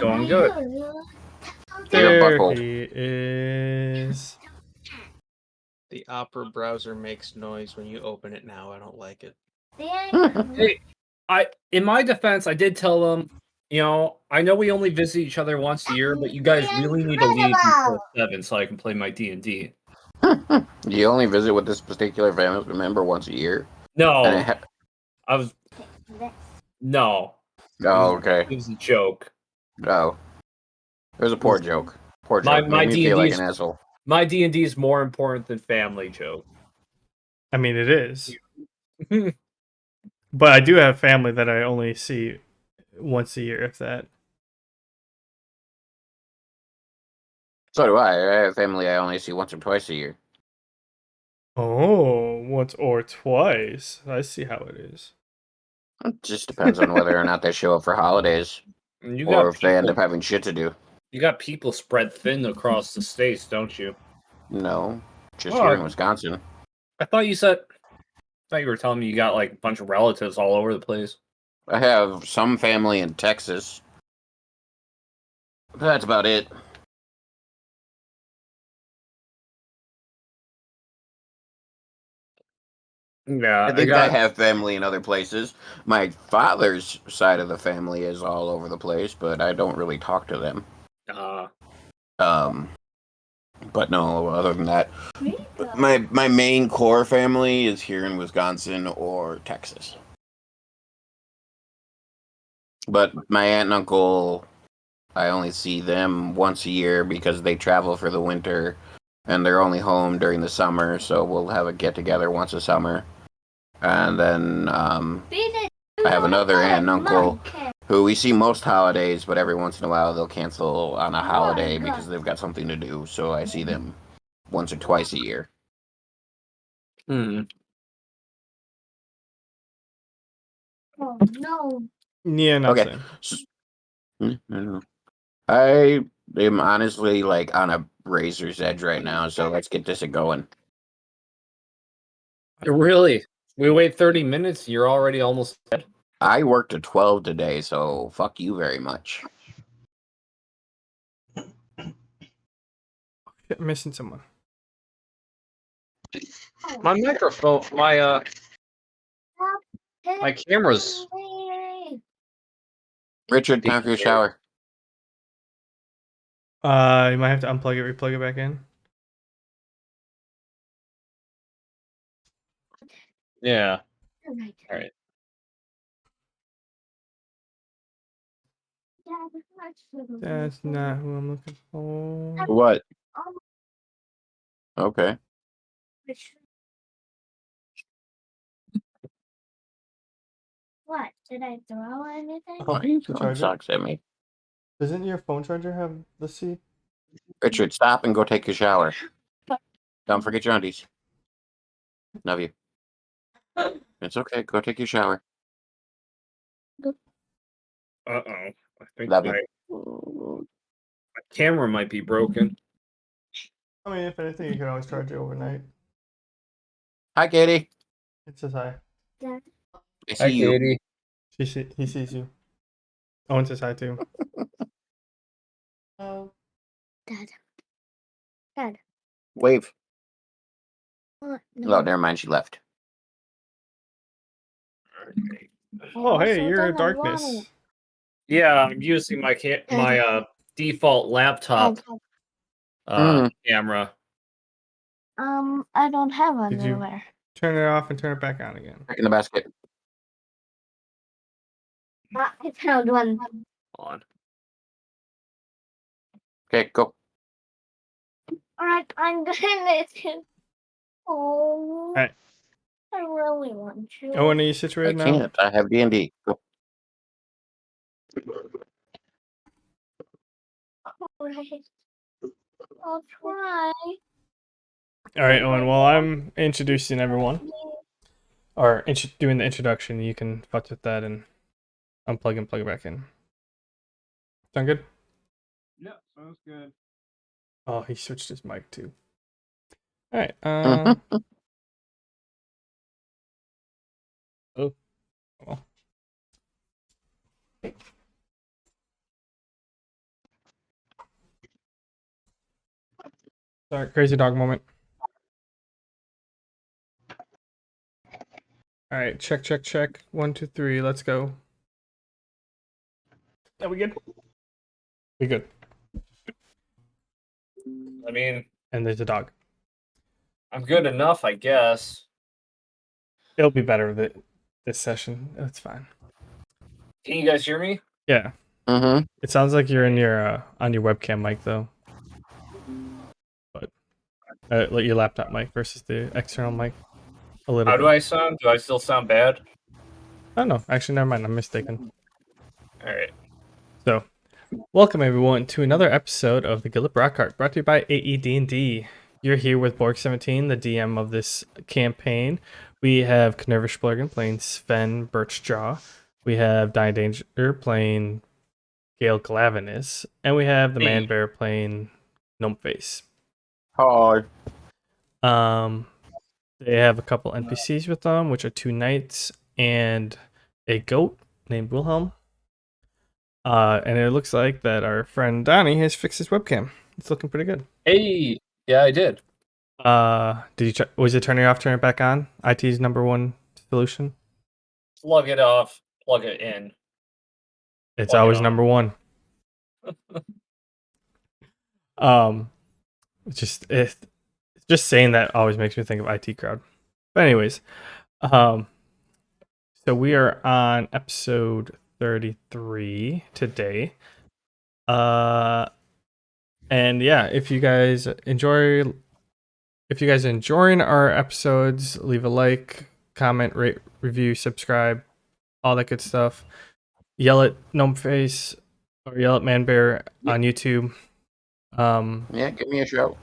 Going good. There Buckle. he is. The Opera browser makes noise when you open it now. I don't like it. Hey, in my defense, I did tell them, I know we only visit each other once a year, but you guys really need to leave before 7 so I can play my D&D. You only visit with this particular family member once a year? No, no. Oh, okay. It was a joke. Oh. It was a poor joke. Poor joke. My Made me feel like D&D an asshole. My D&D is more important than family joke. I mean, it is. But I do have family that I only see once a year, if that. So do I. I have family I only see once or twice a year. Oh, once or twice. I see how it is. It just depends on whether or not they show up for holidays. Or if they end up having shit to do. You got people spread thin across the states, don't you? No. Just here in Wisconsin. I thought you were telling me you got like a bunch of relatives all over the place. I have some family in Texas. But that's about it. Yeah, I think I have family in other places. My father's side of the family is all over the place, but I don't really talk to them. But no, other than that, my main core family is here in Wisconsin or Texas. But my aunt and uncle, I only see them once a year because they travel for the winter and they're only home during the summer, so we'll have a get together once a summer. And then I have another aunt and uncle who we see most holidays, but every once in a while they'll cancel on a holiday because they've got something to do, so I see them once or twice a year. Oh, no. Yeah, not okay. I am honestly like on a razor's edge right now, so let's get this going. Really? We wait 30 minutes, you're already almost dead? I worked at 12 today, so fuck you very much. I'm missing someone. My microphone, my camera's... Richard, time for your shower. You might have to unplug it, replug it back in. Yeah. Alright. That's not who I'm looking for. What? Okay. What? Did I throw anything? Why are you throwing socks at me? Doesn't your phone charger have the C? Richard, stop and go take your shower. Don't forget your undies. Love you. It's okay. Go take your shower. Uh-oh. I think Love my you. camera might be broken. I mean, if anything, you could always charge it overnight. Hi, Katie. It says hi. Dad. I see you. Katie. He sees you. Owen says hi too. Oh. Dad. Dad. Wave. What? No, never mind. She left. Oh, hey, you're in darkness. Yeah, I'm using my default laptop camera. I don't have Did you underwear. turn it off and turn it back on again? Back in the basket. I found one. On. Okay, go. Alright, I'm gonna listen. Oh. Alright. I really want to. Owen, are you situated now? I can't. I have D&D. Go. Alright. I'll try. Alright, Owen, while I'm introducing everyone, or doing the introduction, you can fuck with that and unplug and plug it back in. Sound good? Yeah, sounds good. Oh, he switched his mic too. Alright, oh. Well. Sorry, crazy dog moment. All right, check, check, check. 1, 2, 3. Let's go. Are we good? We good. I mean, And there's a dog. I'm good enough, I guess. It'll be better this session. That's fine. Can you guys hear me? Yeah. Mm-hmm. It sounds like you're in your on your webcam mic though. But like your laptop mic versus the external mic. A little How bit. do I sound? Do I still sound bad? Oh no, actually never mind. I'm mistaken. All right. So, welcome everyone to another episode of the Guild of Brockheart, brought to you by AED&D. You're here with Borg17, the DM of this campaign. We have Knervish Blurgan playing Sven Birchjaw. We have Dying Danger playing Gale Glavinus. And we have the Man Bear playing Gnomeface. Hi. They have a couple NPCs with them, which are 2 knights and a goat named Wilhelm. And it looks like that our friend Donnie has fixed his webcam. It's looking pretty good. Hey, yeah, I did. Did you check? Was it turning it off, turn it back on? IT's #1 solution. Plug it off, plug it in. It's Plug it always on. #1. Just saying that always makes me think of IT crowd. But anyways, so we are on episode 33 today. And yeah, if you guys enjoying our episodes, leave a like, comment, rate, review, subscribe, all that good stuff. Yell at Gnomeface or yell at Manbear on YouTube. Yeah, give me a shout.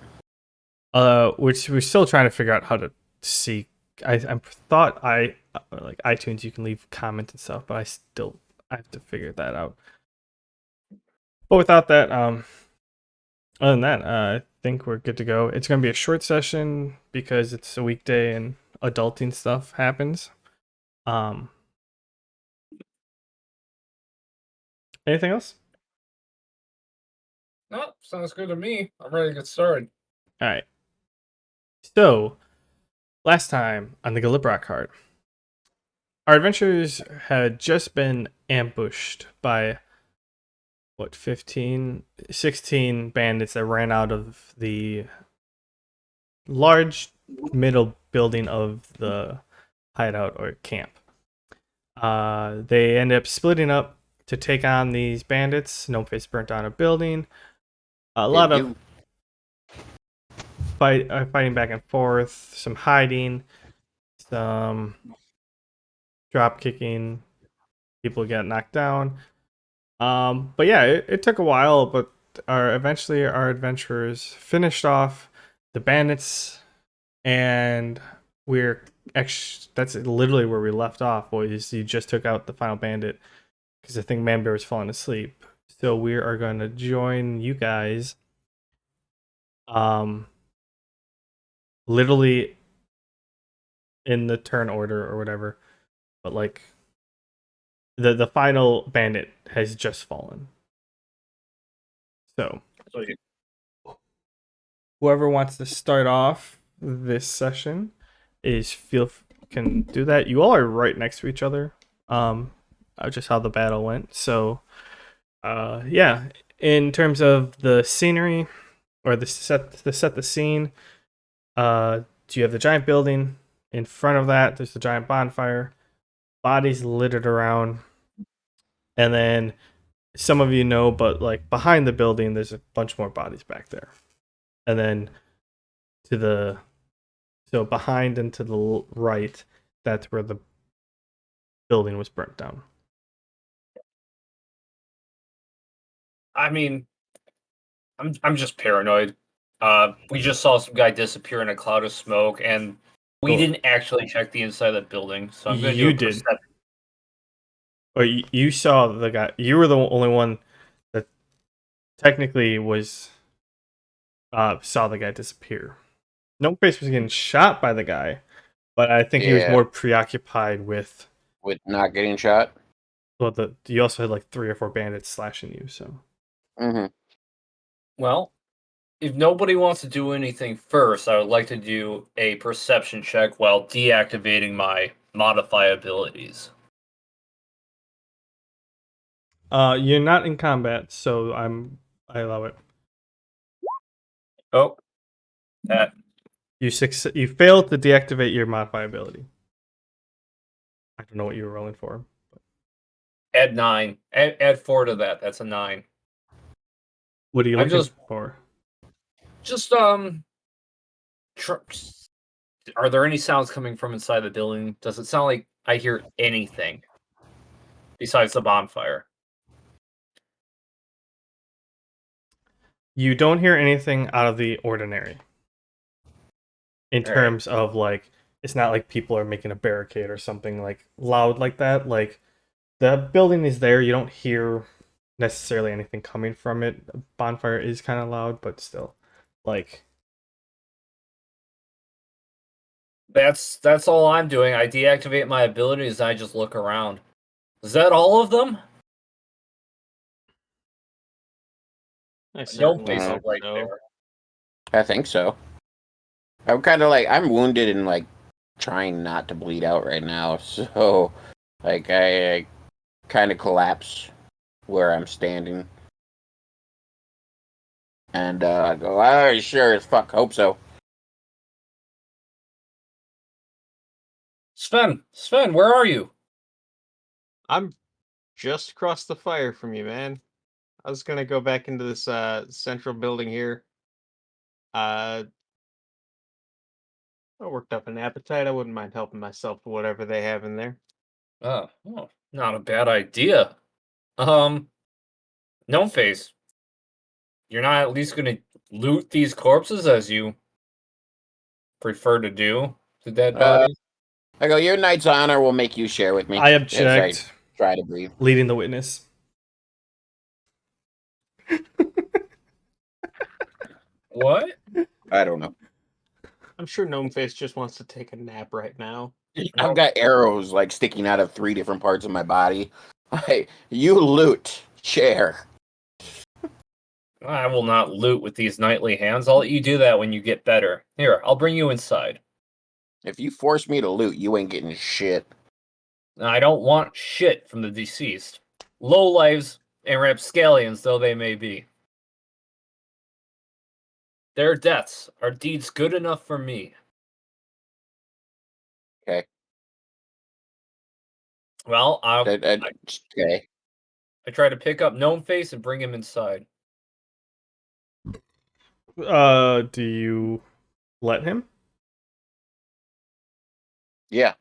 Which we're still trying to figure out how to see. I thought like iTunes you can leave comments and stuff, but I have to figure that out. But without that, other than that, I think we're good to go. It's going to be a short session because it's a weekday and adulting stuff happens. Anything else? No, sounds good to me. I'm ready to get started. All right. So, last time on the Guild of Brockheart, our adventurers had just been ambushed by 16 bandits that ran out of the large middle building of the hideout or camp. They ended up splitting up to take on these bandits. Gnomeface burnt down a building. A lot of fighting back and forth, some hiding, some drop kicking. People get knocked down. But yeah, it took a while, but eventually our adventurers finished off the bandits, and that's literally where we left off. Was you just took out the final bandit because I think Manbear was falling asleep. So we are going to join you guys. Literally in the turn order or whatever, but like the final bandit has just fallen. So whoever wants to start off this session can do that. You all are right next to each other. Just how the battle went. So yeah, in terms of the scenery or the set the scene, you have the giant building. In front of that, there's the giant bonfire, bodies littered around, and then some of you know, but like behind the building, there's a bunch more bodies back there, and then behind and to the right, that's where the building was burnt down. I mean, I'm just paranoid. We just saw some guy disappear in a cloud of smoke, and we didn't actually check the inside of the building. So I'm going to do a perception. Or you saw the guy. You were the only one that technically was saw the guy disappear. Gnomeface was getting shot by the guy, but I think he was more preoccupied with not getting shot. Well, you also had like 3 or 4 bandits slashing you. So, Well, if nobody wants to do anything first, I would like to do a perception check while deactivating my modify abilities. You're not in combat, so I allow it. Oh, that You failed to deactivate your modify ability. I don't know what you were rolling for. add 9. Add 4 to that. That's a 9. What are you I'm looking just- for? Just are there any sounds coming from inside the building? Does it sound like I hear anything besides the bonfire? You don't hear anything out of the ordinary. In All right. terms of like, it's not like people are making a barricade or something like loud like that. Like the building is there. You don't hear necessarily anything coming from it. The bonfire is kind of loud, but still, like That's all I'm doing. I deactivate my abilities and I just look around. Is that all of them? I No certainly face hope right so. there. I think so. I'm kind of like I'm wounded and like trying not to bleed out right now, so like I kind of collapse where I'm standing, and I go, "I sure as fuck hope so." Sven, where are you? I'm just across the fire from you, man. I was gonna go back into this central building here. I worked up an appetite. I wouldn't mind helping myself to whatever they have in there. Oh, not a bad idea. No face. You're not at least gonna loot these corpses as you prefer to do to dead bodies? I go, "Your knight's honor will make you share with me." I As I object. try to breathe. Leading the witness. What? I don't know. I'm sure Gnome Face just wants to take a nap right now. I've got arrows like sticking out of 3 different parts of my body. Hey, you loot, share. I will not loot with these knightly hands. I'll let you do that when you get better. Here, I'll bring you inside. If you force me to loot, you ain't getting shit. I don't want shit from the deceased. Lowlives and rapscallions though they may be. Their deaths are deeds good enough for me. Okay. Well, Okay. I try to pick up Gnome Face and bring him inside. Do you let him? Yeah.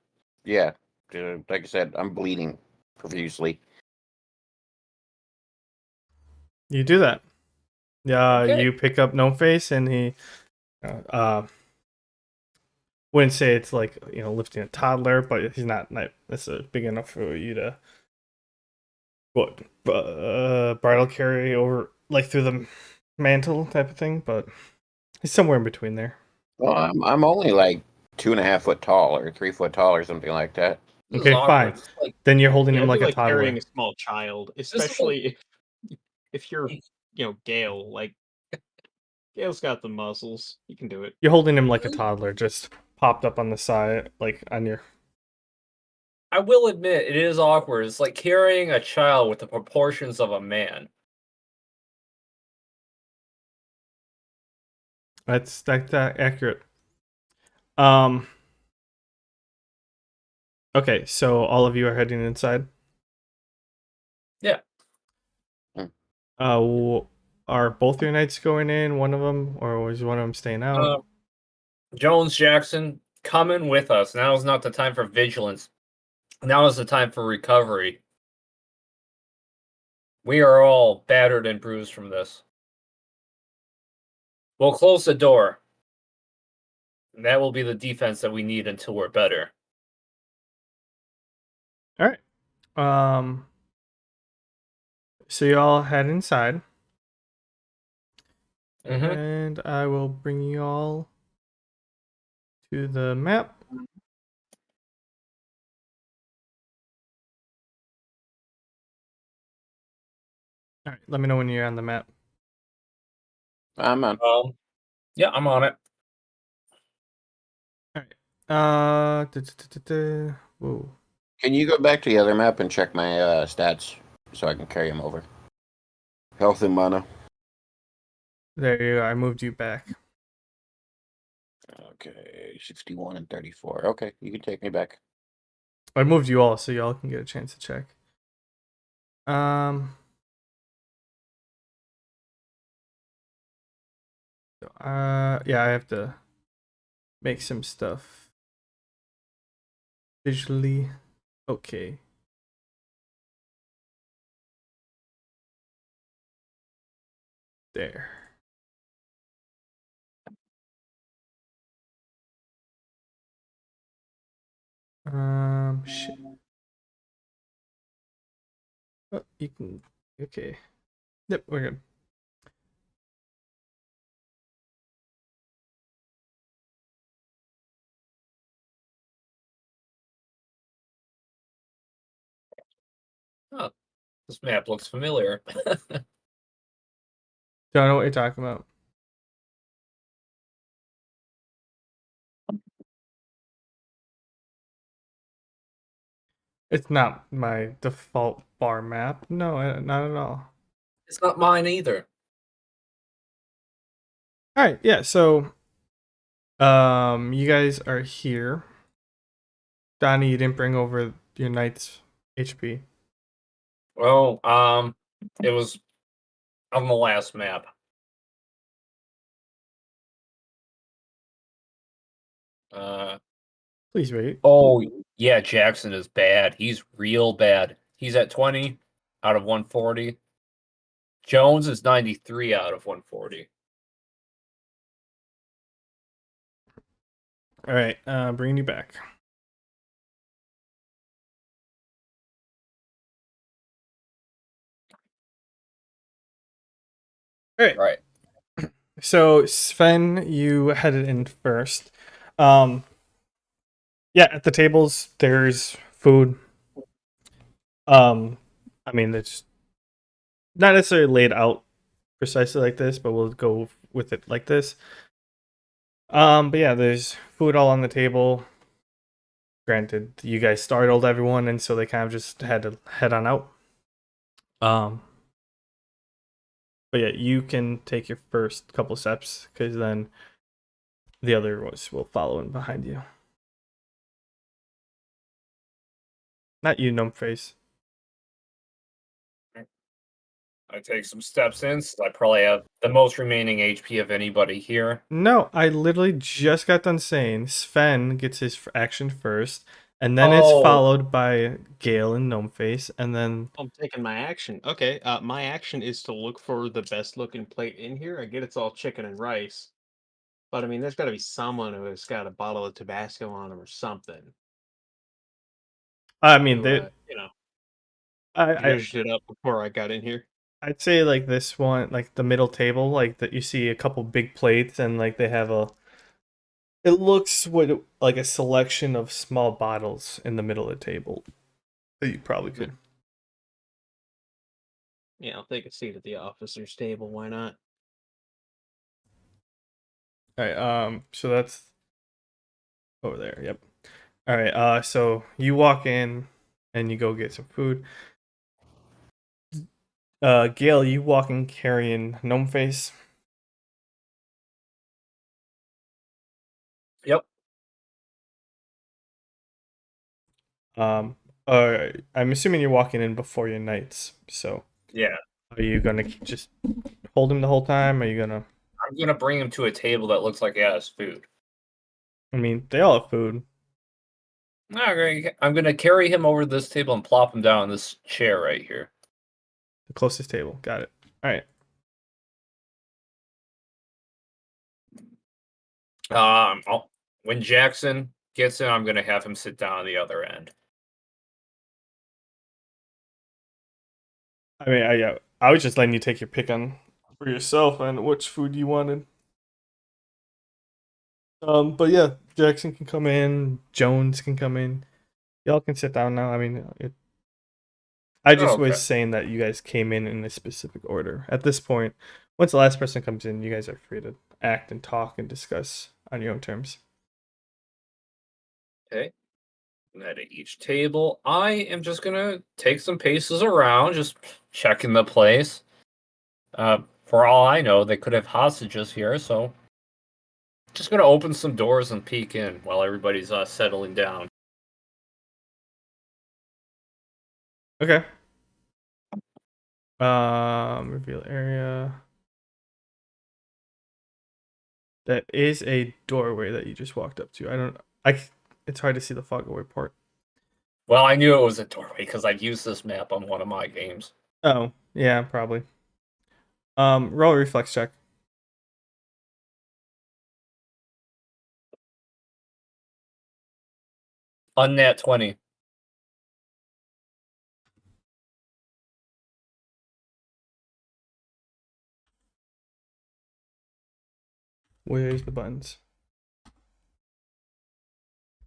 Yeah. Like I said, I'm bleeding profusely. You do that. Yeah, Okay. you pick up No Face, and he wouldn't say it's like lifting a toddler, but he's not that's big enough for you to bridal carry over like through the mantle type of thing. But he's somewhere in between there. Well, I'm only like 2.5 foot tall or 3 foot tall or something like that. This is Okay, awkward. fine. This is like, Then you're holding Yeah, him it'd like be a toddler. carrying a small child, especially if you're, Gale. Like, Gale's got the muscles. You can do it. You're holding him like a toddler, just popped up on the side, like on your. I will admit, it is awkward. It's like carrying a child with the proportions of a man. That's accurate. Um. Okay, so all of you are heading inside. Yeah. Are both your knights going in? One of them, or was one of them staying out? Jones Jackson, coming with us. Now is not the time for vigilance. Now is the time for recovery. We are all battered and bruised from this. We'll close the door. And that will be the defense that we need until we're better. All right. So you all head inside, Mm-hmm. and I will bring you all to the map. All right. Let me know when you're on the map. I'm on. Yeah, I'm on it. Whoa. Can you go back to the other map and check my stats so I can carry him over? Health and mana. There you go. I moved you back. Okay, 61 and 34. Okay, you can take me back. I moved you all so y'all can get a chance to check. Yeah, I have to make some stuff visually. Okay. There. Shit. Oh, you can. Okay. Yep, we're good. Oh, this map looks familiar. Don't know what you're talking about. It's not my default bar map. No, not at all. It's not mine either. All right, yeah. So, you guys are here. Donnie, you didn't bring over your knight's HP. Well, it was on the last map. Please wait. Oh, yeah, Jackson is bad. He's real bad. He's at 20 out of 140. Jones is 93 out of 140. All right, bringing you back. All right. Right. So Sven, you headed in first. Yeah, at the tables there's food. I mean it's not necessarily laid out precisely like this, but we'll go with it like this. But yeah, there's food all on the table. Granted, you guys startled everyone, and so they kind of just had to head on out. But yeah, you can take your first couple steps because then the other ones will follow in behind you. Not you, gnome face. I take some steps in, so I probably have the most remaining HP of anybody here. No, I literally just got done saying Sven gets his action first, and then it's followed by Gale and gnome face, and then I'm taking my action. Okay, my action is to look for the best looking plate in here. I get it's all chicken and rice, but I mean, there's got to be someone who has got a bottle of Tabasco on them or something. I mean Who, they, you know, I zhuzhed it up before I got in here. I'd say like this one, like the middle table, like that you see a couple big plates, and like they have a. It looks like a selection of small bottles in the middle of the table that you probably could. Yeah, I'll take a seat at the officer's table. Why not? All right. So that's over there. Yep. All right. So you walk in and you go get some food. Gail, you walk in carrying gnome face. Yep. I'm assuming you're walking in before your knights. So Yeah. are you gonna just hold him the whole time? Are you gonna? I'm gonna bring him to a table that looks like it has food. I mean, they all have food. Okay, I'm gonna carry him over to this table and plop him down on this chair right here. The closest table. Got it. All right. When Jackson gets in, I'm gonna have him sit down on the other end. I mean, I was just letting you take your pick on for yourself and which food you wanted. But yeah, Jackson can come in. Jones can come in. Y'all can sit down now. I mean, I just Okay. was saying that you guys came in a specific order. At this point, Once the last person comes in, you guys are free to act and talk and discuss on your own terms. Okay. At each table, I am just gonna take some paces around, just checking the place. For all I know, they could have hostages here, so just gonna open some doors and peek in while everybody's settling down. Okay. Reveal area. That is a doorway that you just walked up to. It's hard to see the fog away part. Well, I knew it was a doorway because I'd used this map on one of my games. Oh, yeah, probably. Roll a reflex check. Unnat 20. Where's the buttons?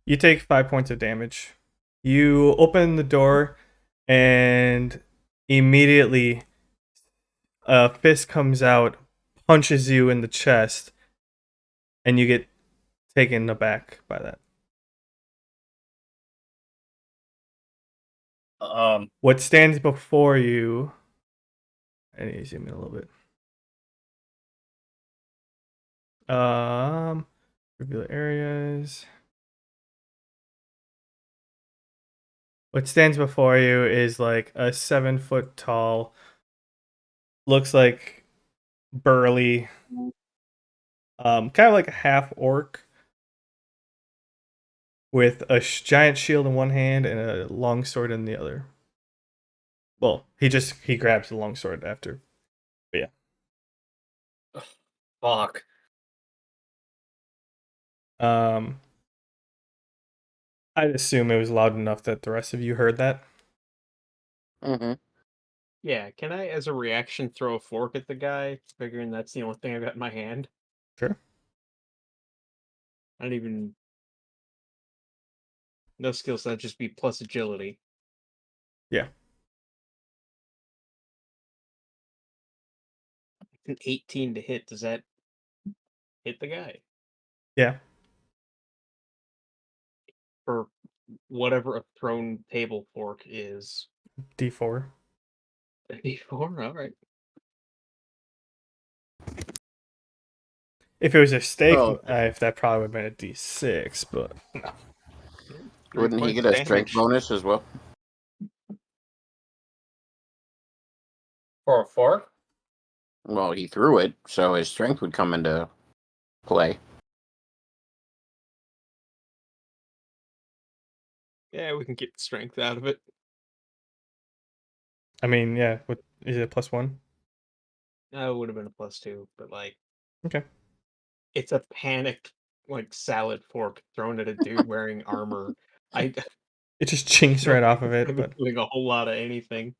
You take 5 points of damage. You open the door, and immediately a fist comes out, punches you in the chest, and you get taken aback by that. What stands before you? I need to zoom in a little bit. Reveal areas. What stands before you is like a 7-foot tall, looks like burly, kind of like a half orc with a giant shield in one hand and a long sword in the other. Well, he grabs the long sword after. But yeah. Fuck. I'd assume it was loud enough that the rest of you heard that. Mm-hmm. Yeah, can I, as a reaction, throw a fork at the guy, figuring that's the only thing I've got in my hand? Sure. I don't even... No skill set, just be plus agility. Yeah. An 18 to hit, does that hit the guy? Yeah. For whatever a thrown table fork is. D4. A D4? Alright. If it was a steak Oh. knife, that probably would have been a D6, but no. 3 Wouldn't he points get of a strength damage. bonus as well? For a fork? Well, he threw it, so his strength would come into play. Yeah, we can get the strength out of it. I mean, yeah. What is it? +1? It would have been a +2, but like... Okay. It's a panicked, like, salad fork thrown at a dude wearing armor. I It just chinks don't right off think of it's it, gonna but be doing a whole lot of anything.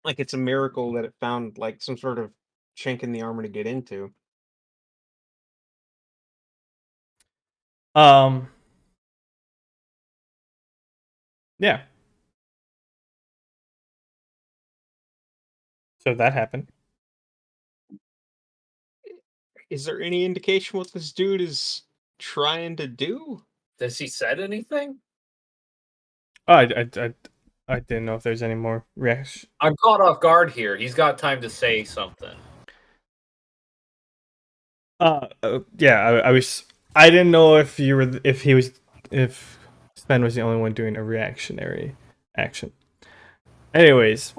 Like, it's a miracle that it found, like, some sort of chink in the armor to get into. yeah. So that happened. Is there any indication what this dude is trying to do? Has he said anything? Oh, I didn't know if there's any more reaction. I'm caught off guard here. He's got time to say something. Yeah, I didn't know if if Sven was the only one doing a reactionary action. Anyways,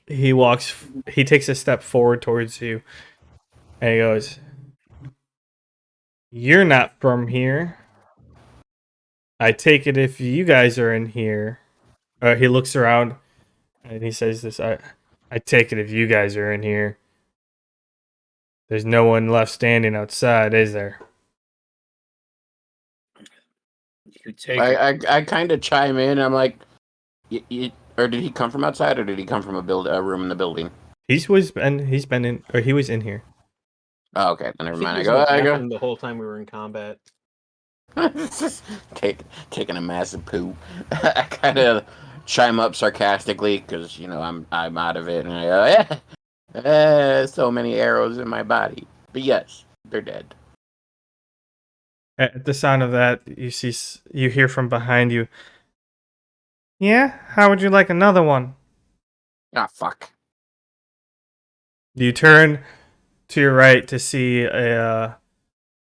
he takes a step forward towards you, and he goes, "You're not from here. I take it if you guys are in here." He looks around, and he says this, I take it if you guys are in here. There's no one left standing outside, is there? You take I kind of chime in. I'm like, or did he come from outside, or did he come from a room in the building? He was in here. Oh, okay, then I never think mind. he was in the I go. bathroom the whole time we were in combat. Taking a massive poo. I kind of chime up sarcastically because I'm out of it, and I go, yeah. So many arrows in my body. But yes, they're dead. At the sound of that, you hear from behind you. Yeah, how would you like another one? Ah, fuck. You turn to your right to see like a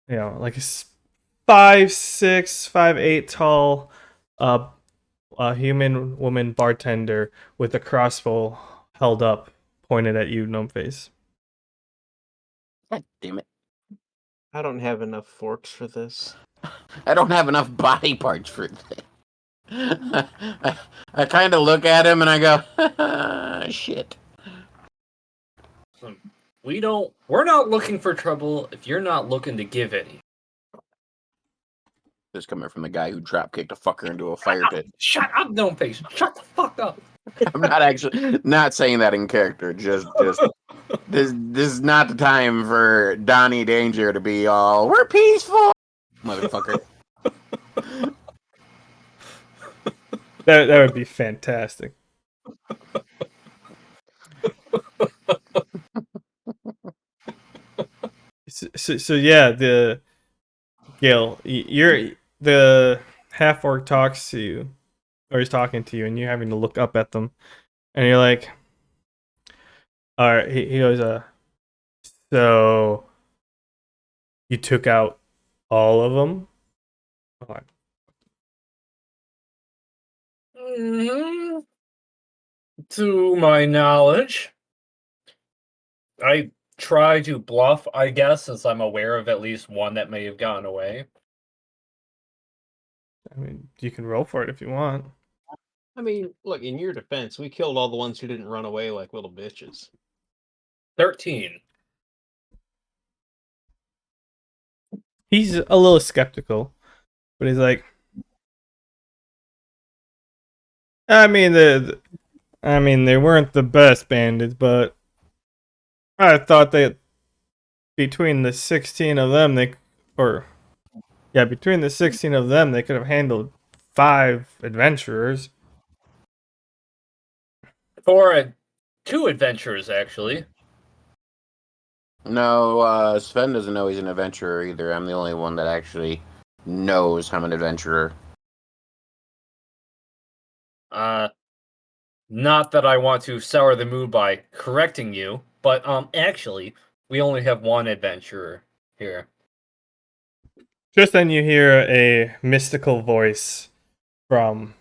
5'6", 5'8" tall, human woman bartender with a crossbow held up, pointed at you, gnome face. God damn it. I don't have enough forks for this. I don't have enough body parts for this. I kind of look at him and I go, shit. We're not looking for trouble if you're not looking to give any. This coming from the guy who drop kicked a fucker into a fire pit. Shut up, gnome face. Shut the fuck up. I'm not actually not saying that in character. Just this is not the time for Donnie Danger to be all we're peaceful, motherfucker. That would be fantastic. So yeah, the Gil, you're the half orc talks to you, or he's talking to you, and you're having to look up at them, and you're like, all right. He goes, so you took out all of them? Oh, To my knowledge, I try to bluff, I guess, since I'm aware of at least one that may have gone away. I mean, you can roll for it if you want. I mean, look, in your defense, we killed all the ones who didn't run away like little bitches. 13. He's a little skeptical, but he's like, I mean, they weren't the best bandits, but I thought that between the 16 of them, between the 16 of them, they could have handled 5 adventurers. For 2 adventurers, actually. No, Sven doesn't know he's an adventurer either. I'm the only one that actually knows I'm an adventurer. Not that I want to sour the mood by correcting you, but actually, we only have one adventurer here. Just then you hear a mystical voice from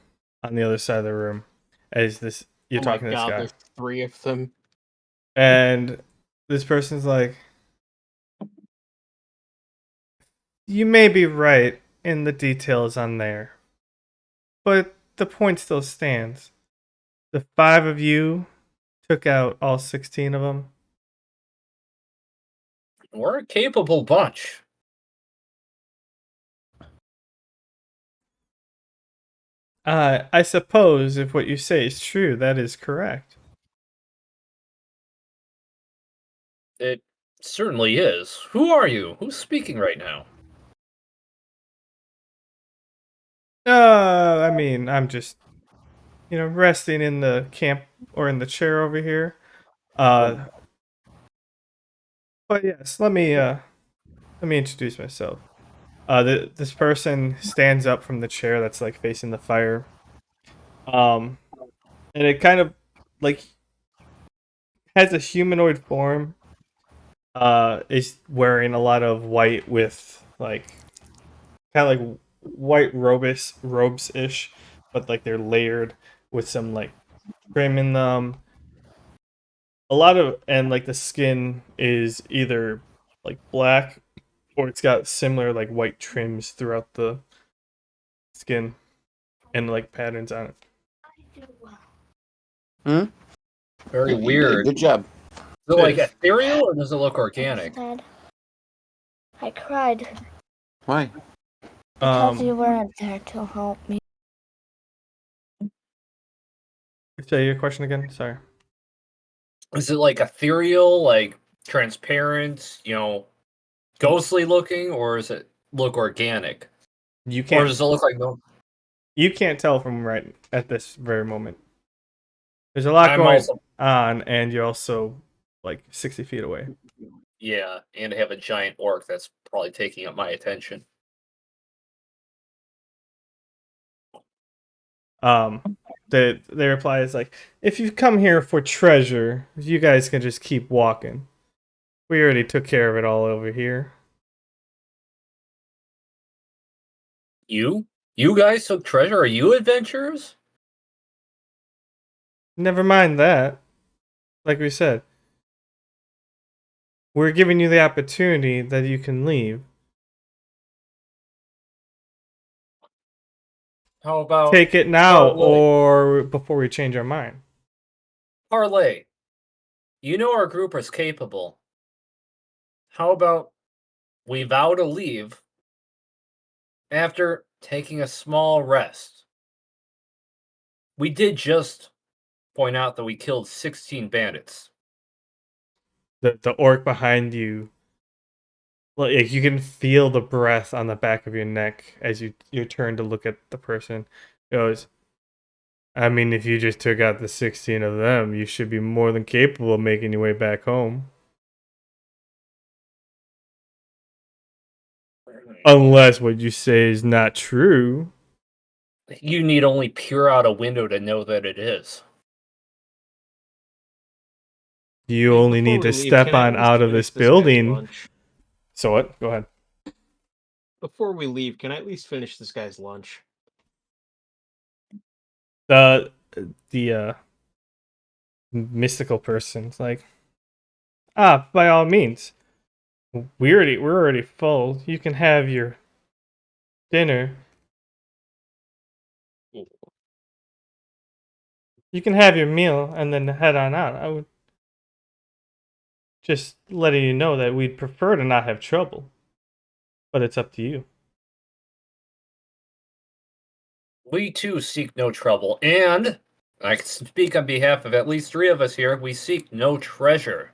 on the other side of the room as you're Oh my talking to this god, guy. there's 3 of them. And this person's like, you may be right in the details on there, but the point still stands. The 5 of you took out all 16 of them. We're a capable bunch. I suppose if what you say is true, that is correct. It certainly is. Who are you? Who's speaking right now? I mean, I'm just, resting in the camp or in the chair over here. But yes, let me introduce myself. This person stands up from the chair that's like facing the fire. And it kind of like has a humanoid form. Is wearing a lot of white with like kind of like white robes ish, but like they're layered with some like trim in them. A lot of and like the skin is either like black or it's got similar like white trims throughout the skin and like patterns on it. Hmm? Very You did. weird. Good job. Is it like ethereal or does it look organic? Instead, I cried Why? because you weren't there to help me. Say your question again. Sorry. Is it like ethereal, like transparent, ghostly looking, or is it look organic? You Or can't. does it look like no? You can't tell from right at this very moment. There's a lot I'm going also on, and you're also like 60 feet away. Yeah, and have a giant orc that's probably taking up my attention. The reply is like, if you've come here for treasure, you guys can just keep walking. We already took care of it all over here. You? You guys took treasure? Are you adventurers? Never mind that. Like we said, we're giving you the opportunity that you can leave. How about Take it now parlay? or before we change our mind. Parlay. You know our group is capable. How about we vow to leave after taking a small rest? We did just point out that we killed 16 bandits. The orc behind you, like you can feel the breath on the back of your neck as you turn to look at the person. It goes, I mean, if you just took out the 16 of them, you should be more than capable of making your way back home. Unless what you say is not true. You need only peer out a window to know that it is. You Hey, only before need we to leave, step can I on at least out of finish this this guy's building. lunch? So what? Go ahead. Before we leave, can I at least finish this guy's lunch? The mystical person's like, by all means. We're already full. You can have your dinner. You can have your meal and then head on out. I would just letting you know that we'd prefer to not have trouble. But it's up to you. We too seek no trouble, and I can speak on behalf of at least 3 of us here, we seek no treasure.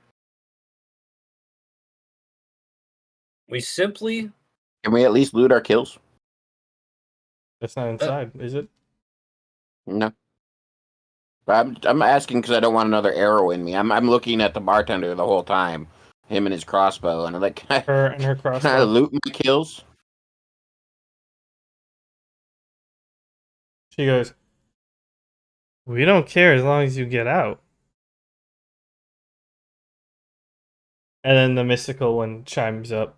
We simply... Can we at least loot our kills? That's not inside, is it? No. But I'm asking because I don't want another arrow in me. I'm looking at the bartender the whole time, him and his crossbow, and I'm like, Her and her can I crossbow. loot my kills? She goes, we don't care as long as you get out. And then the mystical one chimes up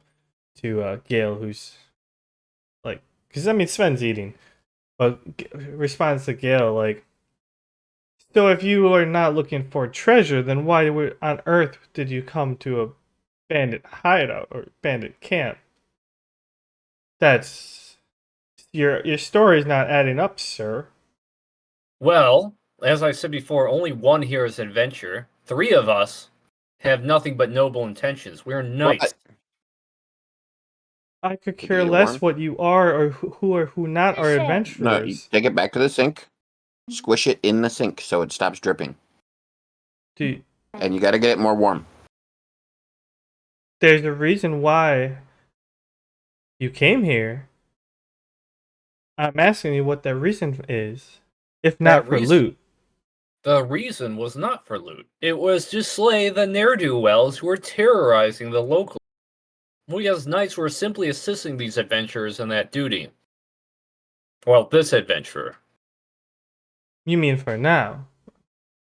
to Gale, who's like, because I mean, Sven's eating, but responds to Gale like, so if you are not looking for treasure, then why on earth did you come to a bandit hideout or bandit camp? That's your story's not adding up, sir. Well, as I said before, only one here is adventure. 3 of us have nothing but noble intentions. We're knights. I could Did you care get less warm? what you are or who or who not are Sure. No, you adventurers. take it back to the sink, squish it in the sink so it stops dripping, Dude, and you got to get it more warm. there's a reason why you came here. I'm asking you what that reason is, if not That for reason- loot. The reason was not for loot. It was to slay the ne'er-do-wells who were terrorizing the local. We as knights were simply assisting these adventurers in that duty. Well, this adventurer. You mean for now,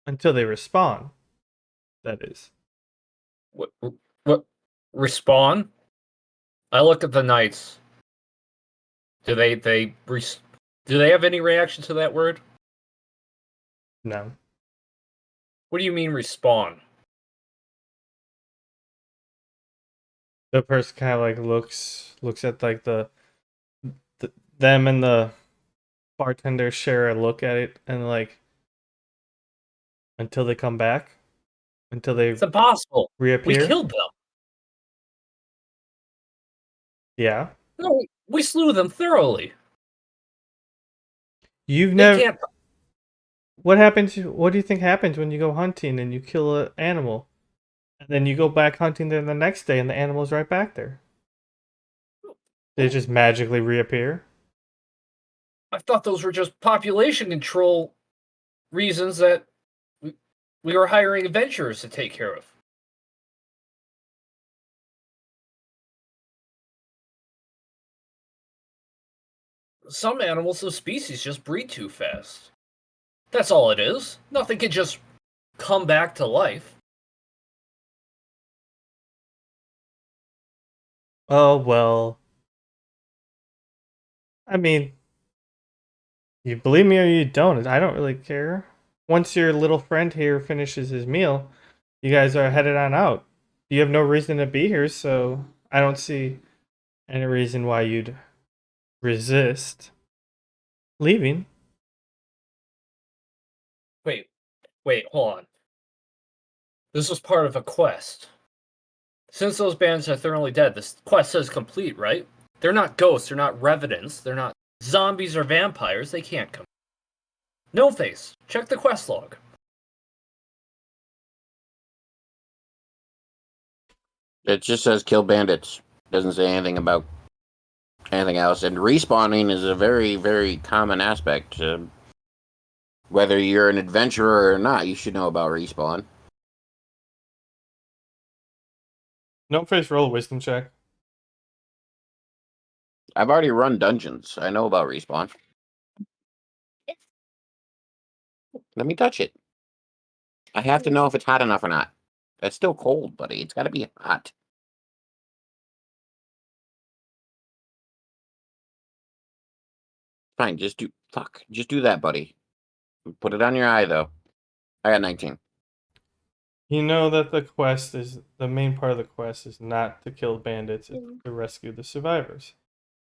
until they respawn. That is. What? Respawn? I look at the knights. Do they have any reaction to that word? No. What do you mean respawn? The person kind of like looks at like the them and the bartender share a look at it and like until they come back, until they It's impossible. reappear. We killed them. Yeah. No, we slew them thoroughly. You've They never. can't. What happens? What do you think happens when you go hunting and you kill an animal, and then you go back hunting there the next day and the animal's right back there? They just magically reappear. I thought those were just population control reasons that we were hiring adventurers to take care of. Some animals of species just breed too fast. That's all it is. Nothing can just come back to life. Oh, well. I mean, you believe me or you don't, I don't really care. Once your little friend here finishes his meal, you guys are headed on out. You have no reason to be here, so I don't see any reason why you'd resist leaving. Wait, hold on. This was part of a quest. Since those bandits are thoroughly dead, this quest says complete, right? They're not ghosts, they're not revenants, they're not zombies or vampires, they can't come. No face, check the quest log. It just says kill bandits. Doesn't say anything about anything else. And respawning is a very, very common aspect. Whether you're an adventurer or not, you should know about respawn. No face, roll a wisdom check. I've already run dungeons. I know about respawn. Let me touch it. I have to know if it's hot enough or not. It's still cold, buddy. It's got to be hot. Fine, just do that, buddy. Put it on your eye, though. I got 19. You know that the main part of the quest is not to kill bandits, it's to rescue the survivors.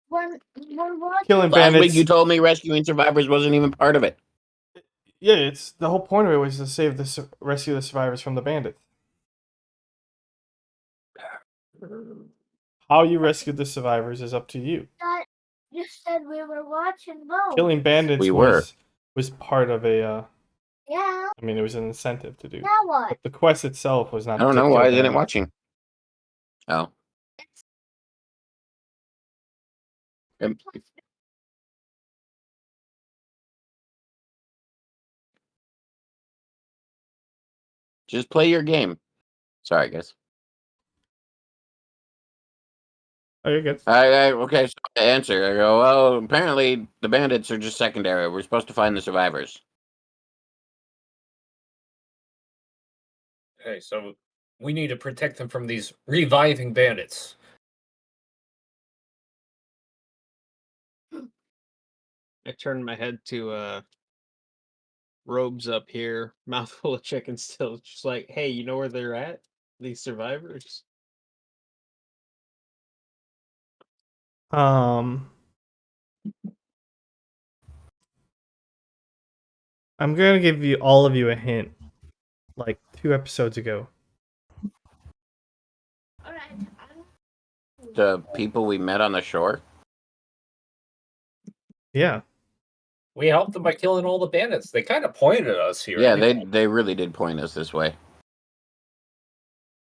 Killing Last week bandits. you told me rescuing survivors wasn't even part of it. Yeah, it's the whole point of it was to rescue the survivors from the bandits. How you rescued the survivors is up to you. You said we were watching both. Killing bandits We were. was part of a. Yeah. I mean, it was an incentive to do. Now what? But the quest itself was not. I don't to know kill why isn't it bandits. watching. Oh. Just play your game. Sorry, guys. Oh, you're good. Okay, so to answer, I go, well, apparently the bandits are just secondary. We're supposed to find the survivors. Okay, so we need to protect them from these reviving bandits. I turned my head to Robes up here, mouthful of chicken still, just like, hey, you know where they're at? These survivors. I'm gonna give all of you a hint. Like 2 episodes ago. All right. The people we met on the shore. Yeah. We helped them by killing all the bandits. They kind of pointed at us here. Yeah, anyway. they really did point us this way.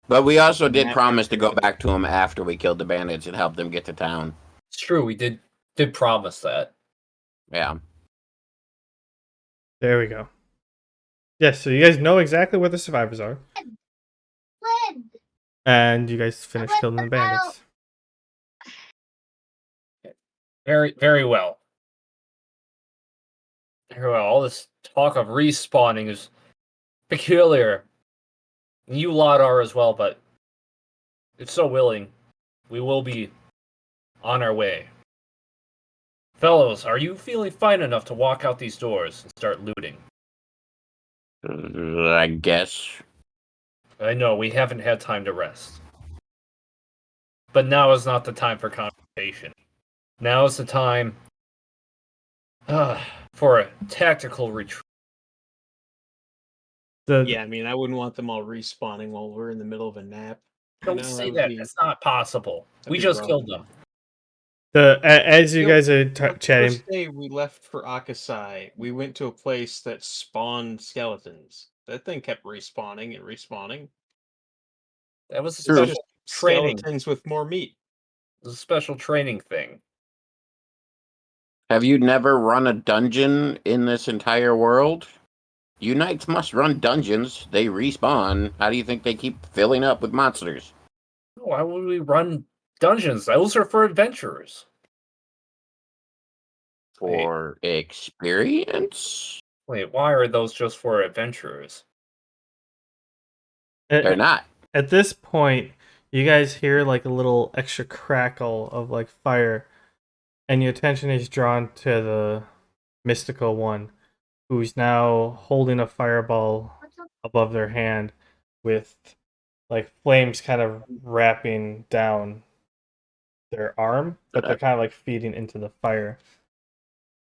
But we also did promise to go back to them after we killed the bandits and help them get to town. It's true, we did promise that. Yeah. There we go. Yes, so you guys know exactly where the survivors are. When? And you guys finished killing the bandits. Very, very well. Very well. All this talk of respawning is peculiar. You lot are as well, but if so willing, we will be on our way. Fellows, are you feeling fine enough to walk out these doors and start looting? I guess. I know, we haven't had time to rest. But now is not the time for conversation. Now is the time for a tactical retreat. Yeah, I mean, I wouldn't want them all respawning while we're in the middle of a nap. Don't say that. That's not possible. We be just rough. killed them. As you guys are The chatting, first day we left for Akasai, we went to a place that spawned skeletons. That thing kept respawning and respawning. That was a True. special Just training. skeletons with more meat. It was a special training thing. Have you never run a dungeon in this entire world? You knights must run dungeons. They respawn. How do you think they keep filling up with monsters? Why would we run dungeons? Those are for adventurers. for experience. Wait, why are those just for adventurers? They're not. At this point, you guys hear like a little extra crackle of like fire, and your attention is drawn to the mystical one, who's now holding a fireball What's up? above their hand, with like flames kind of wrapping down their arm, but they're kind of like feeding into the fire.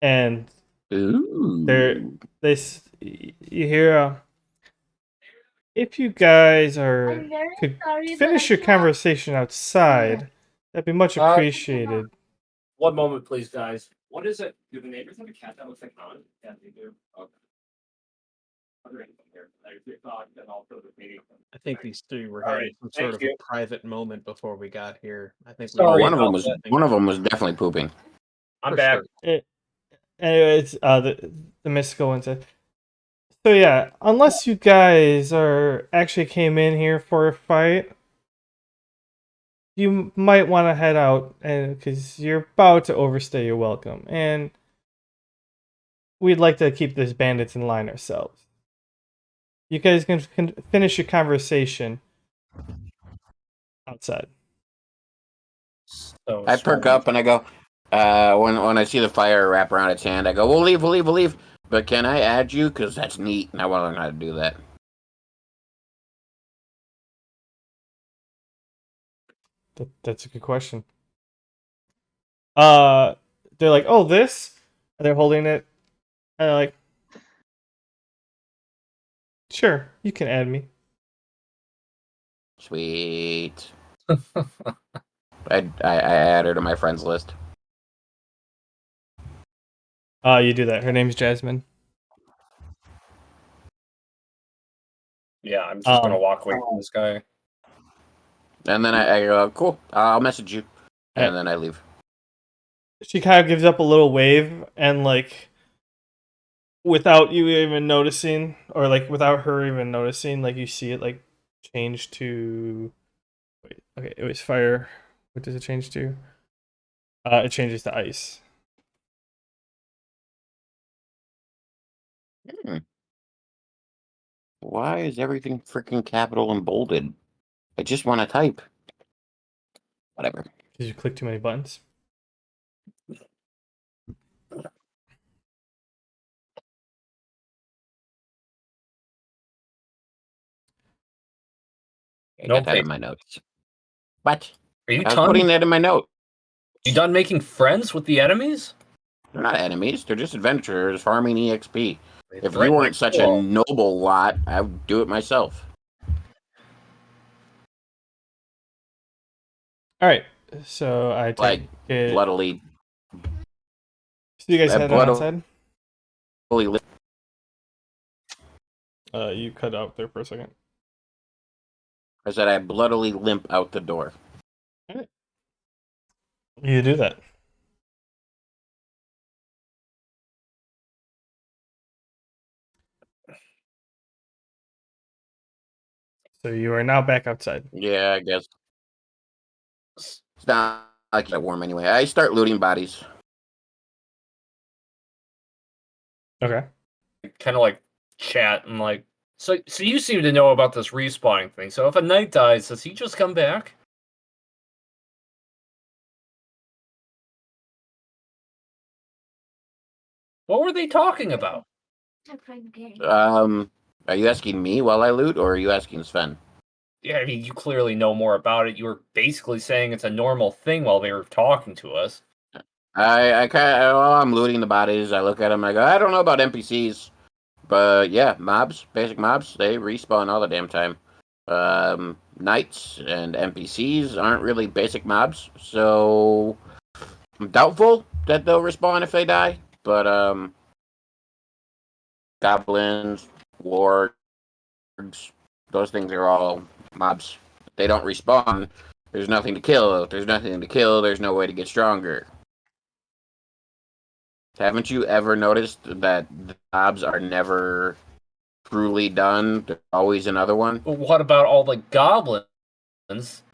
And Ooh. you hear if you guys I'm very could sorry, but finish I your can't. conversation outside, that'd be much Uh, appreciated. One moment, please, guys. What is it? Do the neighbors have a cat that looks like mine? Yeah, they do. Okay. I think these three were All having right, some sort thank of you. a private moment before we got here. I think Oh, Sorry one of them about was that. one of them was definitely pooping. I'm For back. sure. Anyways, the mystical one said. So yeah, unless you guys actually came in here for a fight, you might want to head out, and because you're about to overstay your welcome, and we'd like to keep these bandits in line ourselves. You guys can finish your conversation outside. So I perk up and I go, when I see the fire wrap around its hand, I go, we'll leave. But can I add you? Because that's neat, and I want to learn how to do that. That's a good question. They're like, oh, this? And they're holding it, and they're like, sure, you can add me. Sweet. I add her to my friends list. You do that. Her name's Jasmine. Yeah, I'm just gonna walk away from this guy. And then I go, cool, I'll message you. And Yeah. then I leave. She kind of gives up a little wave, and like without you even noticing, or like without her even noticing, like you see it like change to. Wait, okay, it was fire. What does it change to? It changes to ice. Why is everything freaking capital and bolded? I just want to type. Whatever. Did you click too many buttons? I No, got that in my notes. What? Are you I was putting that in my note. You done making friends with the enemies? They're not enemies. They're just adventurers farming EXP. If Right, you weren't such a cool. noble lot, I would do it myself. All right, so I take Like, it. bloodily. So you guys head blood- outside. bloodily You cut out there for a second. I said I bloodily limp out the door. You do that. So you are now back outside. Yeah, I guess. It's not like that warm anyway. I start looting bodies. Okay. Kind of like chat and like. So you seem to know about this respawning thing. So if a knight dies, does he just come back? What were they talking about? I'm playing the game. Are you asking me while I loot, or are you asking Sven? Yeah, I mean, you clearly know more about it. You were basically saying it's a normal thing while they were talking to us. I kind of, while I'm looting the bodies, I look at them. I go, I don't know about NPCs, but yeah, mobs, basic mobs, they respawn all the damn time. Knights and NPCs aren't really basic mobs, so I'm doubtful that they'll respawn if they die. But goblins, wargs, those things are all mobs. They don't respawn. There's nothing to kill. If there's nothing to kill, there's no way to get stronger. Haven't you ever noticed that the mobs are never truly done? There's always another one. But what about all the goblins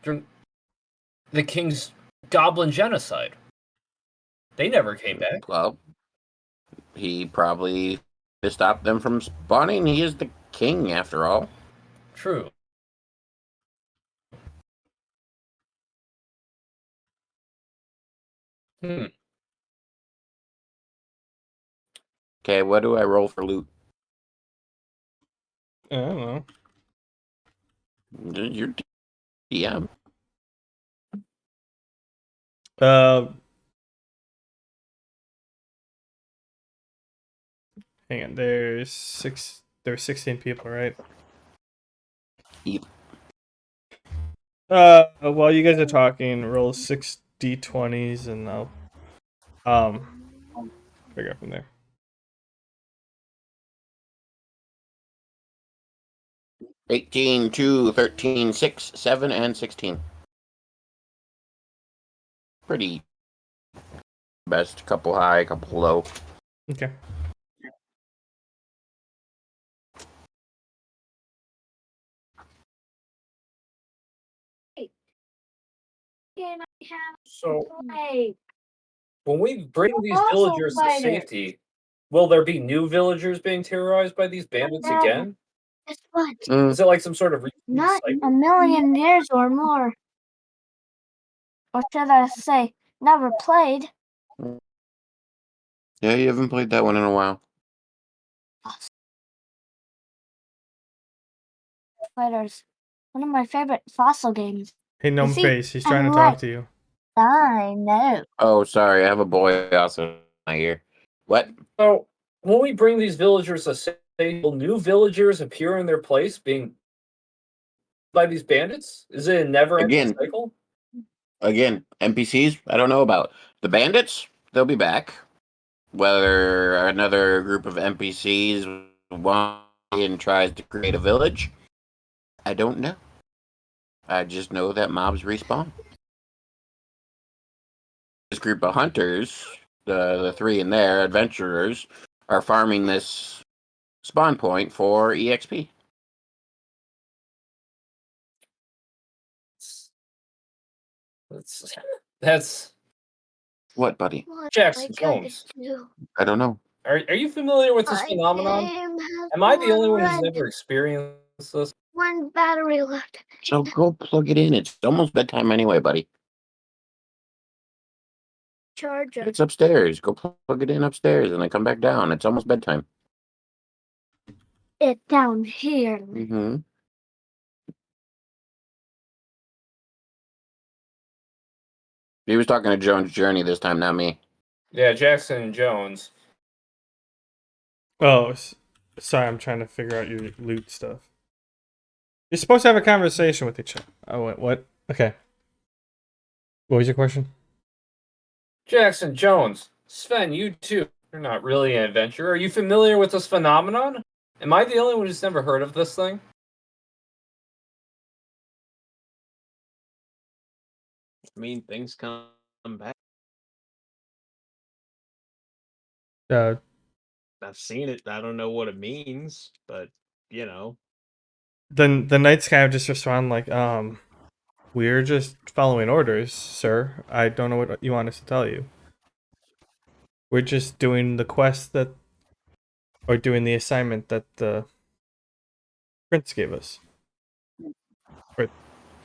during the king's goblin genocide? They never came back. Well, he probably to stop them from spawning. He is the king, after all. True. Hmm. Okay, what do I roll for loot? I don't know. You're DM. Hang on. There's 16 people, right? Yep. While you guys are talking, roll 6 d20s and I'll figure out from there. 18, 2, 13, 6, 7, and 16. Pretty best. Couple high, couple low. Okay. Can I have So play? when we bring these Also villagers to fighter. safety, will there be new villagers being terrorized by these bandits Never. again? Guess what? Is it like some sort of Not cycle? a million years or more. Or should I say, never played. Yeah, you haven't played that one in a while. Fighters. One of my favorite fossil games. Hey, Gnome see, Face, he's I'm trying to right. talk to you. I know. Oh, sorry, I have a boy also in my ear. What? So when we bring these villagers to safety, will new villagers appear in their place being by these bandits? Is it a never-ending Again. cycle? Again, NPCs, I don't know about. The bandits, they'll be back. Whether another group of NPCs wants and tries to create a village, I don't know. I just know that mobs respawn. This group of hunters, the three in there, adventurers, are farming this spawn point for EXP. That's What, buddy? What Jackson I gotta Jones. do? I don't know. Are you familiar with this My phenomenon? game has Am I the only one who's run. never experienced this? One battery left. So go plug it in. It's almost bedtime anyway, buddy. Charger. It's upstairs. Go plug it in upstairs and then come back down. It's almost bedtime. It down here. Mm-hmm. He was talking to Jones Journey this time, not me. Yeah, Jackson and Jones. Oh, sorry, I'm trying to figure out your loot stuff. You're supposed to have a conversation with each other. Oh, wait, what? Okay. What was your question? Jackson Jones. Sven, you too. You're not really an adventurer. Are you familiar with this phenomenon? Am I the only one who's never heard of this thing? I mean, things come back. I've seen it. I don't know what it means, but you know. The knights kind of just respond like, we're just following orders, sir. I don't know what you want us to tell you. We're just doing the quest or doing the assignment that the prince gave us. Or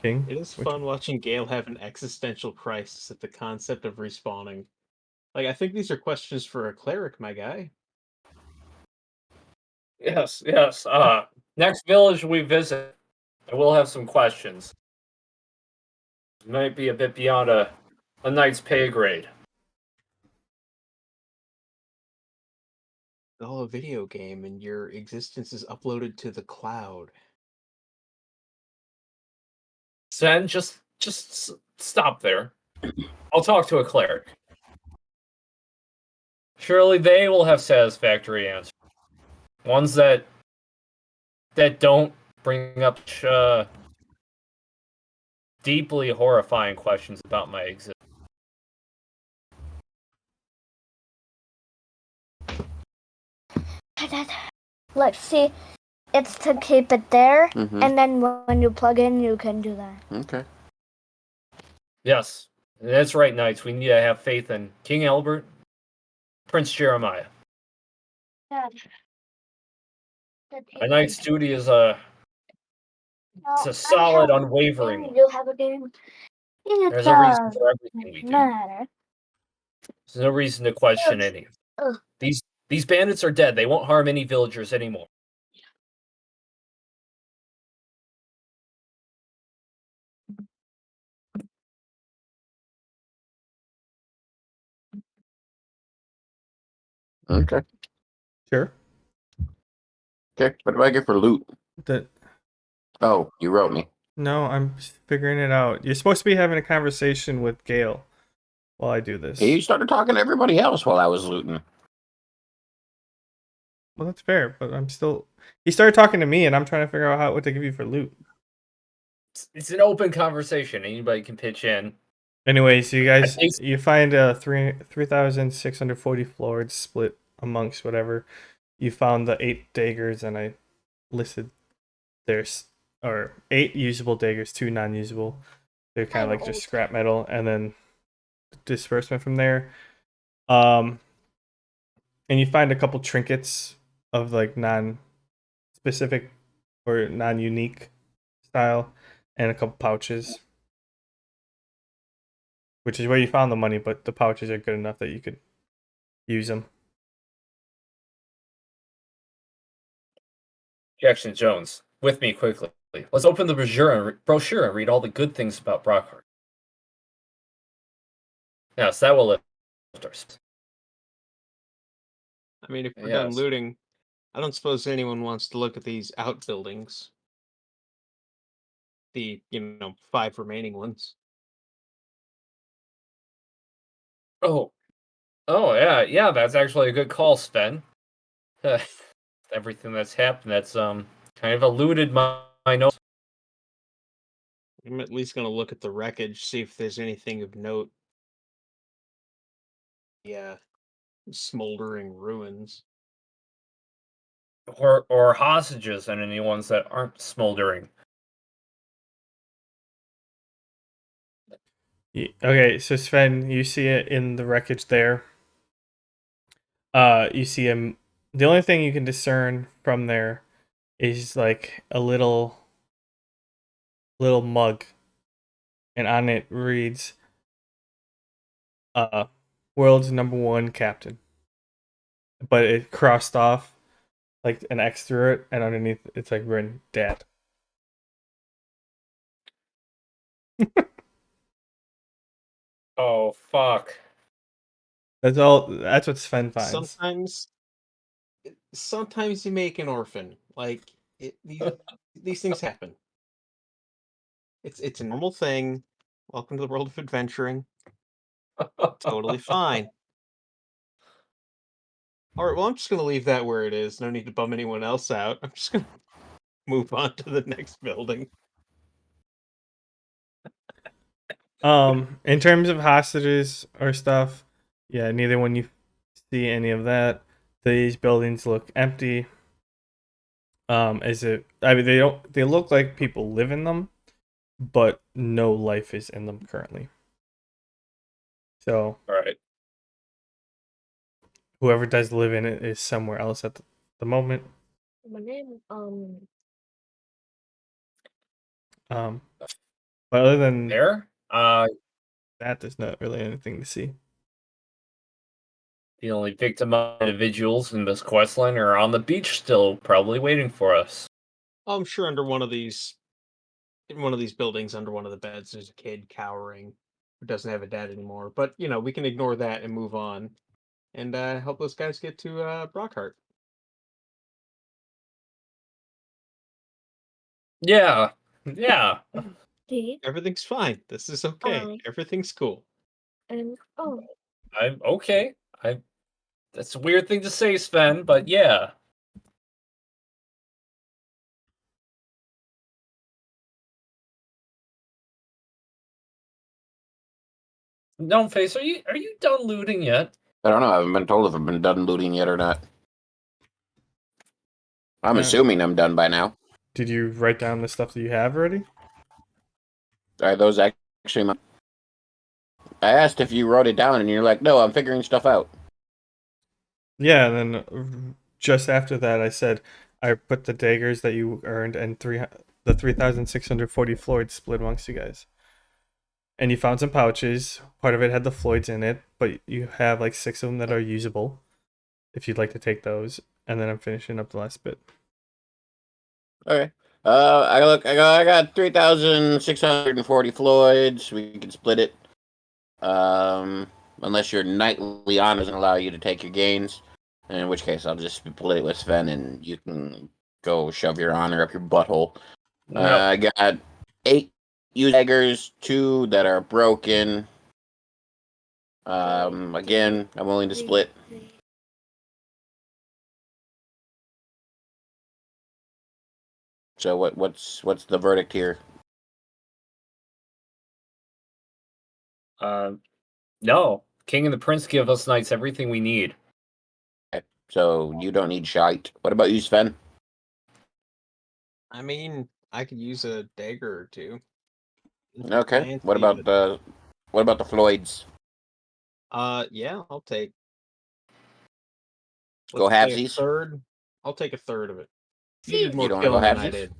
king. It is fun watching Gale have an existential crisis at the concept of respawning. Like, I think these are questions for a cleric, my guy. Yes, yes. Next village we visit, I will have some questions. Might be a bit beyond a knight's pay grade. It's all a video game, and your existence is uploaded to the cloud. Sven, just stop there. I'll talk to a cleric. Surely they will have satisfactory answers. Ones that don't bring up deeply horrifying questions about my existence. Let's see. It's to keep it there, Mm-hmm. and then when you plug in, you can do that. Okay. Yes, that's right, knights. We need to have faith in King Albert, Prince Jeremiah. Dad. A night's duty is it's No, a solid, We unwavering. do have a game. It There's a reason does for everything we do. matter. There's no reason to question any. Ugh. These bandits are dead. They won't harm any villagers anymore. Okay. Sure. Okay. What do I get for loot? That Oh, you wrote me. No, I'm figuring it out. You're supposed to be having a conversation with Gale while I do this. He started talking to everybody else while I was looting. Well, that's fair, but I'm still. He started talking to me, and I'm trying to figure out what to give you for loot. It's an open conversation. Anybody can pitch in. Anyway, so you guys, think- you find 3,640 floors split amongst whatever. You found the 8 daggers, and I listed there's 8 usable daggers, 2 non-usable. They're kind of like just scrap metal, and then disbursement from there. And you find a couple trinkets of like non-specific or non-unique style, and a couple pouches, which is where you found the money. But the pouches are good enough that you could use them. Jackson Jones, with me quickly. Let's open the brochure and read all the good things about Brockheart. Yes, that will lift our spirits. I mean, if we're done Yes. looting, I don't suppose anyone wants to look at these outbuildings. The 5 remaining ones. Oh, yeah. That's actually a good call, Sven. Everything that's happened, that's kind of eluded my nose. I'm at least gonna look at the wreckage, see if there's anything of note. Yeah, smoldering ruins. Or hostages and any ones that aren't smoldering. Okay, so Sven, you see it in the wreckage there. You see him. The only thing you can discern from there is like a little mug, and on it reads, "World's #1 captain," but it crossed off like an X through it, and underneath it's like written "Dad." Oh, fuck. That's all. That's what Sven finds. Sometimes you make an orphan. Like these things happen. It's a normal thing. Welcome to the world of adventuring. Totally fine. All right, well, I'm just gonna leave that where it is. No need to bum anyone else out. I'm just gonna move on to the next building. In terms of hostages or stuff, yeah, neither one you see any of that. These buildings look empty. I mean, they look like people live in them, but no life is in them currently. So, All right. whoever does live in it is somewhere else at the moment. My name, But other than There? that, there's not really anything to see. The only victim individuals in this questline are on the beach still, probably waiting for us. I'm sure in one of these buildings, under one of the beds, there's a kid cowering who doesn't have a dad anymore. But we can ignore that and move on, and help those guys get to Brockheart. Yeah. D, Everything's fine. This is okay. Everything's cool. and O. I'm okay. That's a weird thing to say, Sven, but yeah. Don't face. Are you done looting yet? I don't know. I haven't been told if I've been done looting yet or not. I'm Yeah. assuming I'm done by now. Did you write down the stuff that you have already? Are those actually my... I asked if you wrote it down, and you're like, no, I'm figuring stuff out. Yeah, then just after that, I said I put the daggers that you earned and the 3,640 Floyds split amongst you guys. And you found some pouches. Part of it had the Floyds in it, but you have like 6 of them that are usable. If you'd like to take those, and then I'm finishing up the last bit. Okay. I got 3,640 Floyds. We can split it. Unless your nightly honor doesn't allow you to take your gains, in which case I'll just split it with Sven, and you can go shove your honor up your butthole. Nope. I got 8 used daggers, 2 that are broken. Again, I'm willing to split. So what's the verdict here? No. King and the Prince give us knights everything we need. Okay. So you don't need shite. What about you, Sven? I mean, I could use a dagger or two. Nothing Okay. fancy, What about the Floyds? Yeah, I'll take. Go Let's say a halvesies? third. I'll take a third of it. You did You more don't want to go killing than I halvesies? did.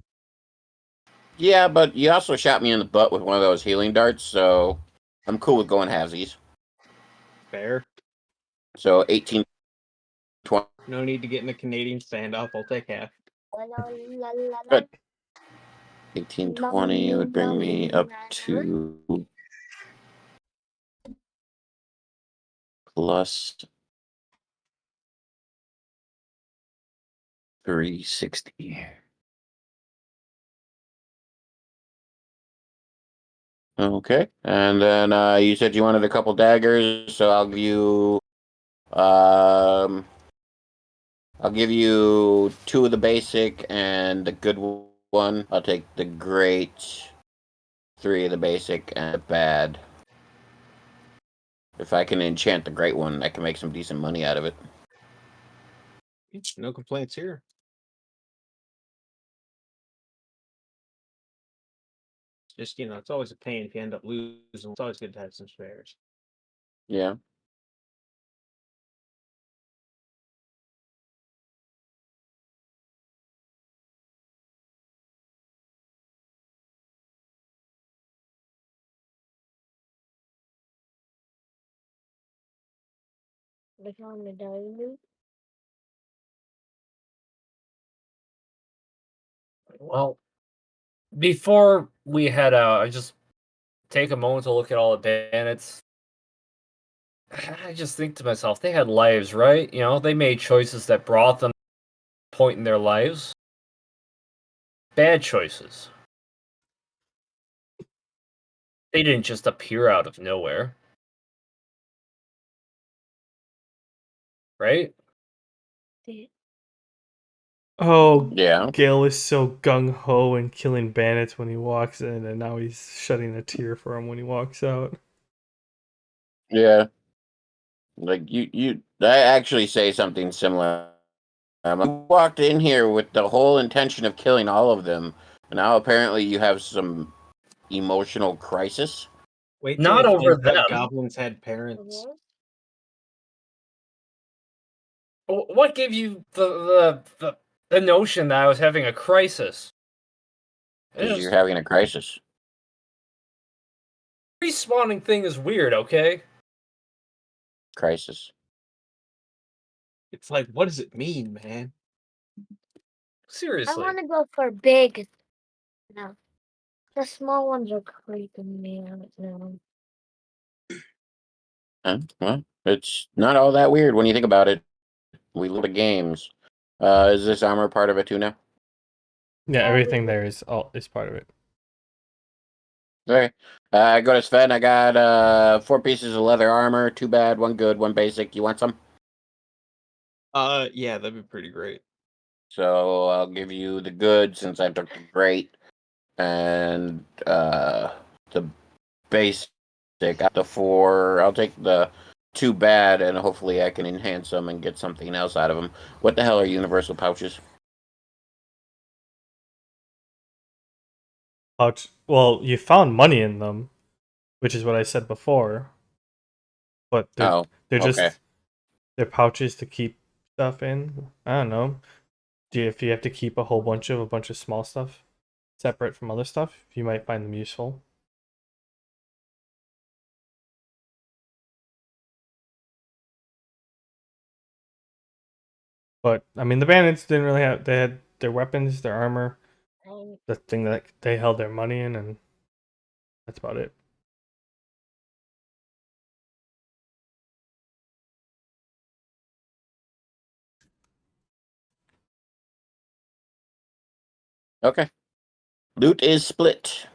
Yeah, but you also shot me in the butt with one of those healing darts, so I'm cool with going halvesies. Fair. So 18, 20. No need to get in a Canadian standoff. I'll take half. Good. 18, 20 would bring me up to plus 360. Okay, and then you said you wanted a couple daggers, so um I'll give you 2 of the basic and the good one. I'll take the great, 3 of the basic, and the bad. If I can enchant the great one, I can make some decent money out of it. No complaints here. Just it's always a pain if you end up losing. It's always good to have some spares. Yeah. Well, before we head out, I just take a moment to look at all the bandits. I just think to myself, they had lives, right? They made choices that brought them to a point in their lives. Bad choices. They didn't just appear out of nowhere. Right? Oh, Yeah. Gale is so gung ho and killing bandits when he walks in, and now he's shedding a tear for him when he walks out. Yeah. Like I actually say something similar. I walked in here with the whole intention of killing all of them. And now apparently you have some emotional crisis. Wait till Not you over find out them. goblins had parents. What gave you the notion that I was having a crisis? Because you're having a crisis. Respawning thing is weird, okay? Crisis. It's like, what does it mean, man? I Seriously. want to go for big. No, the small ones are creeping me out now. Well, it's not all that weird when you think about it. We love the games. Is this armor part of it too now? Yeah, everything there is part of it. Okay. I go to Sven. I got 4 pieces of leather armor. 2 bad, 1 good, 1 basic. You want some? Yeah, that'd be pretty great. So I'll give you the good since I took the great, and the basic. The 4. I'll take the 2 bad, and hopefully I can enhance them and get something else out of them. What the hell are universal pouches? Pouch. Well, you found money in them, which is what I said before. But they're Oh, they're okay. just they're pouches to keep stuff in. I don't know. If you have to keep a whole bunch of small stuff separate from other stuff, you might find them useful. But I mean, the bandits didn't really have. They had their weapons, their armor, the thing that they held their money in, and that's about it. Okay. Loot is split.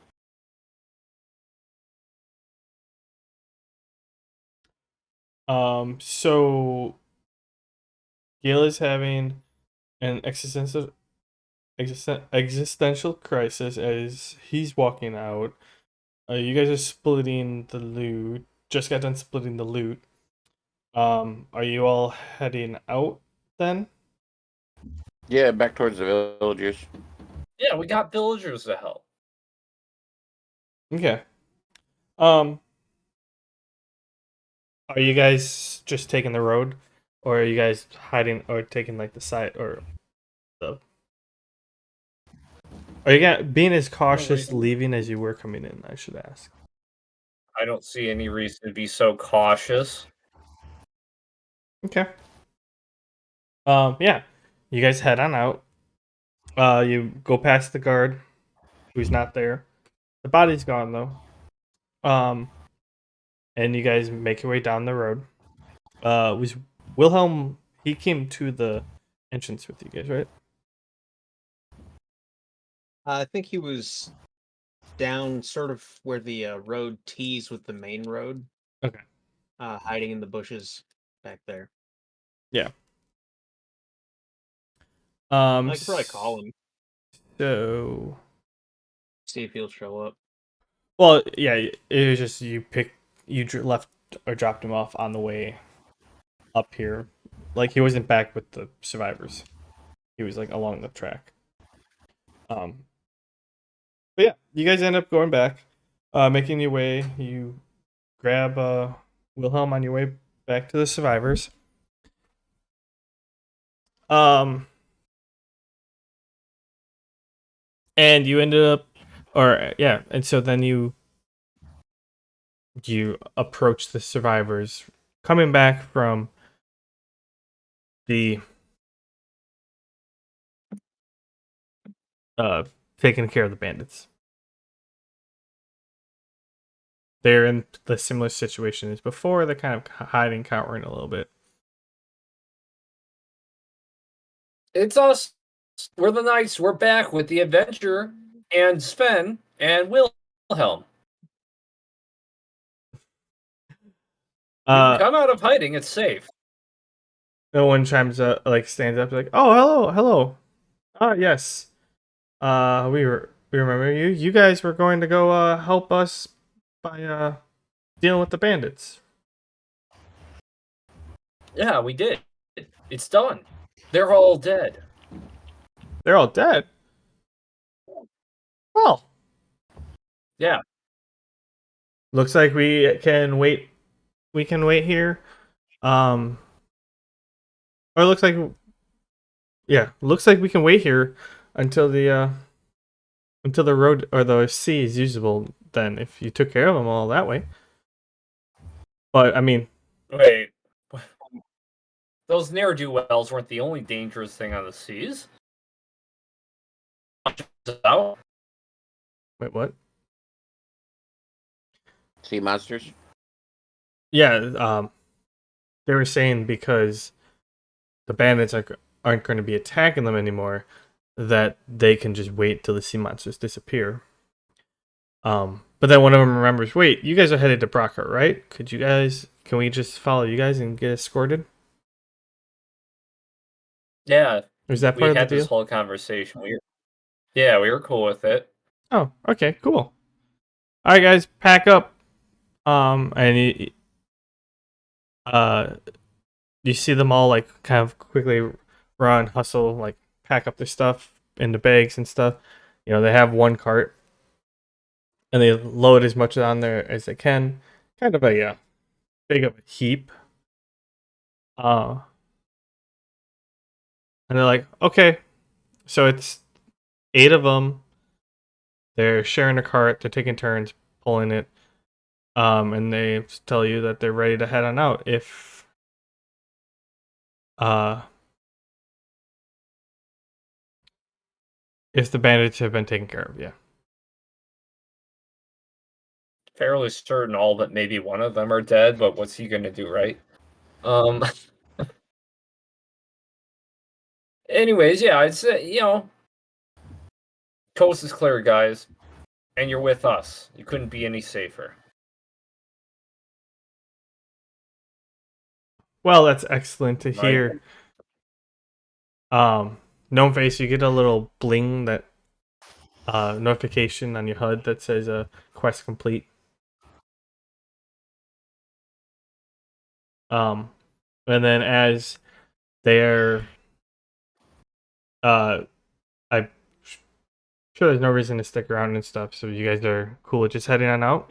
So Gale is having an existential crisis as he's walking out. You guys are splitting the loot. Just got done splitting the loot. Are you all heading out then? Yeah, back towards the villagers. Yeah, we got villagers to help. Okay. Are you guys just taking the road, or are you guys hiding or taking like the side or the? Are you being as cautious leaving as you were coming in? I should ask. I don't see any reason to be so cautious. Okay. Yeah. You guys head on out. You go past the guard, who's not there. The body's gone though. And you guys make your way down the road. Was Wilhelm? He came to the entrance with you guys, right? I think he was down sort of where the road tees with the main road. Okay. Hiding in the bushes back there. Yeah. I could probably call him. So, See if he'll show up. well, yeah, it was just you left or dropped him off on the way up here. Like he wasn't back with the survivors. He was like along the track. But yeah, you guys end up going back, making your way. You grab Wilhelm on your way back to the survivors. And you ended up, or yeah, and so then you approach the survivors coming back from the taking care of the bandits. They're in the similar situation as before. They're kind of hiding, cowering a little bit. It's us. We're the Knights. We're back with the adventure and Sven and Wilhelm. You can come out of hiding. It's safe. No one chimes up, like stands up, like, "Oh, hello, hello. Ah, yes. We remember you. You guys were going to go help us by dealing with the bandits." Yeah, we did. It's done. They're all dead. They're all dead. Well, yeah. Looks like we can wait. We can wait here. Or looks like, yeah, looks like we can wait here until the road or the sea is usable. Then, if you took care of them all that way. But I mean, wait. Those ne'er-do-wells weren't the only dangerous thing on the seas. Wait, what? Sea monsters? Yeah, they were saying because the bandits aren't going to be attacking them anymore, that they can just wait till the sea monsters disappear. But then one of them remembers, wait, you guys are headed to Brockheart, right? Can we just follow you guys and get escorted? Yeah. Was that part of the deal? We had this whole conversation. We were cool with it. Oh, okay, cool. All right, guys, pack up. And you see them all like kind of quickly run, hustle, like pack up their stuff into bags and stuff. You know, they have one cart, and they load as much on there as they can. Kind of a big of a heap. And they're like, okay. So it's 8 of them. They're sharing a cart. They're taking turns pulling it. And they tell you that they're ready to head on out if the bandits have been taken care of. Yeah. Fairly certain all but maybe one of them are dead, but what's he gonna do, right? Anyways, yeah, I'd say, coast is clear, guys, and you're with us. You couldn't be any safer. Well, that's excellent to Right. hear. Gnome Face, you get a little bling that notification on your HUD that says quest complete. And then as they're I'm sure there's no reason to stick around and stuff, so you guys are cool with just heading on out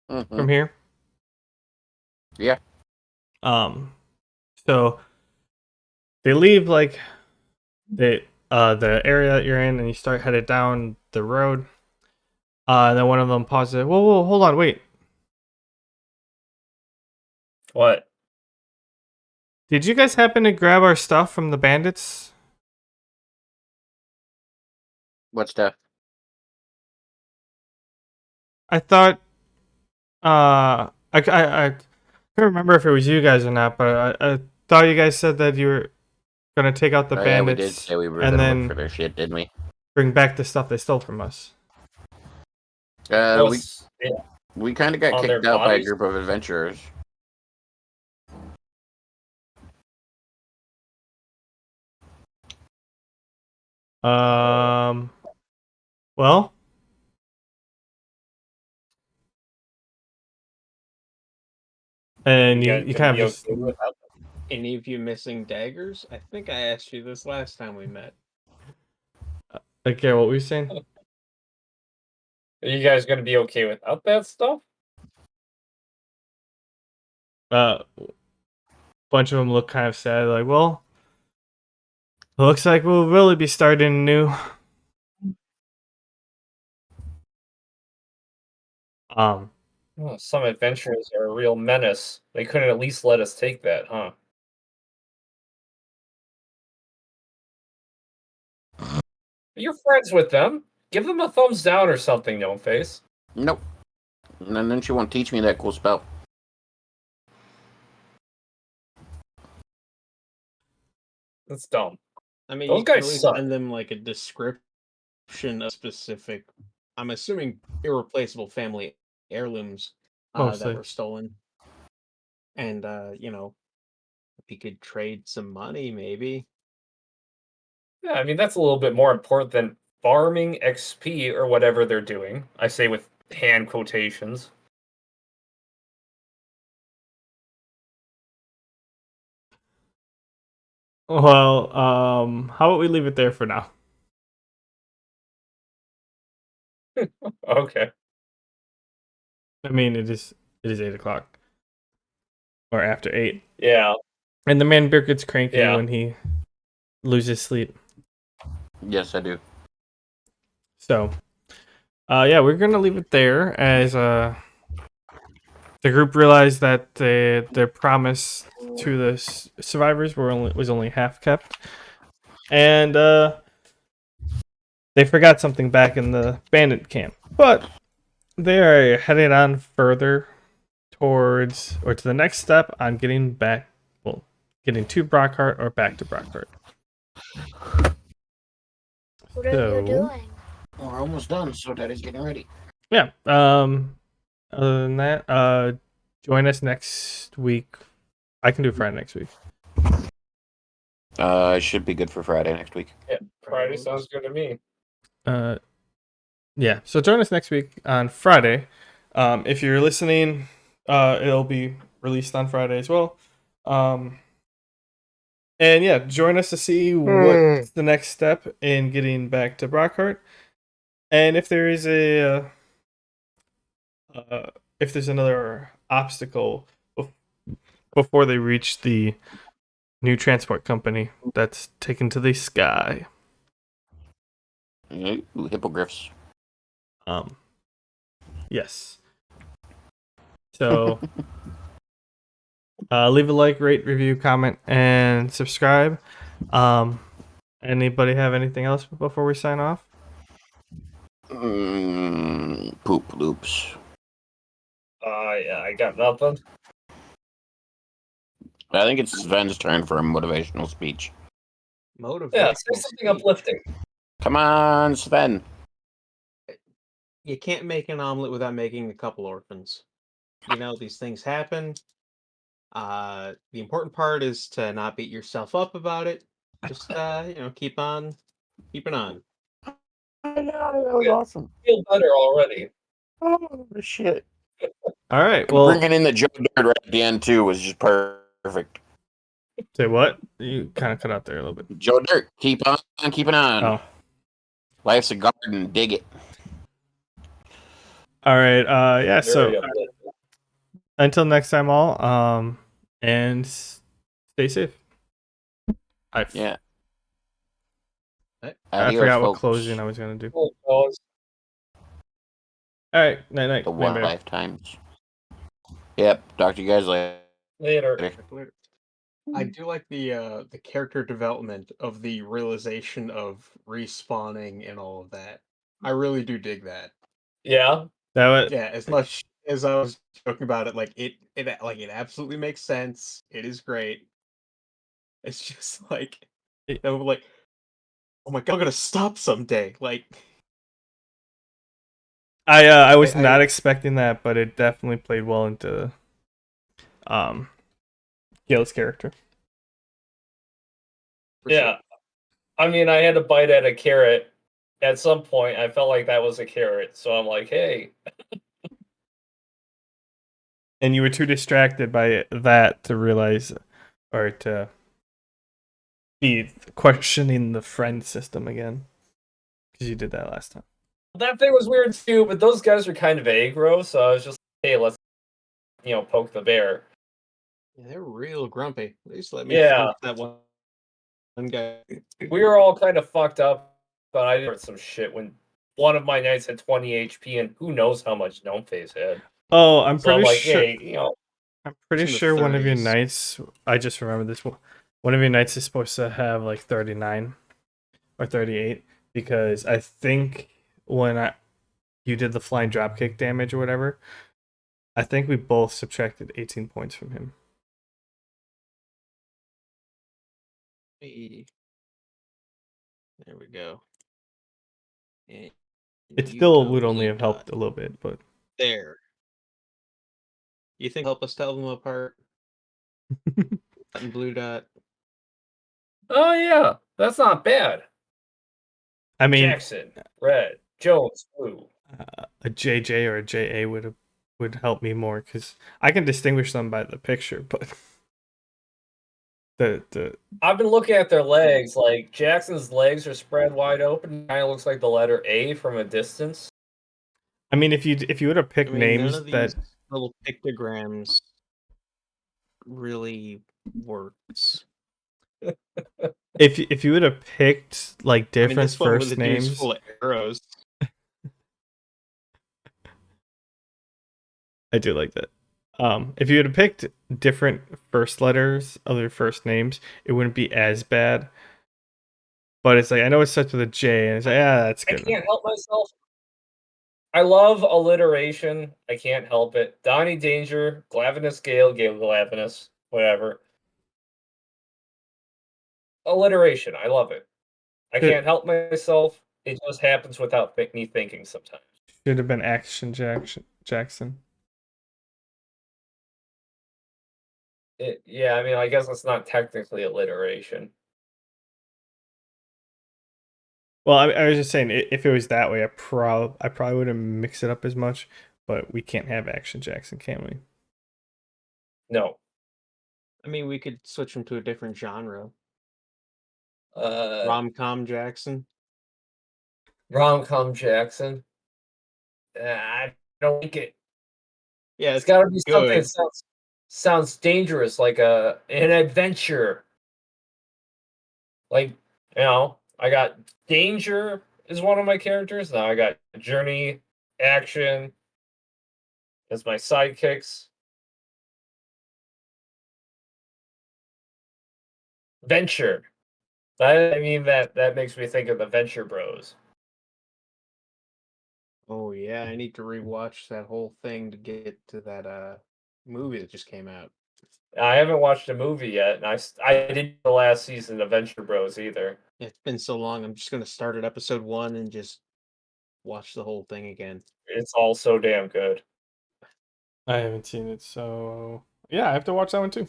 from here. Yeah. So they leave like the area that you're in, and you start headed down the road. And then one of them pauses. Whoa, hold on, wait. What? Did you guys happen to grab our stuff from the bandits? What stuff? I thought, I can't remember if it was you guys or not, but I thought you guys said that you were gonna take out the Yeah, bandits we did say we were and gonna then look for their shit, didn't we? bring back the stuff they stole from us. We kind of got on their kicked out by a bodies? group of adventurers. Well, and you kind of just Any of you missing daggers? I think I asked you this last time we met. okay. What were you saying? Are you guys gonna be okay without that stuff? Bunch of them look kind of sad. Like, well, looks like we'll really be starting new. Oh, some adventurers are a real menace. They couldn't at least let us take that, huh? You're friends with them. Give them a thumbs down or something, Gnome Face. Nope. And then she won't teach me that cool spell. That's dumb. I mean, Those you can guys at least suck. send them like a description of specific, I'm assuming irreplaceable family heirlooms that Mostly. were stolen. And, if you could trade some money, maybe. Yeah, I mean, that's a little bit more important than farming XP or whatever they're doing. I say with hand quotations. Well, how about we leave it there for now? Okay. I mean, it is 8 o'clock or after 8, Yeah. and the man bear gets cranky Yeah. when he loses sleep. Yes, I do. So, yeah, we're gonna leave it there as the group realized that their promise to the survivors was only half kept, and they forgot something back in the bandit camp. But they are heading on further towards or to the next step on getting to Brockheart or back to Brockheart. What are you doing? We're almost done, so Daddy's getting ready. Yeah. Other than that, join us next week. I can do Friday next week. It should be good for Friday next week. Yeah, Friday sounds good to me. Yeah. So join us next week on Friday. If you're listening, it'll be released on Friday as well. And yeah, join us to see what's the next step in getting back to Brockheart, and if there is if there's another obstacle before they reach the new transport company that's taken to the sky. Ooh, hippogriffs. Yes. So, leave a like, rate, review, comment, and subscribe. Anybody have anything else before we sign off? Poop loops. Yeah, I got nothing. I think it's Sven's turn for a motivational speech. Motivational. Yeah, say something speech. uplifting. Come on, Sven. You can't make an omelet without making a couple orphans. You know, these things happen. The important part is to not beat yourself up about it. Just keep on keeping on. I know, that was Yeah. awesome. Feel better already. Oh, shit. All right. Well, Bringing in the Joe Dirt right at the end, too, was just perfect. say what? You kind of cut out there a little bit. Joe Dirt, keep on keeping on. Oh. Life's a garden, dig it. All right. Yeah. So Very uplifting. until next time, all. And stay safe. Yeah. I Adios, forgot what folks. closing I was gonna do. Cool, fellas. All right. Night. The Night, bear. lifetimes. Yep. Talk to you guys later. Later. I do like the character development of the realization of respawning and all of that. I really do dig that. Yeah. That was. Yeah, as much as I was joking about it, like it absolutely makes sense. It is great. It's just like It- they were like, oh my god, I'm gonna stop someday. Like I was I- not expecting that, but it definitely played well into Gil's character. for Yeah. sure. I mean, I had to bite at a carrot. At some point, I felt like that was a carrot. So I'm like, hey. And you were too distracted by that to realize, or to be questioning the friend system again, because you did that last time. That thing was weird too, but those guys are kind of aggro. So I was just, hey, let's, poke the bear. Yeah, they're real grumpy. They used to let me Yeah. finish that one guy. We were all kind of fucked up, but I did some shit when one of my knights had 20 HP, and who knows how much Gnome Face had. Oh, I'm So I'm pretty like, sure. hey, I'm pretty It's in the sure one of your 30s. knights. I just remember this one. One of your knights is supposed to have like 39 or 38, because I think when you did the flying dropkick damage or whatever, I think we both subtracted 18 points from him. There we go. And It you still go would only blue have helped a little bit, but dot. There. You think help us tell them apart? And blue dot. oh yeah, that's not bad. I mean, Jackson, red, Jones, blue. a JJ or a JA would help me more, because I can distinguish them by the picture, but the I've been looking at their legs. Like Jackson's legs are spread wide open. Kind of looks like the letter A from a distance. I mean, if you would have I picked mean, names none of that these little pictograms really works. if you would have picked like I mean, different this one with first the dude's names, full of arrows. I do like that. If you would have picked different first letters of their first names, it wouldn't be as bad. But it's like, I know it starts with a J, and it's like, that's I good. can't help myself. I love alliteration. I can't help it. Donnie Danger, Glavinus Gale, Gale Glavinus, whatever. Alliteration. I love it. I can't help myself. It just happens without me thinking sometimes. Should have been Action Jackson. Yeah, I mean, I guess it's not technically alliteration. Well, I was just saying, if it was that way, I probably wouldn't mix it up as much. But we can't have Action Jackson, can we? No. I mean, we could switch them to a different genre. Uh, Rom-com Jackson. Rom-com Jackson. I don't like it. Yeah, It's got to be something good. that sounds dangerous, like an adventure. Like, I got Danger is one of my characters. Now I got Journey, Action as my sidekicks. Venture. That makes me think of the Venture Bros. Oh yeah, I need to rewatch that whole thing to get to that movie that just came out. I haven't watched a movie yet, and I didn't the last season of Venture Bros either. It's been so long. I'm just gonna start at episode 1 and just watch the whole thing again. It's all so damn good. I haven't seen it, so yeah, I have to watch that one too.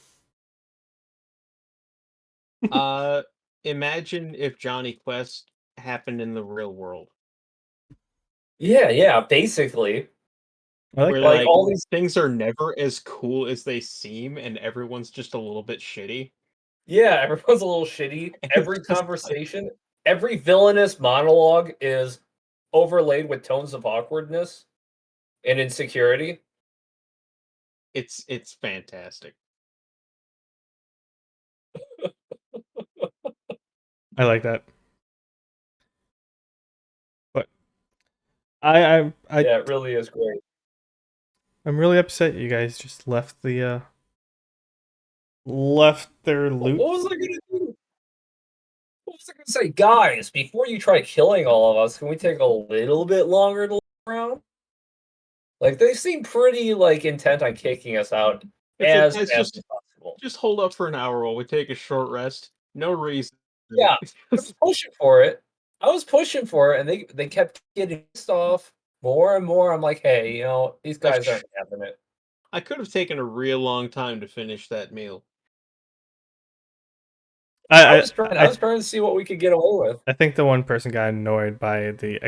Uh, Imagine if Johnny Quest happened in the real world, Yeah, basically. I like where that. Like like all these things are never as cool as they seem, and everyone's just a little bit shitty. Yeah, everyone's a little shitty. And Every it's just like, conversation, every villainous monologue is overlaid with tones of awkwardness and insecurity. it's fantastic. I like that. But I Yeah, it really is great. I'm really upset you guys just left left their What loot. was I gonna do? What was I gonna say? Guys, before you try killing all of us, can we take a little bit longer to look around? Like they seem pretty intent on kicking us out It's like, as guys, fast as possible. just hold up for an hour while we take a short rest. No reason. Yeah, I was pushing for it. And they kept getting pissed off more and more. I'm like, hey, these guys aren't having it. I could have taken a real long time to finish that meal. I I was trying to see what we could get away with. I think the one person got annoyed by the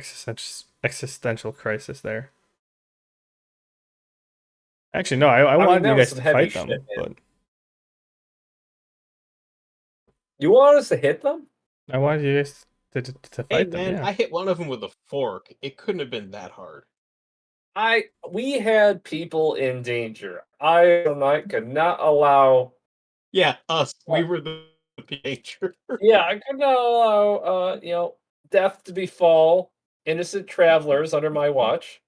existential crisis there. Actually, no, I mean, wanted that you was guys some to heavy fight them, shit, man. but You want us to hit them? I wanted you guys to Hey fight them. man, Yeah, I hit one of them with a fork. It couldn't have been that hard. We had people in danger. I could not allow. Yeah, us. We were the danger. Yeah, I could not allow. Death to befall innocent travelers under my watch.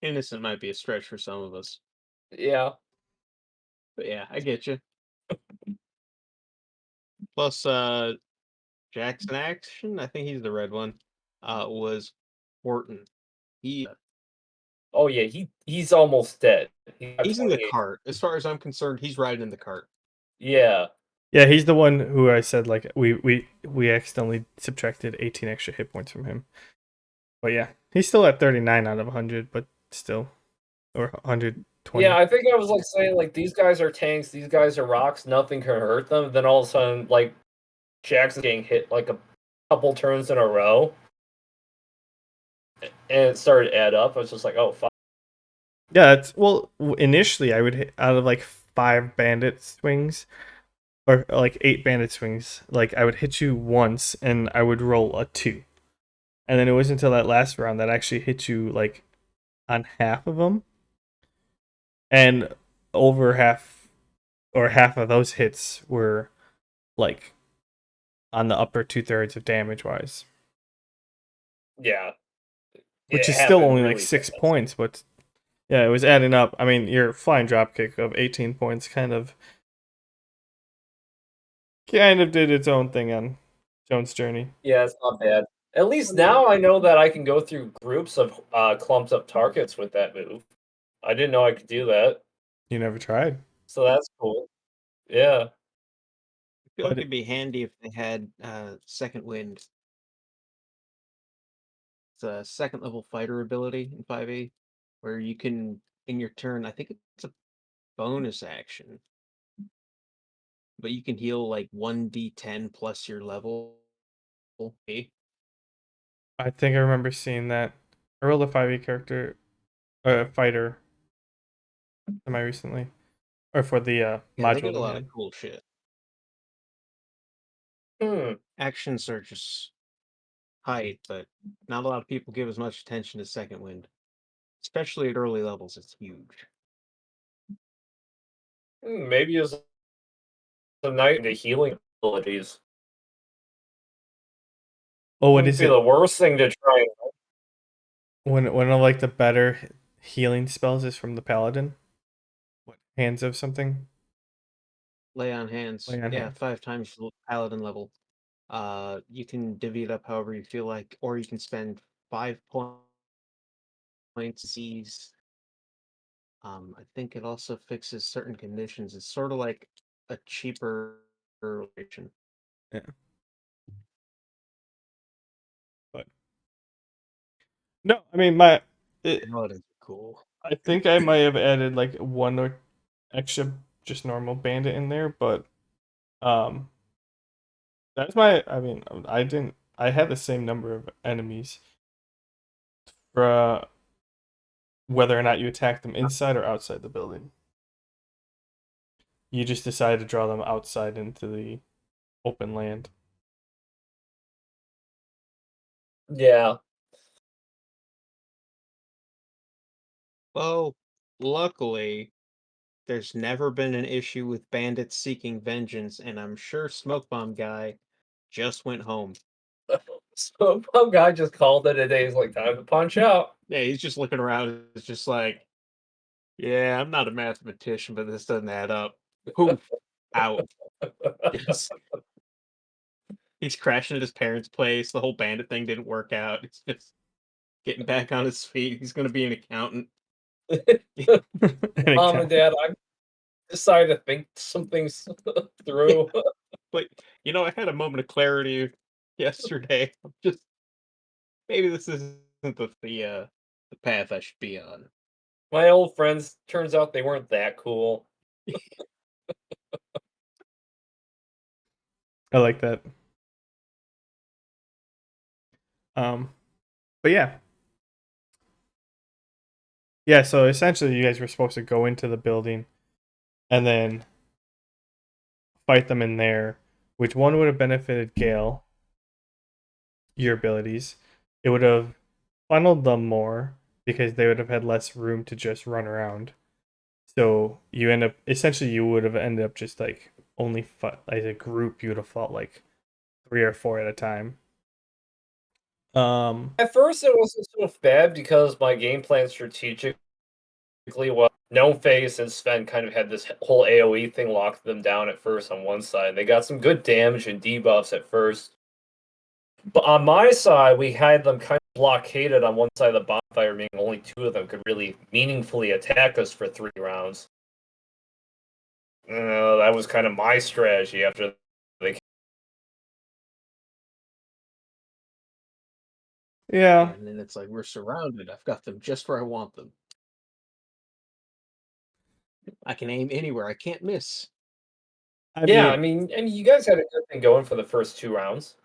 Innocent might be a stretch for some of us, Yeah, but yeah, I get you. Plus, Jackson Action. I think he's the red one. Was Horton. He oh yeah, he's almost dead. he's in the 28. cart. As far as I'm concerned, he's riding in the cart. Yeah, yeah, he's the one who I said like we accidentally subtracted 18 extra hit points from him. But yeah, he's still at 39 out of 100, but still, or 120. yeah. I think I was saying these guys are tanks. These guys are rocks. Nothing can hurt them. Then all of a sudden, Jackson getting hit a couple turns in a row, and it started to add up. I was just like, oh fuck. Yeah, initially I would hit out of like 5 bandit swings or like 8 bandit swings, like I would hit you once and I would roll a 2. And then it was until that last round that I actually hit you like on half of them. And over half of those hits were like on the upper 2/3 of damage wise. Yeah, Which it is still happened only really like 6 fast. points, but yeah, it was adding up. I mean, your flying dropkick of 18 points kind of did its own thing on Jones' journey. Yeah, it's not bad. At least now I know that I can go through groups of clumped up targets with that move. I didn't know I could do that, You never tried. so that's cool. Yeah. I feel But like it'd be handy if they had second wind. It's a second level fighter ability in 5e, where you can in your turn. I think it's a bonus action, but you can heal like 1d10 plus your level. Okay. I think I remember seeing that. I rolled a 5e character, fighter, semi recently, or for the Yeah, they module get a we lot of had. cool shit. Hmm. Actions are just hype, but not a lot of people give as much attention to second wind, especially at early levels. It's huge. Maybe as the night into healing abilities. Oh, what Wouldn't is be it? the worst thing to try. One of like the better healing spells is from the paladin. What, hands of something? Lay on hands. Lay on Yeah, hands. 5 times the paladin level. You can divvy it up however you feel like, or you can spend 5 points seize. I think it also fixes certain conditions. It's sort of like a cheaper relation. Yeah. But no, I mean Oh, it is cool. I think I might have added like one or extra just normal bandit in there, but um that's my I mean I had the same number of enemies for whether or not you attack them inside or outside the building. You just decided to draw them outside into the open land. Yeah. Well, luckily, there's never been an issue with bandits seeking vengeance, and I'm sure Smoke Bomb Guy just went home. So some guy just called it a day. He's like, time to punch out. Yeah, he's just looking around. It's just like, yeah, I'm not a mathematician, but this doesn't add up. Poof, out. Yes. He's crashing at his parents' place. The whole bandit thing didn't work out. He's just getting back on his feet. He's going to be an accountant. Mom and Dad, I decided to think some things through. But I had a moment of clarity yesterday. I'm just maybe this isn't the path I should be on. My old friends, turns out they weren't that cool. I like that. But yeah. Yeah, so essentially you guys were supposed to go into the building and then fight them in there, which one would have benefited Gale, your abilities. It would have funneled them more because they would have had less room to just run around. So you end up essentially you would have ended up just like only as a group you would have fought like 3 or 4 at a time. At first, it wasn't so bad because my game plan strategically was Gnome Face and Sven kind of had this whole AoE thing locked them down at first on one side. They got some good damage and debuffs at first. But on my side, we had them kind of blockaded on one side of the bonfire, meaning only 2 of them could really meaningfully attack us for 3 rounds. That was kind of my strategy after they. Yeah. And then it's like we're surrounded. I've got them just where I want them. I can aim anywhere. I can't miss. I Yeah, mean, and you guys had a good thing going for the first 2 rounds.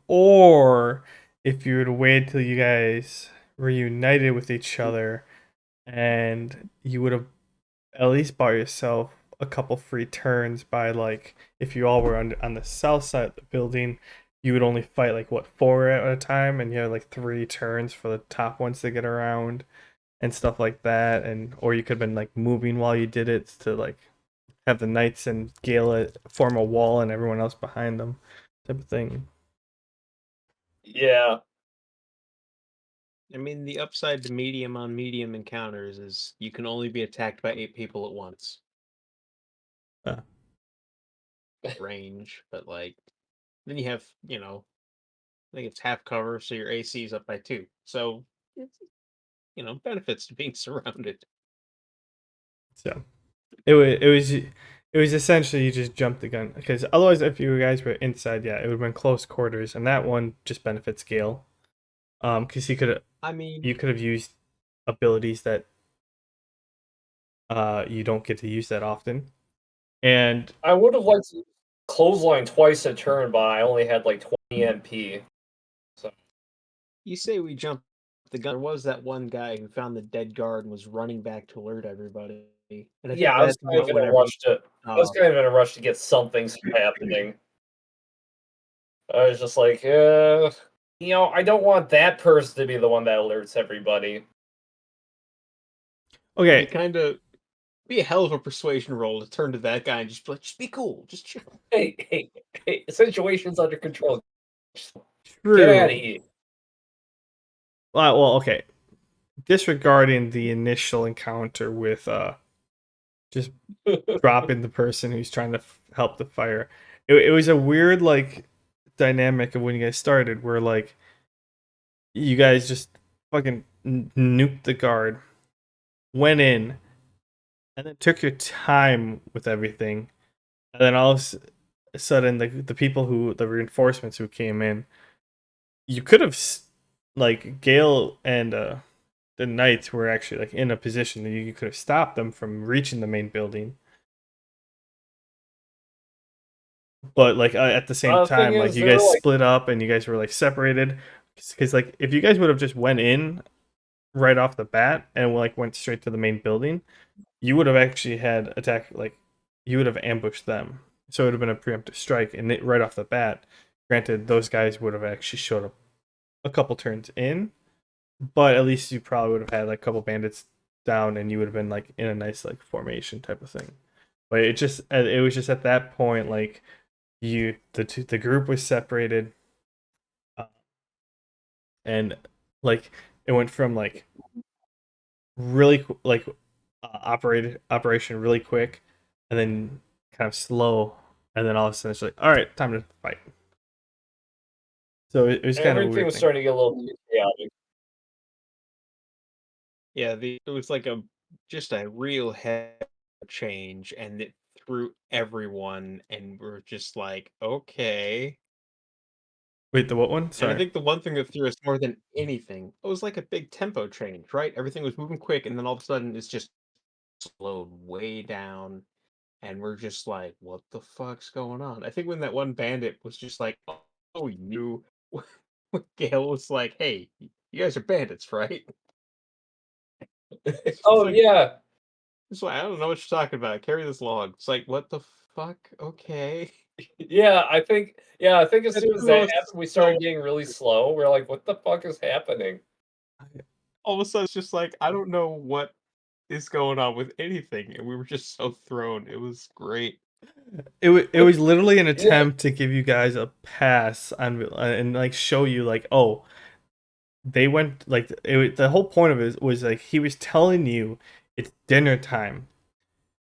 or if you would wait till you guys reunited with each other and you would have at least bought yourself a couple free turns by like if you all were on the south side of the building, you would only fight like what 4 at a time and you had like 3 turns for the top ones to get around and stuff like that, and or you could have been like moving while you did it to like have the knights and Gala form a wall and everyone else behind them type of thing. Yeah. I mean, the upside to medium on medium encounters is you can only be attacked by 8 people at once. Range, but like then you have, I think it's half cover, so your AC is up by 2. So it's benefits to being surrounded. So it was essentially you just jumped the gun because otherwise if you guys were inside, yeah, it would have been close quarters, and that one just benefits Gale. Because you could have used abilities that you don't get to use that often, and I would have liked to clothesline twice a turn, but I only had like 20 MP. So You say we jumped the gun. There was that one guy who found the dead guard and was running back to alert everybody. And I yeah, think I was that's kind of about in a when rush to. I was Oh, kind of in a rush to get something happening. I was just like, I don't want that person to be the one that alerts everybody. you okay, kind of be a hell of a persuasion roll to turn to that guy and just be like, just be cool, just chill. Hey, situation's under control. True. Get out of here. Well, okay. Disregarding the initial encounter with just dropping the person who's trying to help the fire, it was a weird like dynamic of when you guys started, where like you guys just fucking nuked the guard, went in, and then took your time with everything, and then all of a sudden the people who the reinforcements who came in, you could have like Gale and the knights were actually like in a position that you could have stopped them from reaching the main building, but like at the same time, like you guys split up and you guys were like separated, because like if you guys would have just went in right off the bat and like went straight to the main building, you would have actually had attack, like you would have ambushed them, so it would have been a preemptive strike, and right off the bat, granted those guys would have actually showed up a couple turns in, but at least you probably would have had like a couple bandits down and you would have been like in a nice like formation type of thing. But it was just at that point, like the group was separated, and like it went from like really like operation really quick, and then kind of slow, and then all of a sudden it's like, all right, time to fight. So it was kind of everything was starting to get a little too chaotic. Yeah, it was like just a real head change, and it threw everyone, and we're just like, okay. Wait, the what one? Sorry. And I think the one thing that threw us more than anything, it was like a big tempo change, right? Everything was moving quick, and then all of a sudden it's just slowed way down, and we're just like, what the fuck's going on? I think when that one bandit was just like, oh, you, Gale was like, hey, you guys are bandits, right? Oh like, yeah. It's like, I don't know what you're talking about. Carry this log. It's like, what the fuck? Okay. Yeah, I think as soon as that That's happened, we started getting really slow. We're like, what the fuck is happening? All of a sudden, it's just like, I don't know what is going on with anything. And we were just so thrown. It was great. It was literally an attempt to give you guys a pass on and like show you like, oh, they went like the whole point of it was like he was telling you it's dinner time,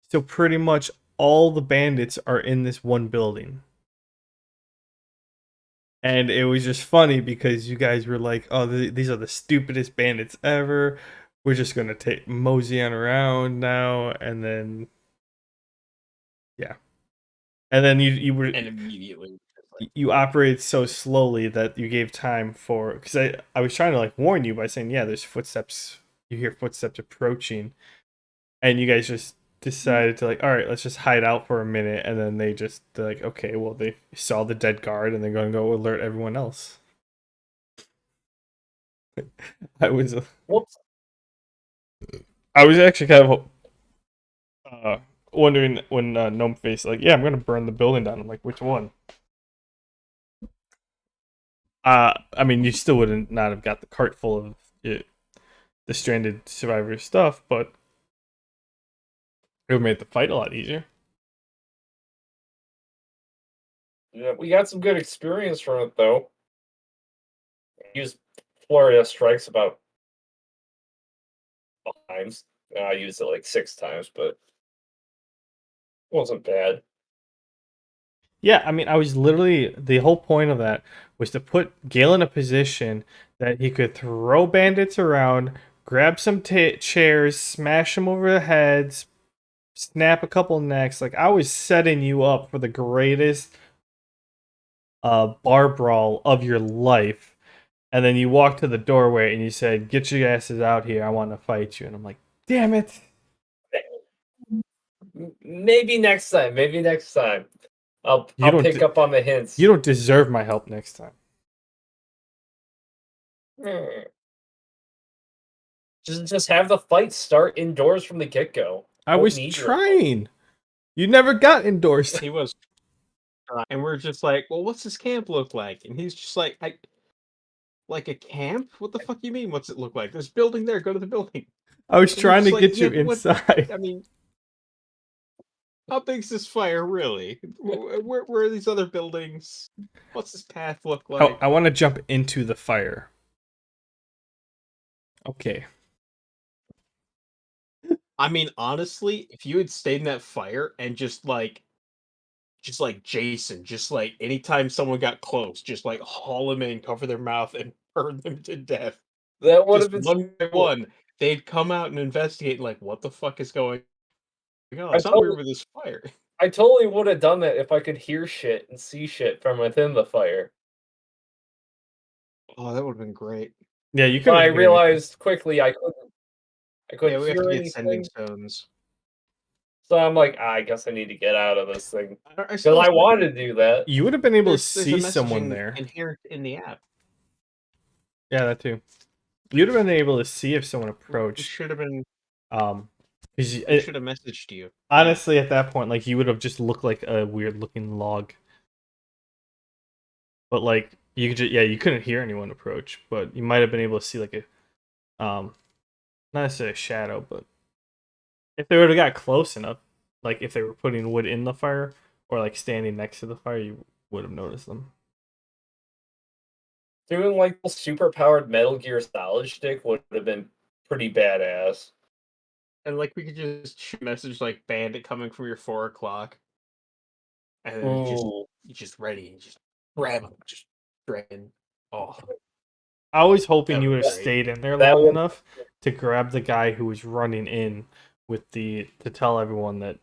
so pretty much all the bandits are in this one building. And it was just funny because you guys were like, oh, these are the stupidest bandits ever, we're just gonna take mosey on around now, and then yeah, and then you were, And immediately, you operated so slowly that you gave time for, because I was trying to like warn you by saying, yeah, there's footsteps, you hear footsteps approaching, and you guys just decided to like, all right, let's just hide out for a minute, and then they're like, okay, well, they saw the dead guard and they're gonna go alert everyone else. I was Whoops. I was actually kind of wondering when Gnome Face like, yeah, I'm gonna burn the building down. I'm like, which one? I mean, you still wouldn't not have got the cart full of the stranded survivor stuff, but it would have made the fight a lot easier. Yeah, we got some good experience from it though. Used Florida strikes about 5 times. I used it like 6 times, but it wasn't bad. Yeah, I mean, I was literally, the whole point of that was to put Gale in a position that he could throw bandits around, grab some chairs, smash them over the heads, snap a couple necks. Like, I was setting you up for the greatest bar brawl of your life. And then you walked to the doorway and you said, "Get your asses out here, I want to fight you." And I'm like, damn it. Maybe next time. Maybe next time. I'll pick up on the hints. You don't deserve my help next time. Just have the fight start indoors from the get-go. I was trying. You never got indoors. He was. And we're just like, well, what's this camp look like? And he's just like, like a camp? What the fuck you mean? What's it look like? There's a building there. Go to the building. I was trying to get you inside. I mean, How big's this fire really? Where are these other buildings? What's this path look like? I want to jump into the fire. Okay. I mean, honestly, if you had stayed in that fire and just like Jason, just like anytime someone got close, just like haul them in, cover their mouth, and burn them to death. That would Just have been one by cool. one, they'd come out and investigate. Like, what the fuck is going on? I Something weird totally, with this fire. I totally would have done that if I could hear shit and see shit from within the fire. Oh, that would have been great. Yeah, you But could. I realized quickly I Yeah, couldn't we have to hear get sending anything. stones. So I'm like, I guess I need to get out of this thing. I Because suppose I wanted to do that. You would have been able to there's a see someone messaging there. inherent in the app. Yeah, that too. You'd have been able to see if someone We approached. should have been. Because We should have messaged you. honestly, at that point, like you would have just looked like a weird looking log. But like you could just, yeah, you couldn't hear anyone approach, but you might have been able to see like a not necessarily a shadow, but if they would have got close enough, like if they were putting wood in the fire or like standing next to the fire, you would have noticed them. Doing like the super powered Metal Gear Solid stick would have been pretty badass. And like we could just shoot a message like Bandit coming from your 4 o'clock, and then Ooh. you're just ready and just grab him, just dragging. Oh, I was hoping that you would would be have great. stayed in there That long would- enough to grab the guy who was running in with to tell everyone that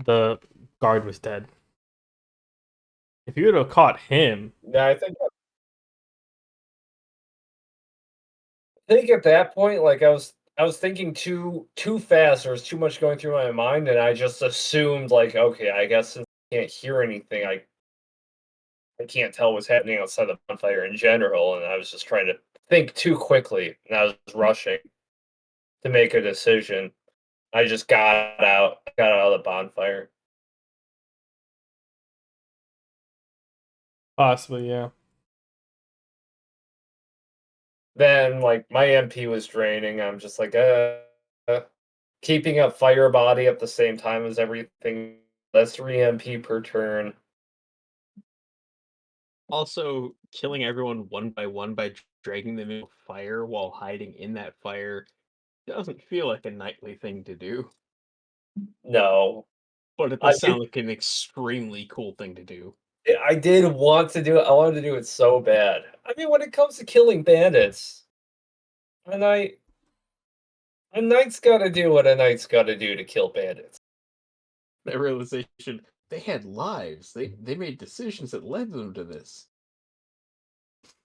the guard was dead. If you would have caught him, Yeah, I think at that point, like I was thinking too fast. There was too much going through my mind, and I just assumed like, okay, I guess since I can't hear anything, I can't tell what's happening outside the bonfire in general, and I was just trying to think too quickly, and I was rushing to make a decision. I just got out of the bonfire. possibly, yeah. Then, like, my MP was draining. I'm just like, keeping up fire body at the same time as everything. That's 3 MP per turn. Also, killing everyone one by dragging them into fire while hiding in that fire doesn't feel like a knightly thing to do, No, but it I does did. sound like an extremely cool thing to do. I did want to do it. I wanted to do it so bad. I mean, when it comes to killing bandits, a knight, a knight's got to do what a knight's got to do to kill bandits. That realization they had lives. They made decisions that led them to this.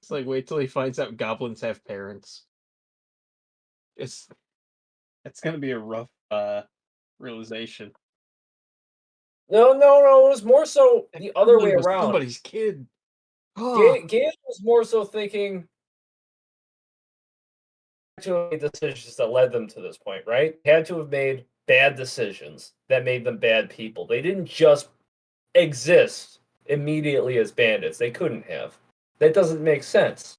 It's like wait till he finds out goblins have parents. It's gonna be a rough realization. No, no, no. It was more so the other way Goblin was around. somebody's kid. Oh, Gale was more so thinking to have made decisions that led them to this point, right? Had to have made bad decisions that made them bad people. They didn't just exist immediately as bandits. They couldn't have. That doesn't make sense.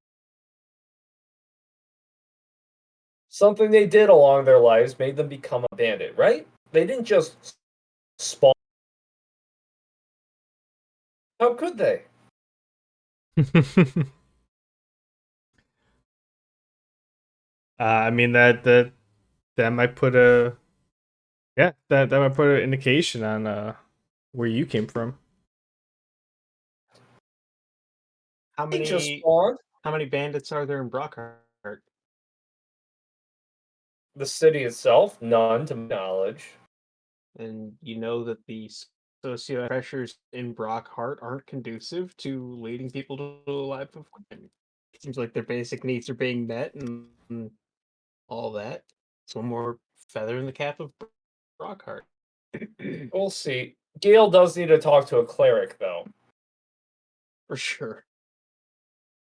Something they did along their lives made them become a bandit, right? They didn't just spawn. How could they? I mean that might put a that might put an indication on where you came from. how They just many spawned. how many bandits are there in Brockheart? The city itself, none to my knowledge. And you know that the socio pressures in Brockheart aren't conducive to leading people to a life of crime. It seems like their basic needs are being met and all that. It's one more feather in the cap of Brockheart. We'll see. Gale does need to talk to a cleric, though. For sure.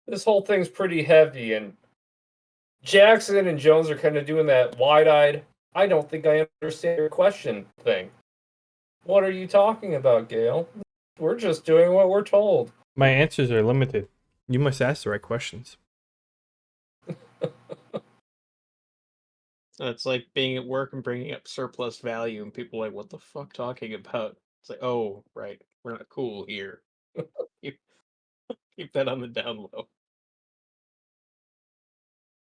This whole thing's pretty heavy, and Jackson and Jones are kind of doing that wide-eyed, I don't think I understand your question thing. What are you talking about, Gale? We're just doing what we're told. My answers are limited. You must ask the right questions. It's like being at work and bringing up surplus value, and people are like, "What the fuck talking about?" It's like, "Oh, right, we're not cool here. keep, keep that on the down low."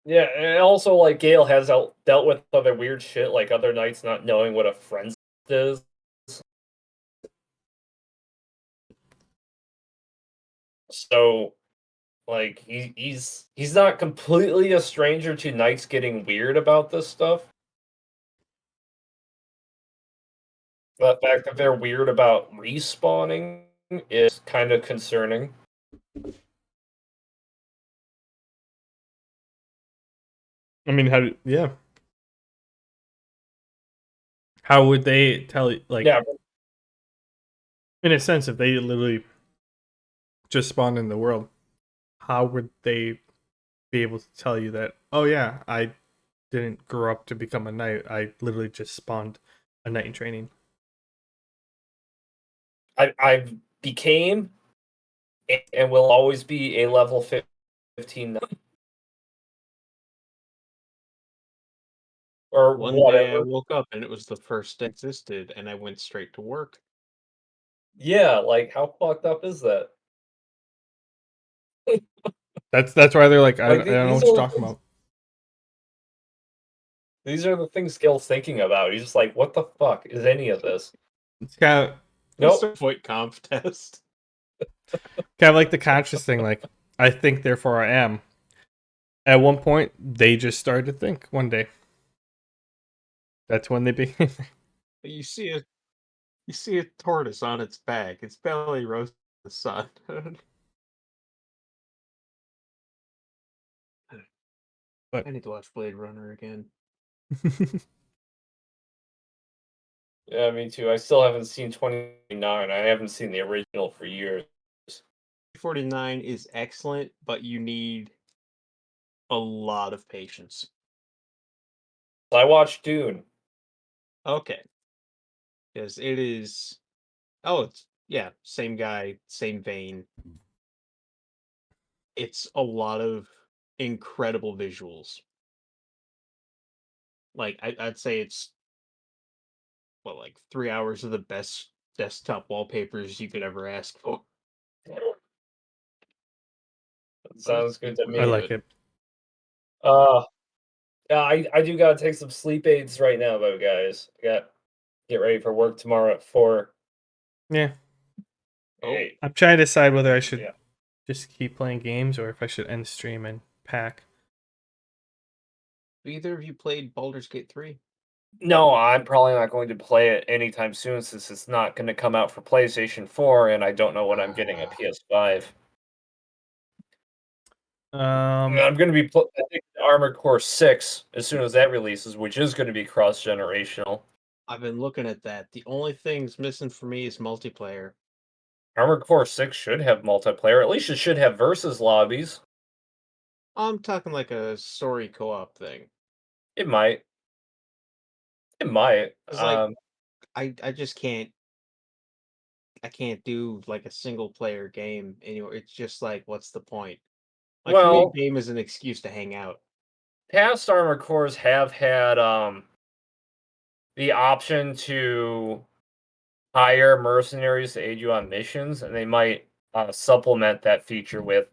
Yeah, and also like Gale has dealt with other weird shit, like other knights not knowing what a friend is. So, like he's not completely a stranger to knights getting weird about this stuff. The fact that they're weird about respawning is kind of concerning. I mean, yeah. How would they tell you? Like, Yeah, in a sense, if they literally just spawned in the world, how would they be able to tell you that? Oh yeah, I didn't grow up to become a knight. I literally just spawned a knight in training. I became and will always be a level 15 knight. Or One day I whatever. woke up and it was the first day it existed, and I went straight to work. Yeah, like how fucked up is that? That's why they're like, I Like don't know these what you're are the talking things, about. these are the things Gil's thinking about. He's just like, what the fuck is any of this? It's kind It's Nope. a point comp test. of like the conscious thing. Like, I think, therefore I am. At one point, they just started to think one day. That's when they became. You see a tortoise on its back. Its belly roasts in the sun. But I need to watch Blade Runner again. Yeah, me too. I still haven't seen 29. I haven't seen the original for years. 49 is excellent, but you need a lot of patience. I watched Dune. Okay. Because it is. Oh, it's. Yeah, same guy, same vein. It's a lot of incredible visuals. Like, I'd say it's, what, like 3 hours of the best desktop wallpapers you could ever ask for. That But sounds good it's to I me. really like good. it. Uh yeah, I do gotta take some sleep aids right now though, guys. I got get ready for work tomorrow at 4. Yeah, Oh, Hey, I'm trying to decide whether I should yeah. just keep playing games or if I should end stream and pack. either of you played Baldur's Gate 3? No, I'm probably not going to play it anytime soon since it's not gonna come out for PlayStation 4 and I don't know what I'm getting at PS5. I'm gonna be I think Armored Core 6 as soon as that releases, which is gonna be cross-generational. I've been looking at that. The only thing's missing for me is multiplayer. Armored Core 6 should have multiplayer. At least it should have versus lobbies. I'm talking like a story co-op thing. It might. It might. It's like I just can't do like a single player game anymore. It's just like, what's the point? Like for me, Well, a game is an excuse to hang out. past Armored Cores have had the option to hire mercenaries to aid you on missions, and they might supplement that feature with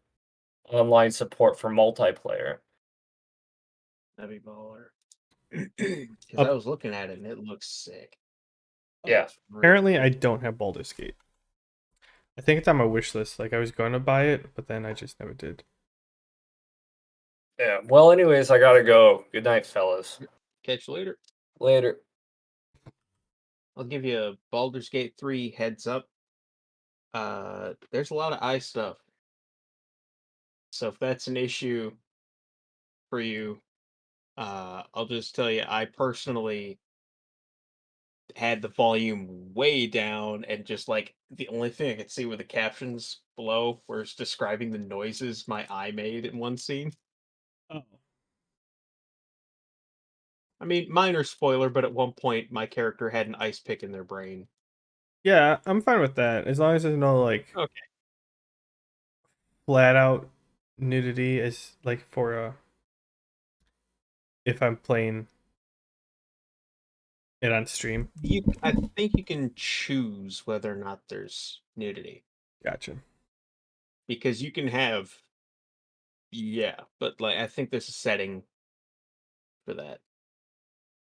online support for multiplayer. That'd be baller. Because I Up, was looking at it and it looks sick. It Yeah. looks really apparently, I cool. don't have Baldur's Gate. I think it's on my wish list. Like, I was going to buy it, but then I just never did. Yeah. Well, anyways, I gotta go. Good night, fellas. Catch you later. Later. I'll give you a Baldur's Gate 3 heads up. There's a lot of eye stuff. So if that's an issue for you, I'll just tell you, I personally had the volume way down and just like the only thing I could see were the captions below where it's describing the noises my eye made in one scene. Oh. I mean, minor spoiler, but at one point my character had an ice pick in their brain. Yeah, I'm fine with that as long as there's no like Okay. flat out nudity as like for if I'm playing it on stream. I think you can choose whether or not there's nudity Gotcha. because you can have, yeah, but like I think there's a setting for that.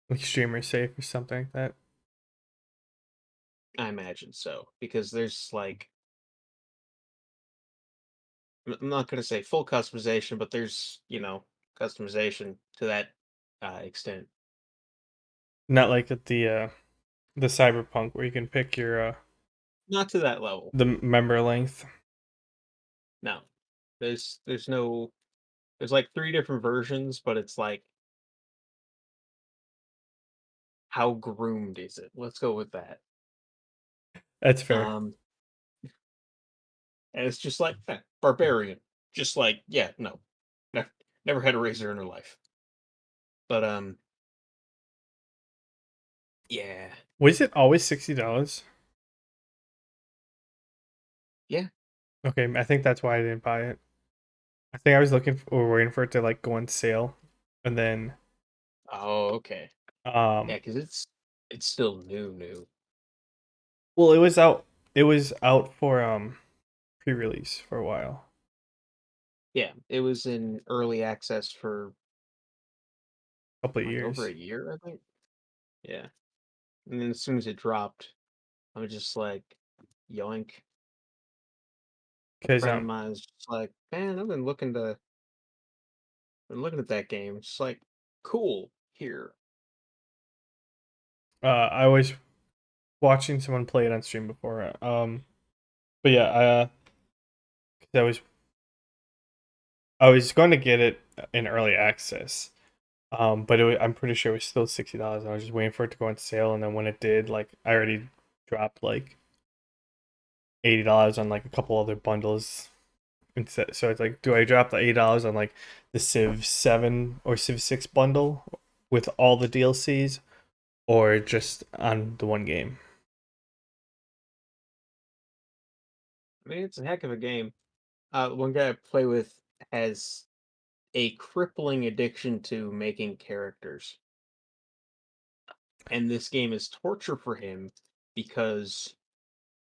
Like streamer safe or something like that. I imagine so because there's like I'm not gonna say full customization, but there's customization to that extent. Not like at the Cyberpunk where you can pick your Not to that level. the member length. No, there's no there's like three different versions, but it's like how groomed is it? Let's go with that. That's fair. And it's just like barbarian, just like yeah, no, never, never had a razor in her life. But yeah, Was it always $60? yeah. Okay, I think that's why I didn't buy it. I think I was looking for, or waiting for it to like go on sale, and then Oh, okay. um, Yeah, because it's still new. well, it was out. It was out for pre-release for a while. Yeah, it was in early access for A couple of like over years. a year, I think. Yeah, and then as soon as it dropped, I was just like, yoink. A Because friend of mine is just like, man, been looking at that game. It's like, cool. Here. I was watching someone play it on stream before. But yeah, 'cause I was going to get it in early access. But I'm pretty sure it was still $60. I was just waiting for it to go on sale, and then when it did, like I already dropped like $80 on like a couple other bundles instead. So it's like, do I drop the $80 on like the Civ 7 or Civ 6 bundle with all the DLCs, or just on the one game? I mean, it's a heck of a game. One guy I play with has a crippling addiction to making characters. And this game is torture for him because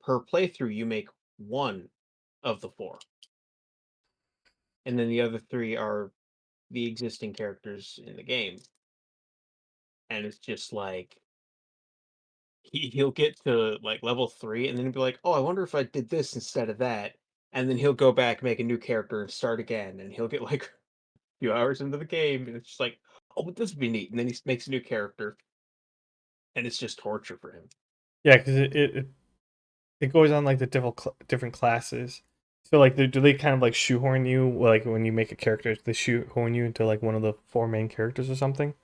per playthrough you make one of the four. And then the other three are the existing characters in the game. And it's just like he'll get to like level 3 and then he'll be like, "Oh, I wonder if I did this instead of that." And then he'll go back, make a new character and start again and he'll get like a few hours into the game and it's just like, "Oh, but this would be neat." And then he makes a new character and it's just torture for him. Yeah, because it goes on like the different classes. So like, do they kind of like shoehorn you, like when you make a character, they shoehorn you into like one of the four main characters or something?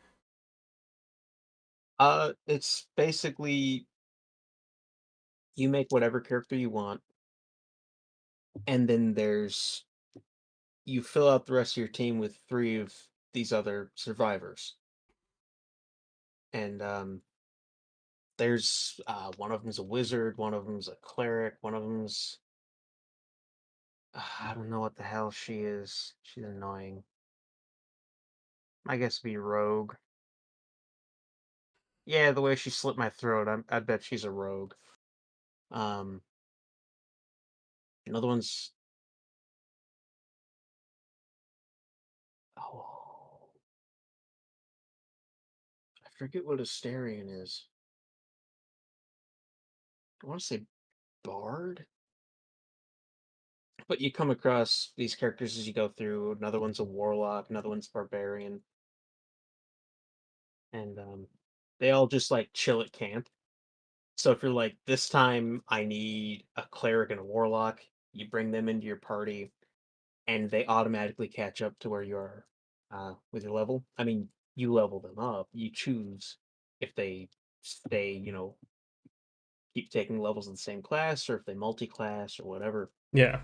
It's basically you make whatever character you want and then there's you fill out the rest of your team with three of these other survivors. And there's one of them's a wizard, one of them's a cleric, one of them's I don't know what the hell she is. She's annoying. I guess be rogue. Yeah, the way she slit my throat, I bet she's a rogue. Um, another one's oh, I forget what Asterion is. I want to say bard, but you come across these characters as you go through. Another one's a warlock, another one's barbarian, and they all just like chill at camp. So if you're like, this time I need a cleric and a warlock, you bring them into your party, and they automatically catch up to where you are with your level. I mean, you level them up. You choose if they stay, keep taking levels in the same class, or if they multi-class or whatever. Yeah.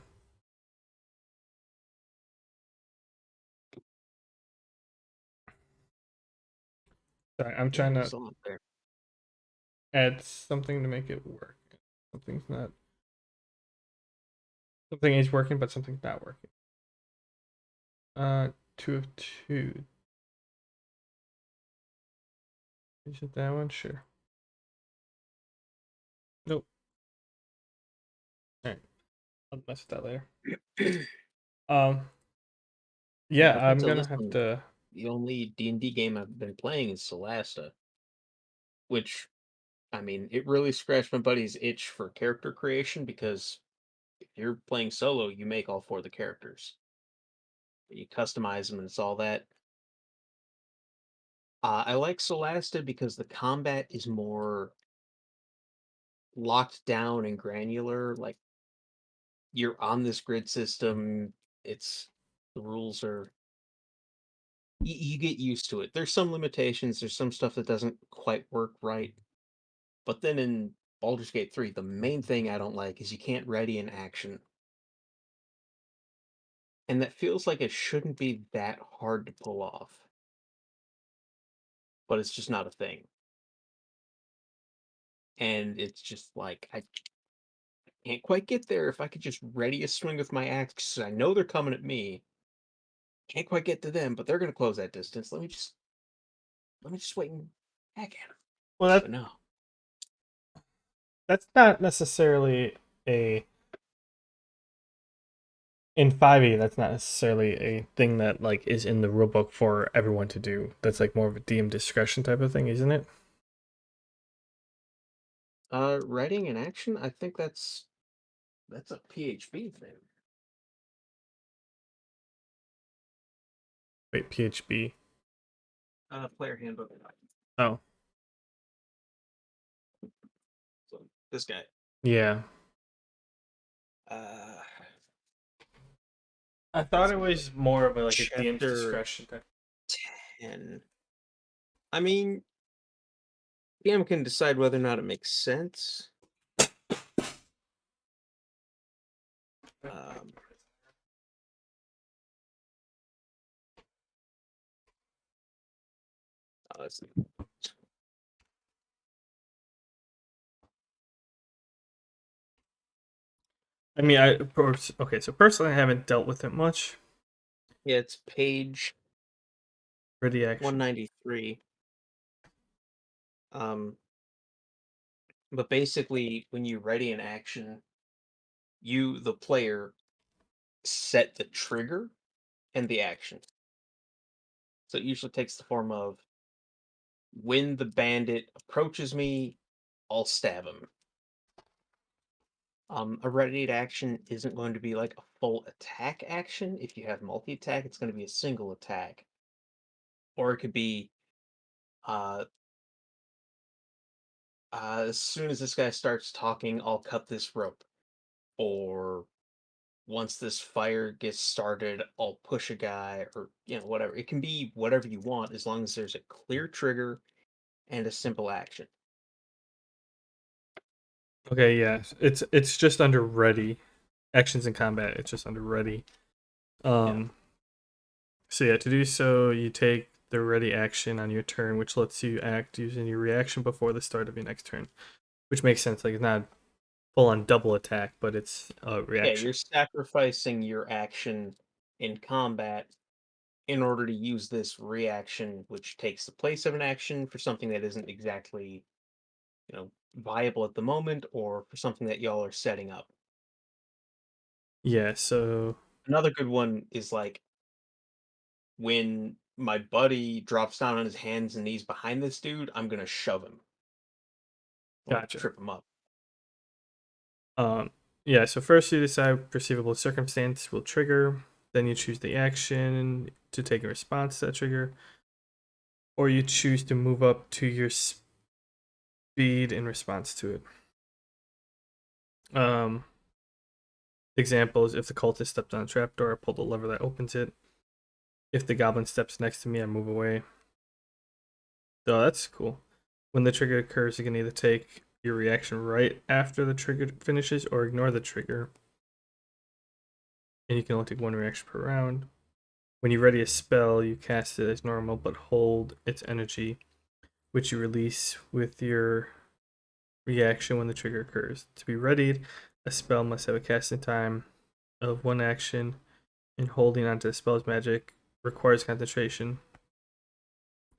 Sorry, I'm Yeah, trying to there's a lot there. add something to make it work. Something's not. Something is working, but something's not working. 2 of 2. Is it that one? Sure. I'll mess with that later. Yeah, up I'm until gonna this have one, to. the only D&D game I've been playing is Solasta, which, I mean, it really scratched my buddy's itch for character creation because if you're playing solo, you make all 4 of the characters. You customize them and it's all that. I like Solasta because the combat is more locked down and granular. Like, you're on this grid system. It's the rules are you get used to it. There's some limitations. There's some stuff that doesn't quite work right. But then in Baldur's Gate 3, the main thing I don't like is you can't ready an action. And that feels like it shouldn't be that hard to pull off. But it's just not a thing. And it's just like I can't quite get there. If I could just ready a swing with my axe, 'cause I know they're coming at me. Can't quite get to them, but they're gonna close that distance. Let me just wait and hack at them. Well, But no. that's not necessarily a in 5e. That's not necessarily a thing that like is in the rulebook for everyone to do. That's like more of a DM discretion type of thing, isn't it? Writing in action, I think that's a PHP thing. Wait, PHB. Player handbook. Oh, So this guy. yeah. Uh, I thought it was more of a, like a DM's Chapter discretion type. 10. I mean, DM can decide whether or not it makes sense. Um, let's see. I mean, okay. So personally, I haven't dealt with it much. Yeah, it's page Ready action. 193. But basically, when you ready an action, you, the player, set the trigger and the action. So it usually takes the form of when the bandit approaches me, I'll stab him. A ready action isn't going to be like a full attack action. If you have multi attack, it's going to be a single attack. Or it could be uh, as soon as this guy starts talking, I'll cut this rope. Or once this fire gets started, I'll push a guy, or whatever. It can be whatever you want as long as there's a clear trigger and a simple action. Okay, yeah. It's just under ready. Actions in combat, it's just under ready. So yeah, to do so, you take the ready action on your turn, which lets you act using your reaction before the start of your next turn. Which makes sense. Like it's not full on double attack, but it's a Yeah, reaction. you're sacrificing your action in combat in order to use this reaction, which takes the place of an action for something that isn't exactly, viable at the moment, or for something that y'all are setting up. Yeah, so Another good one is like when my buddy drops down on his hands and knees behind this dude, I'm gonna shove him. Like gotcha. trip him up. Yeah, so first you decide perceivable circumstance will trigger, then you choose the action to take a response to that trigger, or you choose to move up to your speed in response to it. Examples: if the cultist steps on a trapdoor, I pull the lever that opens it. If the goblin steps next to me, I move away. Oh, that's cool. When the trigger occurs, you can either take your reaction right after the trigger finishes or ignore the trigger. And you can only take one reaction per round. When you ready a spell, you cast it as normal but hold its energy, which you release with your reaction when the trigger occurs. To be readied, a spell must have a casting time of one action, and holding onto the spell's magic requires concentration.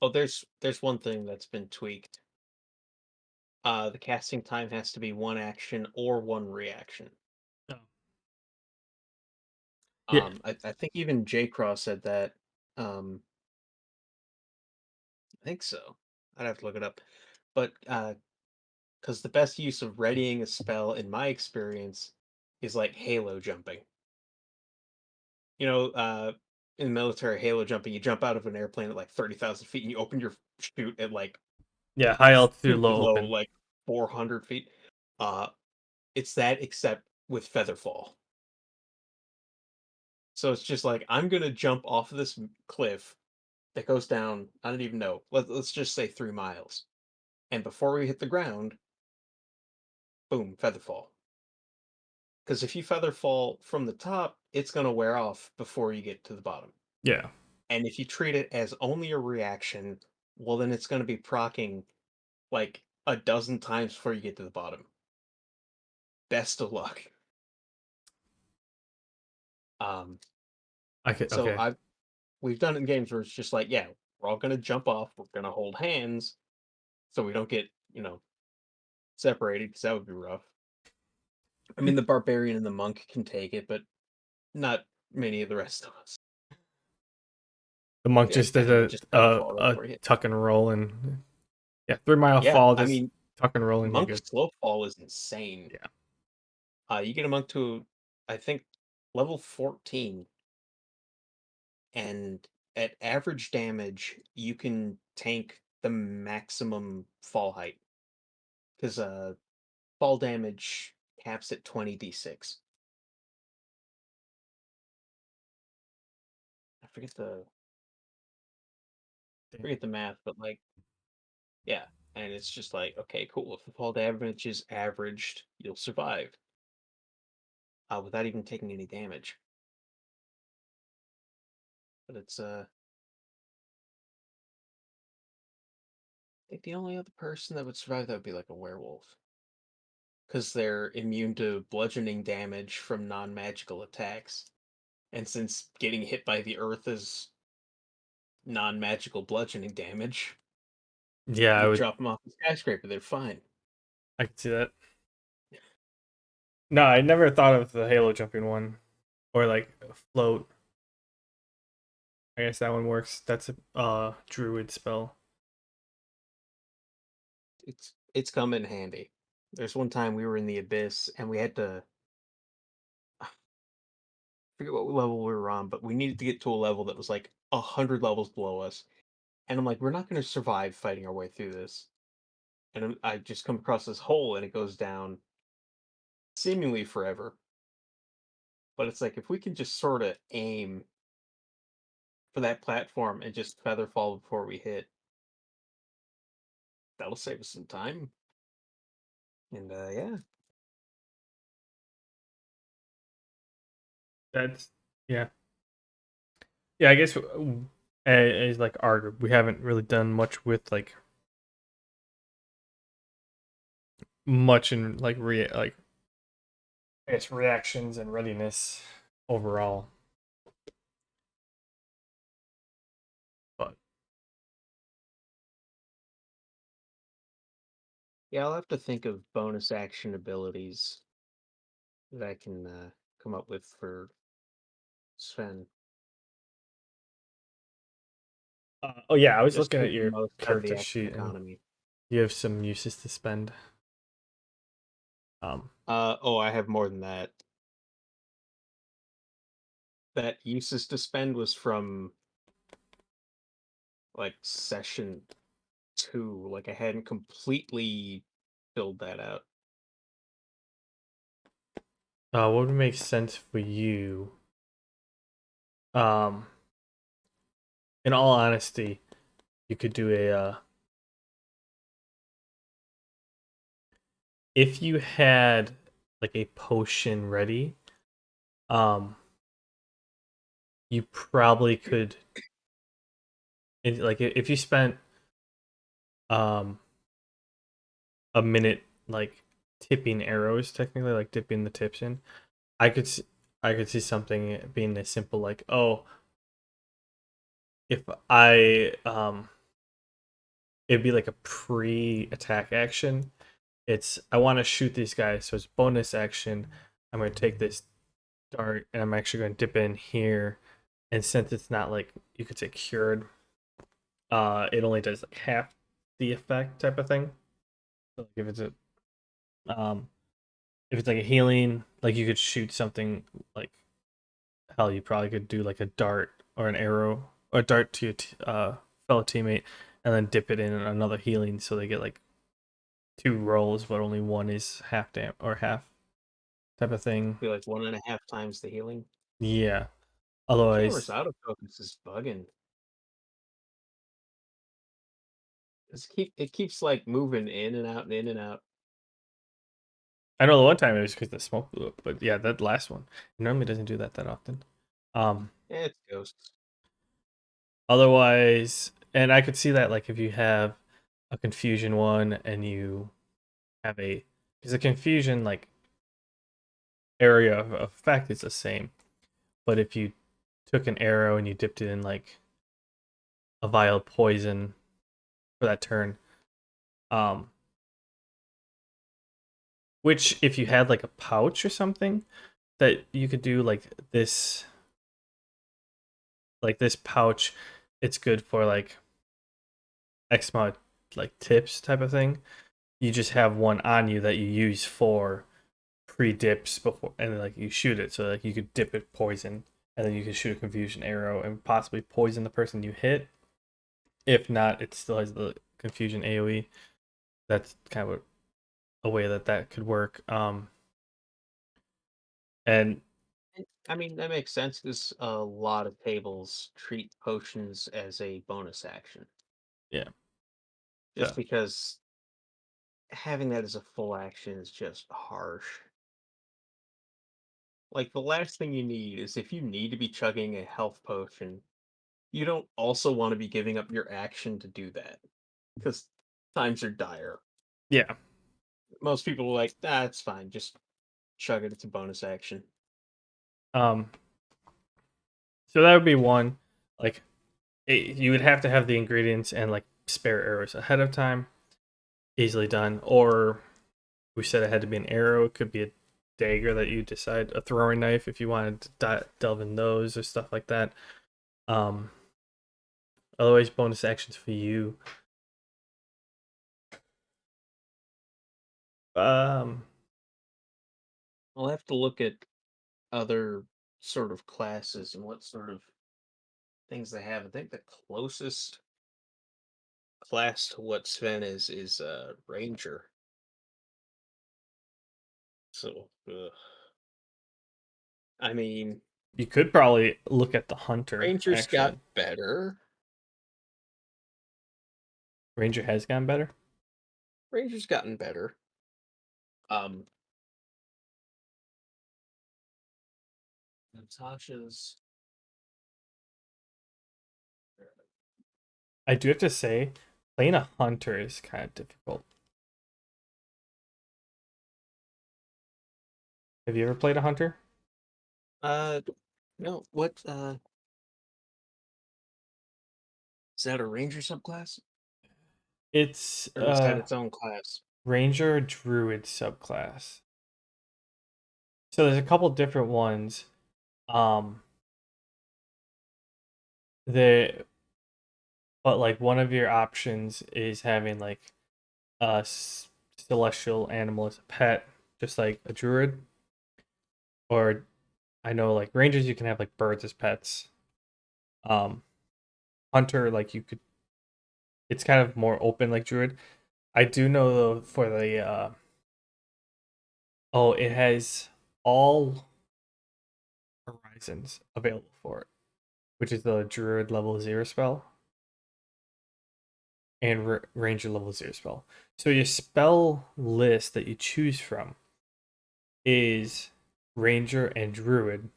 Oh, there's one thing that's been tweaked. The casting time has to be one action or one reaction. Oh. Yeah. I think even J Cross said that. I think so. I'd have to look it up. But because the best use of readying a spell, in my experience, is like halo jumping. You know, in military halo jumping, you jump out of an airplane at like 30,000 feet and you open your chute at like Yeah, high altitude, stupid low low, open. like 400 feet. Uh, it's that except with featherfall. So it's just like I'm gonna jump off of this cliff that goes down. I don't even know. Let's just say 3 miles. And before we hit the ground, boom, featherfall. Because if you featherfall from the top, it's gonna wear off before you get to the bottom. Yeah. And if you treat it as only a reaction, well, then it's gonna be procking like a dozen times before you get to the bottom. Best of luck. Um, I could. so Okay. we've done it in games where it's just like, yeah, we're all gonna jump off, we're gonna hold hands, so we don't get, separated, because that would be rough. I mean, the barbarian and the monk can take it, but not many of the rest of us. The monk Yeah, just did bang, just featherfall right a before you hit. tuck and roll, and yeah, 3 mile Yeah, fall, I just mean, tuck and roll, and you're monk good. slow fall is insane. Yeah. You get a monk to, I think, level 14, and at average damage, you can tank the maximum fall height. Because fall damage caps at 20d6. I forget the math, but like, yeah. And it's just like, okay, cool. If the fall damage is averaged, you'll survive without even taking any damage. But it's I think the only other person that would survive that would be like a werewolf, because they're immune to bludgeoning damage from non-magical attacks. And since getting hit by the earth is non-magical bludgeoning damage, Yeah, I you would. drop them off the skyscraper, they're fine. I could see that. No, I never thought of the Halo jumping one, or like float. I guess that one works. That's a druid spell. It's come in handy. There's one time we were in the abyss and we had to, I forget what level we were on, but we needed to get to a level that was like 100 levels below us. And I'm like, we're not going to survive fighting our way through this. And I just come across this hole and it goes down seemingly forever. But it's like if we can just sort of aim for that platform and just feather fall before we hit, that'll save us some time. And yeah, That's yeah. Yeah, I guess as like our group, we haven't really done much with like much in like like I guess reactions and readiness overall. But yeah, I'll have to think of bonus action abilities that I can come up with for Sven. oh yeah, I was Just to looking at make the your most out of the character action sheet, and economy. you have some uses to spend. Oh, I have more than that. That uses to spend was from like session 2. Like I hadn't completely filled that out. What would make sense for you? Um, in all honesty, you could do a if you had like a potion ready, um, you probably could like if you spent um a minute like tipping arrows, technically like dipping the tips in, I could see, I could see something being as simple like, oh, if I it'd be like a pre-attack action. It's I want to shoot these guys, so it's bonus action. I'm gonna take this dart, and I'm actually going to dip in here. And since it's not like you could say cured, it only does like half the effect type of thing. So like um, if it's like a healing, like you could shoot something like hell, you probably could do like a dart or an arrow or a dart to your fellow teammate, and then dip it in another healing, so they get like 2 rolls, but only one is half or half type of thing. Be like 1.5 times the healing. Yeah. Camera's Otherwise, autofocus is bugging. It keeps like moving in and out and in and out. I know the one time it was because the smoke blew up, but yeah, that last one it normally doesn't do that often. It's ghosts. Otherwise, and I could see that like if you have a confusion one and you have because a confusion like area of effect is the same, but if you took an arrow and you dipped it in like a vial of poison for that turn, which if you had like a pouch or something that you could do like this pouch, it's good for like X amount like tips type of thing. You just have one on you that you use for pre-dips before, and then like you shoot it, so like you could dip it poison, and then you could shoot a confusion arrow and possibly poison the person you hit. If not, it still has the confusion AoE. That's kind of a way that could work. And I mean, that makes sense because a lot of tables treat potions as a bonus action. yeah, Just so because having that as a full action is just harsh. Like, the last thing you need is if you need to be chugging a health potion, you don't also want to be giving up your action to do that. Because times are dire. yeah. Most people are like, ah, it's fine, just chug it, it's a bonus action. Um, so that would be one. Like, you would have to have the ingredients and like spare arrows ahead of time, easily done. Or we said it had to be an arrow. It could be a dagger that you decide, a throwing knife if you wanted to delve in those or stuff like that. Um, Otherwise, bonus actions for you. Um, I'll have to look at other sort of classes and what sort of things they have. I think the closest class to what Sven is Ranger. So, I mean, you could probably look at the hunter. Ranger's got Actually, better. Ranger has gotten better. Ranger's gotten better. Natasha's. I do have to say, playing a hunter is kind of difficult. Have you ever played a hunter? No. What? Is that a Ranger subclass, It's or is that its own class? Ranger Druid subclass. So there's a couple different ones. Um, the but like one of your options is having like a celestial animal as a pet, just like a druid. Or I know like rangers you can have like birds as pets. Um, Hunter like you could. It's kind of more open like druid. I do know though for the it has all horizons available for it, which is the druid level 0 spell and ranger level 0 spell. So your spell list that you choose from is ranger and druid,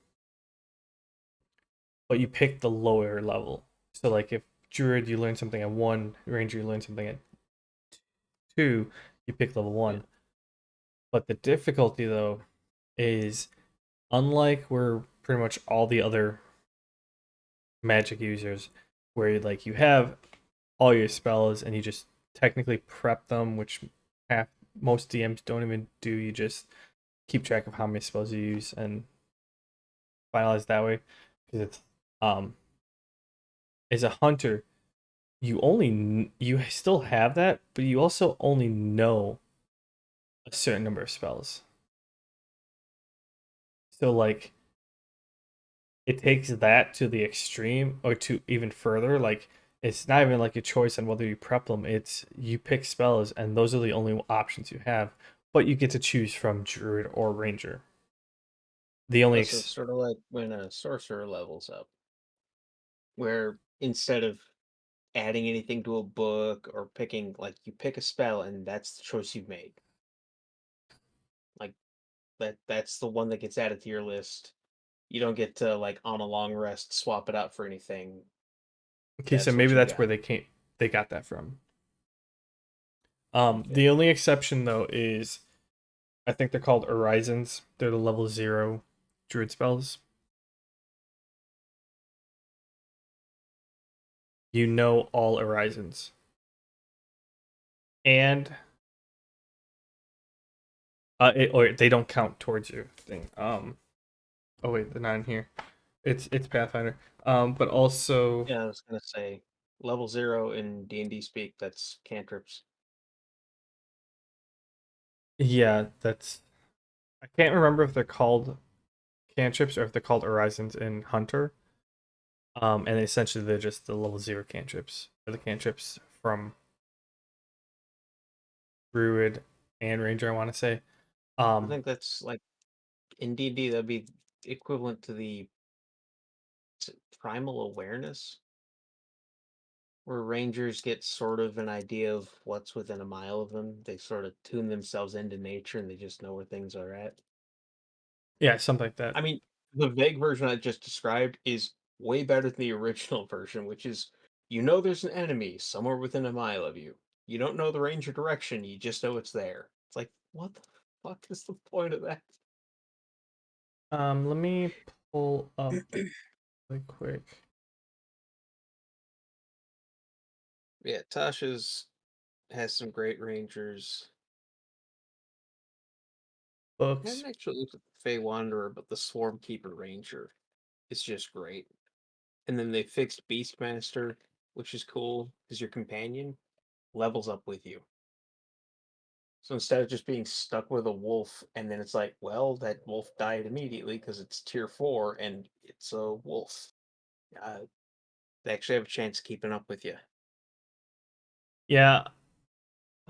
but you pick the lower level. So like if druid you learn something at 1, ranger you learn something at 2, you pick level 1. Yeah. But the difficulty though is unlike where pretty much all the other magic users where like you have all your spells and you just technically prep them, which most DMs don't even do. You just keep track of how many spells you use and finalized that way because it's as a hunter, you still have that, but you also only know a certain number of spells. So like it takes that to the extreme or to even further. Like it's not even like a choice on whether you prep them. It's you pick spells and those are the only options you have. But you get to choose from druid or ranger. The only So it's sort of like when a sorcerer levels up, where instead of adding anything to a book or picking, like, you pick a spell and that's the choice you've made. Like that's the one that gets added to your list. You don't get to, like, on a long rest swap it out for anything. okay, so That's what maybe you that's got. where they got that from. Okay. The only exception though is I think they're called Horizons. They're the level 0 druid spells. You know all Horizons. And or they don't count towards your thing. Oh wait, they're not in here. It's Pathfinder. But also Yeah, I was gonna say level 0 in D&D speak. That's cantrips. yeah, that's I can't remember if they're called cantrips or if they're called Horizons in Hunter. And essentially they're just the level 0 cantrips. Or the cantrips from Druid and Ranger, I want to say. I think that's like in D&D that'd be equivalent to the primal awareness, where rangers get sort of an idea of what's within a mile of them. They sort of tune themselves into nature and they just know where things are at. Yeah, something like that. I mean, the vague version I just described is way better than the original version, which is, you know, there's an enemy somewhere within a mile of you. You don't know the range or direction, you just know it's there. It's like, what the fuck is the point of that? Let me pull up really quick. Yeah, Tasha's has some great rangers. I Books. haven't actually looked at the Fey Wanderer, but the Swarmkeeper Ranger is just great. And then they fixed Beastmaster, which is cool because your companion levels up with you. So instead of just being stuck with a wolf, and then it's like, well, that wolf died immediately because it's tier 4 and it's a wolf. They actually have a chance of keeping up with you. Yeah,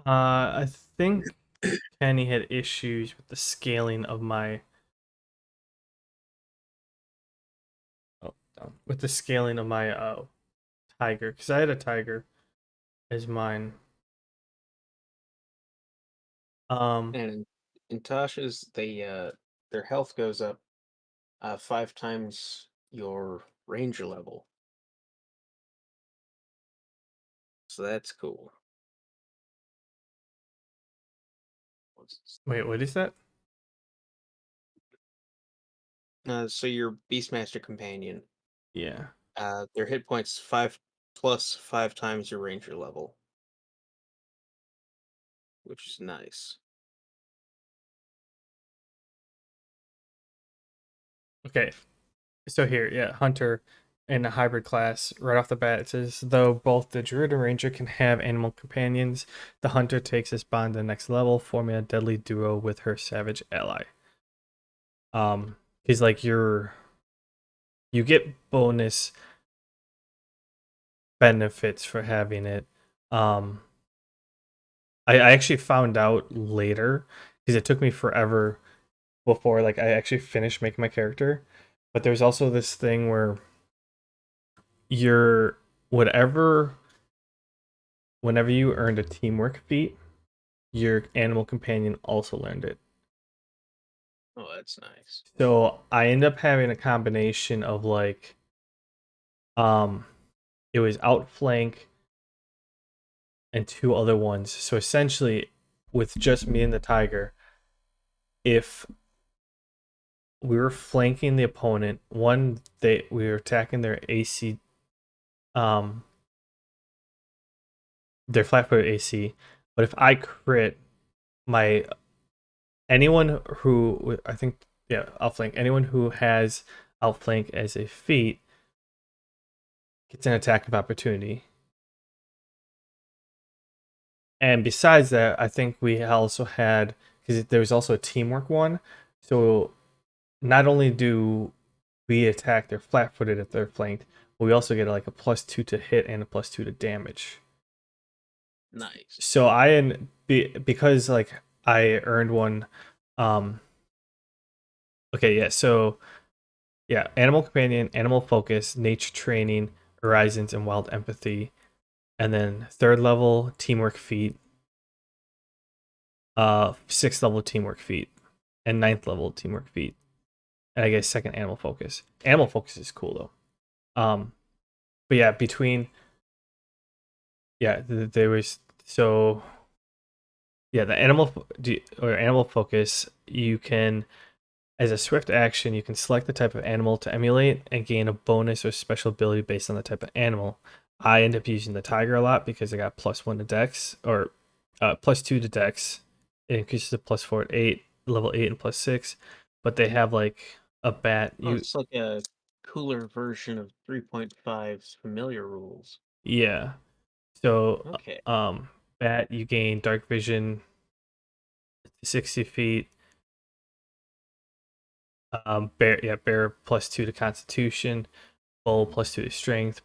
I think Kenny had issues with the scaling of my with the scaling of my tiger because I had a tiger as mine. Um, And in Tasha's, their health goes up 5 times your ranger level. So that's cool. wait, what is that? So your Beastmaster companion, Yeah. their hit points 5 times your ranger level, which is nice. Okay. So here, yeah, Hunter in a hybrid class, right off the bat, it says though both the Druid and Ranger can have animal companions, the Hunter takes this bond to the next level, forming a deadly duo with her savage ally. He's like you get bonus benefits for having it. I actually found out later because it took me forever before like I actually finished making my character. But there's also this thing where you're whatever whenever you earned a teamwork feat, your animal companion also learned it. Oh, that's nice. So I end up having a combination of like um it was outflank and two other ones. So essentially with just me and the tiger, if we were flanking the opponent, we were attacking their AC their flat-footed AC, but if I crit my anyone who I think yeah, I'll flank anyone who has outflank as a feat gets an attack of opportunity. And besides that, I think we also had, because there was also a teamwork one. So not only do we attack their flat-footed if they're flanked, but we also get like a +2 to hit and a +2 to damage. Nice. So because like I earned one. Okay, yeah. So yeah, animal companion, animal focus, nature training, horizons, and wild empathy, and then 3rd level teamwork feat, 6th level teamwork feat, and 9th level teamwork feat, and I guess 2nd animal focus. Animal focus is cool though. But yeah, there was so yeah the animal focus. You can, as a swift action, you can select the type of animal to emulate and gain a bonus or special ability based on the type of animal. I end up using the tiger a lot because I got +1 to dex, or +2 to dex. It increases to +4 at 8, level 8 and +6. But they have like a bat. It's like a cooler version of 3.5's familiar rules. Yeah. So Okay. bat, you gain dark vision 60 feet. Bear +2 to constitution, bull +2 to strength,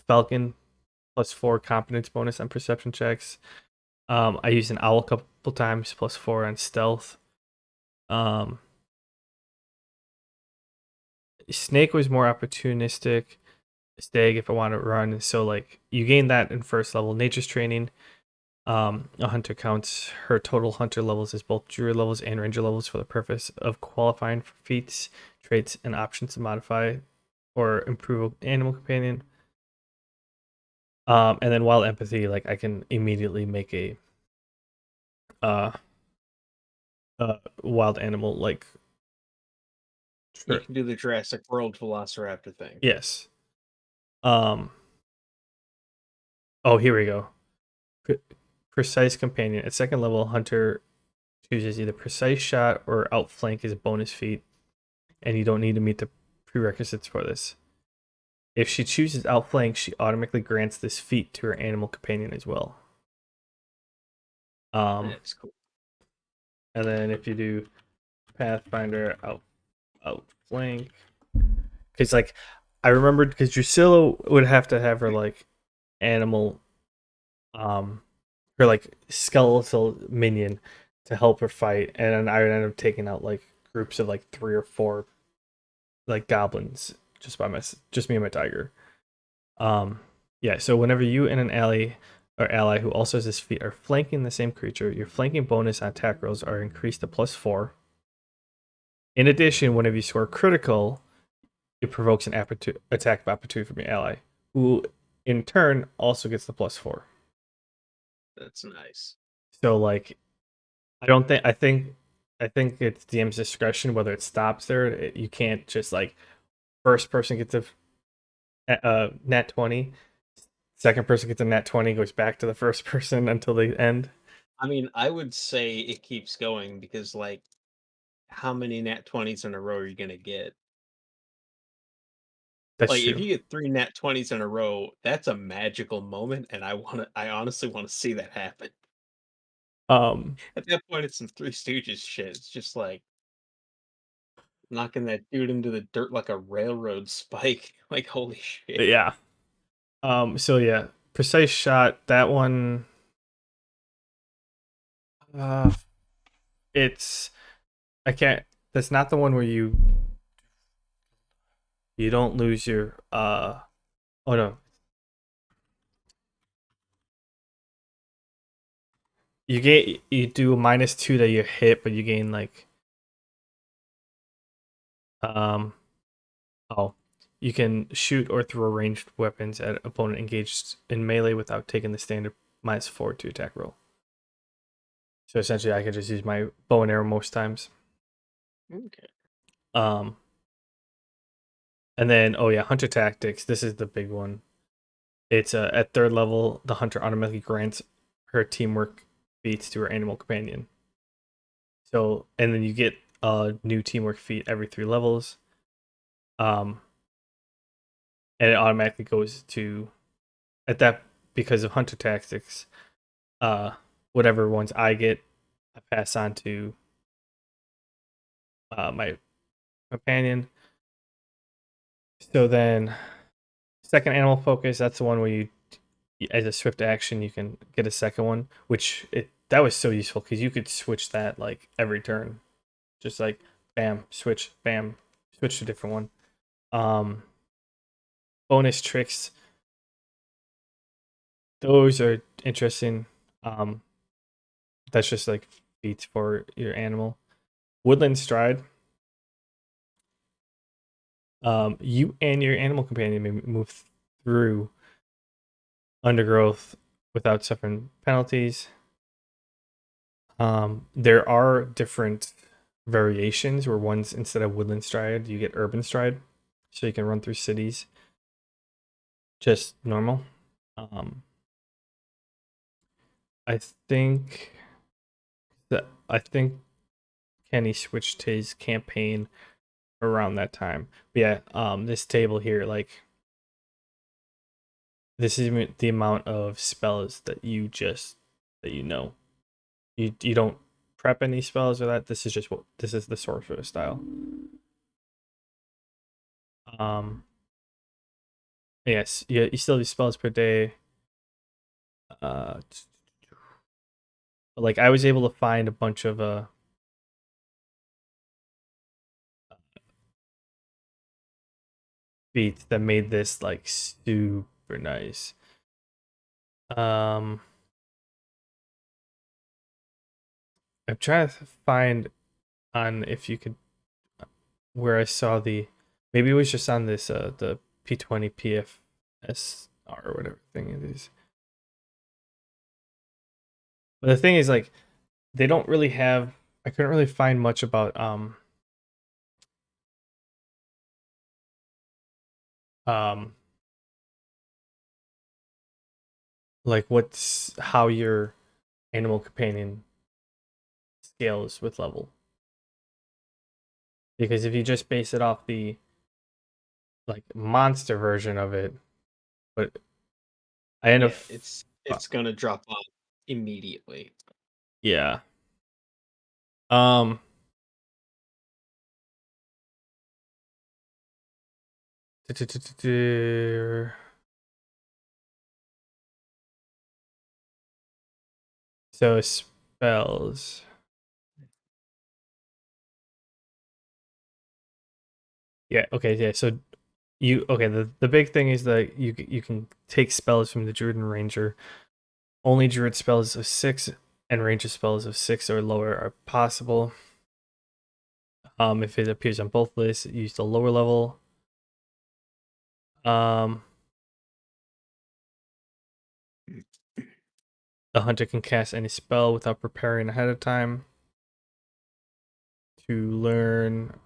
falcon +4 competence bonus on perception checks. I used an owl a couple times, +4 on stealth. Snake was more opportunistic. Stag if I want to run. So like you gain that in 1st level. Nature's training. A hunter counts her total hunter levels as both druid levels and ranger levels for the purpose of qualifying for feats, traits, and options to modify or improve animal companion. And then wild empathy, like I can immediately make a wild animal like. You can do the Jurassic World Velociraptor thing. Yes. Oh, here we go. Precise companion. At 2nd level, hunter chooses either precise shot or outflank as a bonus feat, and you don't need to meet the prerequisites for this. If she chooses outflank, she automatically grants this feat to her animal companion as well. That's cool. And then if you do Pathfinder outflank, because like I remembered, because Drusilla would have to have her like animal, her like skeletal minion to help her fight, and then I would end up taking out like groups of like 3 or 4 like goblins just me and my tiger. Yeah, so whenever you and an ally who also has this feat are flanking the same creature, your flanking bonus on attack rolls are increased to +4. In addition, whenever you score critical, it provokes an attack of opportunity from your ally, who in turn also gets the +4. That's nice. So like I think it's DM's discretion whether it stops there. You can't just like first person gets a nat 20, second person gets a nat 20, goes back to the first person until they end. I mean, I would say it keeps going because, like, how many nat 20s in a row are you gonna get? That's Like, true. if you get 3 nat 20s in a row, that's a magical moment, and I honestly wanna see that happen. At that point, it's some Three Stooges shit. It's just like knocking that dude into the dirt like a railroad spike. Like, holy shit. Yeah. So yeah, precise shot. That one. It's I can't. That's not the one where you don't lose your Oh no. You do a -2 that you hit, but you gain like oh, you can shoot or throw ranged weapons at opponent engaged in melee without taking the standard -4 to attack roll. So essentially, I could just use my bow and arrow most times. Okay. And then hunter tactics. This is the big one. It's at 3rd level, the hunter automatically grants her teamwork feats to her animal companion. So, and then you get a new teamwork feat every 3 levels. Um, and it automatically goes to at that because of hunter tactics. Whatever ones I get, I pass on to my companion. So then, second animal focus. That's the one where you, as a swift action, you can get a second one, which that was so useful because you could switch that like every turn, just like bam, switch, bam, switch to a different one. Bonus tricks. Those are interesting. That's just like feats for your animal. Woodland stride. You and your animal companion may move through undergrowth without suffering penalties. There are different variations where ones instead of woodland stride, you get urban stride, so you can run through cities just normal. I think Kenny switched his campaign around that time. But yeah, this table here, like this is the amount of spells that you know. You don't prep any spells or that. This is just what this is the sorcerer style. Yes, you still do spells per day. Like I was able to find a bunch of feats that made this like super nice. I'm trying to find on if you could where I saw maybe it was just on this the P20 PFSR or whatever thing it is. But the thing is like they don't really have I couldn't really find much about like what's how your animal companion scales with level. Because if you just base it off the like monster version of it, but I end up it's gonna drop off immediately. yeah. So spells. Yeah, okay, yeah. So the big thing is that you can take spells from the Druid and Ranger. Only Druid spells of 6 and Ranger spells of 6 or lower are possible. If it appears on both lists, use the lower level. The hunter can cast any spell without preparing ahead of time to learn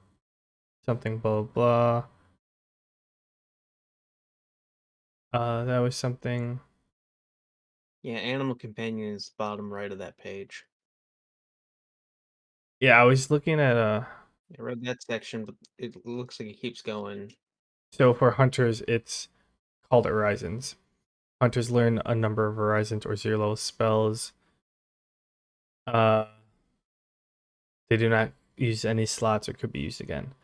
something blah blah. That was something. Yeah, Animal Companion is bottom right of that page. Yeah, I was looking at I read that section, but it looks like it keeps going. So for hunters, it's called Horizons. Hunters learn a number of Horizons or 0 level spells. They do not use any slots or could be used again.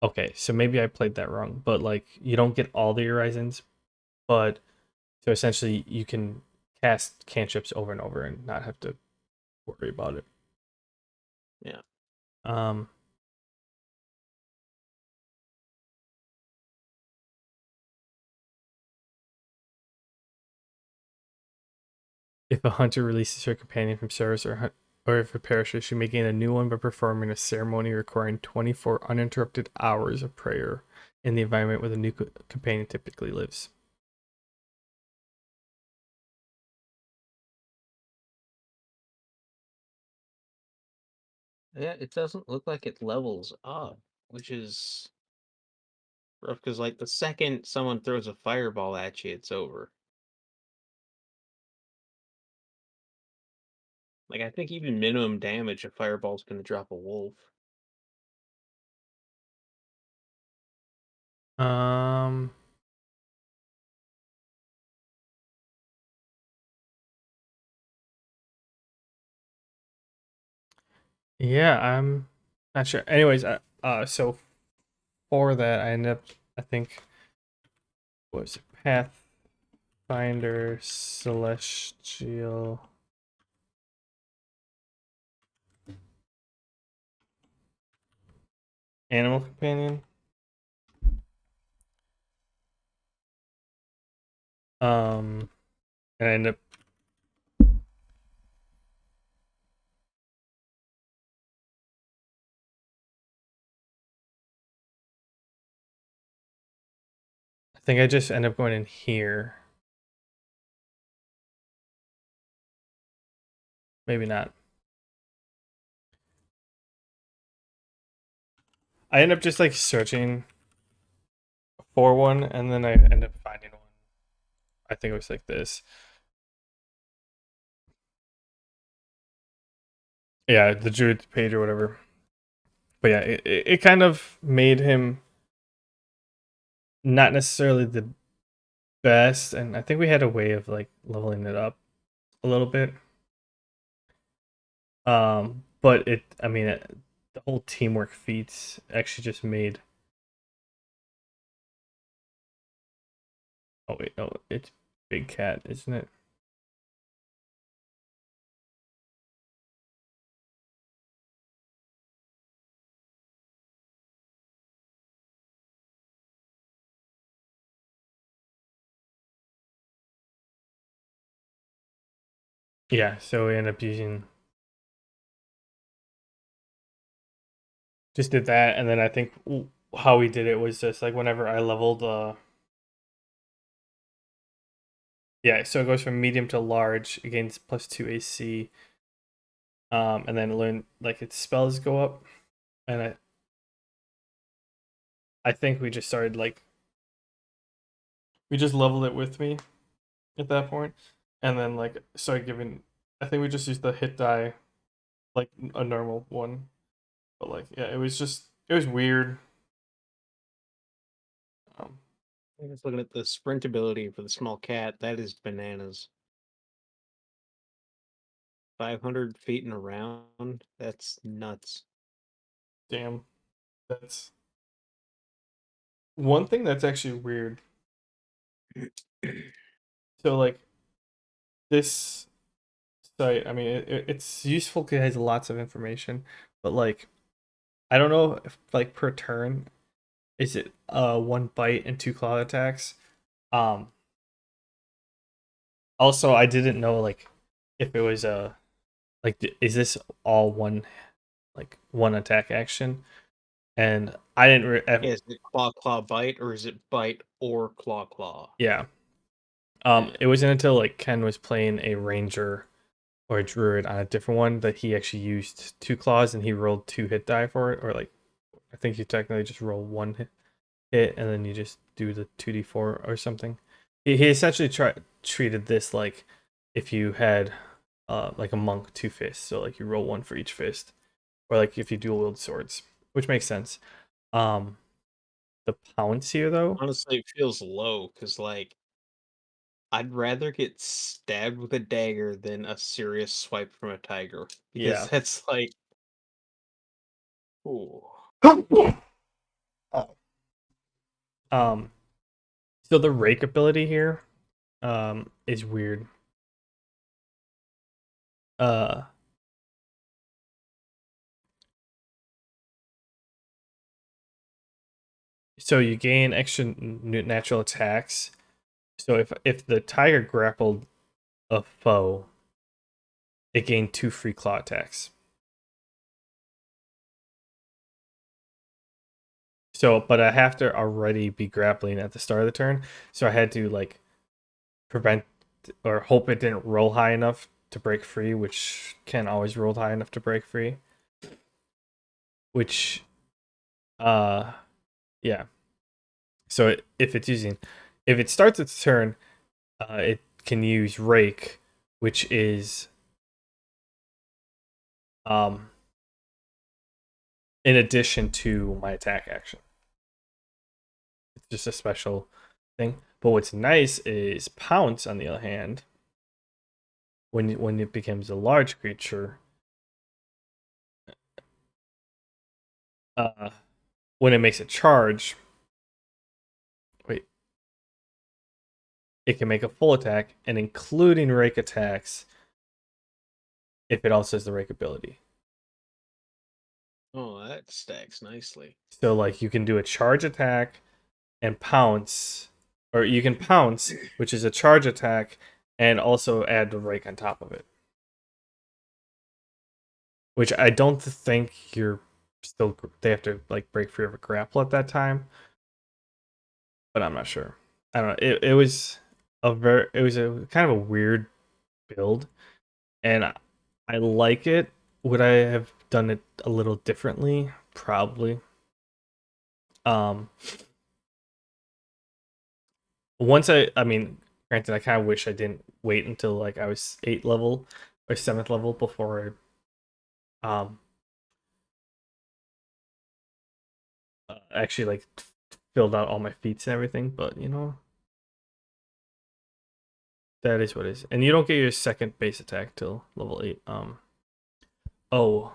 Okay, so maybe I played that wrong, but like you don't get all the Horizons, but so essentially you can cast cantrips over and over and not have to worry about it. Yeah. If a hunter releases her companion from service or if it perishes, she may gain a new one by performing a ceremony requiring 24 uninterrupted hours of prayer in the environment where the new companion typically lives. Yeah, it doesn't look like it levels up, which is rough because, like, the second someone throws a fireball at you, it's over. Like, I think even minimum damage, a fireball's gonna drop a wolf. Um. Yeah, I'm not sure. Anyways, so for that, I ended up, I think, what was it? Pathfinder, Celestial. Animal Companion. And I ended up I think I just end up going in here. Maybe not. I end up just like searching for one, and then I end up finding one. I think it was like this. Yeah, the Druid page or whatever. But yeah, it kind of made him not necessarily the best, and I think we had a way of like leveling it up a little bit. But the whole teamwork feats actually just made. Oh wait, no, it's Big Cat, isn't it? Yeah, so we end up using. Just did that, and then I think how we did it was just like whenever I leveled. Yeah, so it goes from medium to large, it gains +2 AC. And then learn like its spells go up, and I think we just started like we just leveled it with me at that point, and then like started giving. I think we just used the hit die, like a normal one, but like yeah, it was weird. I'm just looking at the sprint ability for the small cat. That is bananas. 500 feet and around. That's nuts. Damn, that's one thing that's actually weird. So like this site, I mean, it's useful because it has lots of information, but like I don't know if like per turn is it 1 bite and 2 claw attacks. Um, Also, I didn't know like if it was a is this all one attack action? And I didn't. Is it claw claw bite or is it bite or claw claw? Yeah. Yeah. It wasn't until like Ken was playing a ranger or a druid on a different one that he actually used 2 claws and he rolled 2 hit die for it, or like I think you technically just roll 1 hit and then you just do the 2d4 or something. He essentially treated this like if you had like a monk 2 fists, so like you roll 1 for each fist, or like if you dual wield swords, which makes sense. Um, the pounce here though, Honestly, it feels low because, like, I'd rather get stabbed with a dagger than a serious swipe from a tiger. Because yeah. that's like, ooh. Oh. So the rake ability here, is weird. Uh, so you gain extra natural attacks. So if the tiger grappled a foe, it gained 2 free claw attacks. So, but I have to already be grappling at the start of the turn, so I had to like prevent or hope it didn't roll high enough to break free, which can always roll high enough to break free. Which, uh, yeah. So if it starts its turn, it can use rake, which is um in addition to my attack action. It's just a special thing. But what's nice is Pounce, on the other hand, when it becomes a large creature, when it makes a charge, wait, it can make a full attack, and including rake attacks, if it also has the rake ability. Oh, that stacks nicely. So like you can do a charge attack and pounce, or you can pounce, which is a charge attack, and also add the rake on top of it. Which I don't think you're still, they have to like break free of a grapple at that time, but I'm not sure. I don't know. It was a kind of a weird build, and I like it. Would I have done it a little differently? Probably. Once I mean, granted, I kind of wish I didn't wait until like I was 8th level or 7th level before I actually like filled out all my feats and everything. But you know, that is what it is. And you don't get your second base attack till level 8. Oh,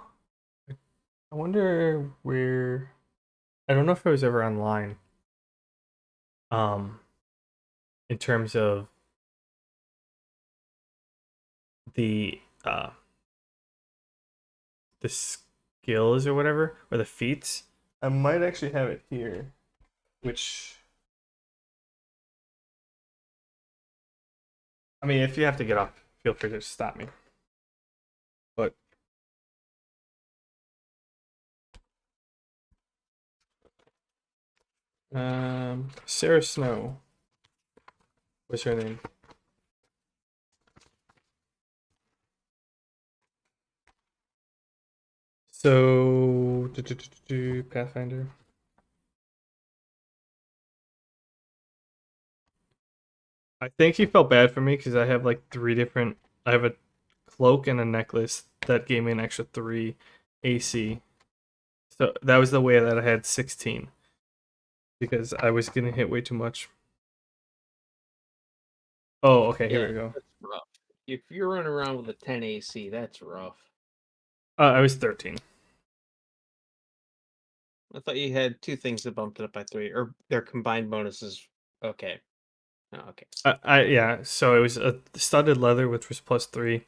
I wonder where. I don't know if I was ever online. In terms of the skills or whatever, or the feats. I might actually have it here, which, I mean, if you have to get off, feel free to stop me. But Sarah Snow. What's her name? So, Pathfinder. I think he felt bad for me because I have like 3 different. I have a cloak and a necklace that gave me an extra 3 AC. So that was the way that I had 16 because I was getting hit way too much. Oh, okay. Here we go. That's rough. If you're running around with a 10 AC, that's rough. I was 13. I thought you had 2 things that bumped it up by 3, or their combined bonuses. Okay. Oh, okay. Yeah. So it was a studded leather, which was +3.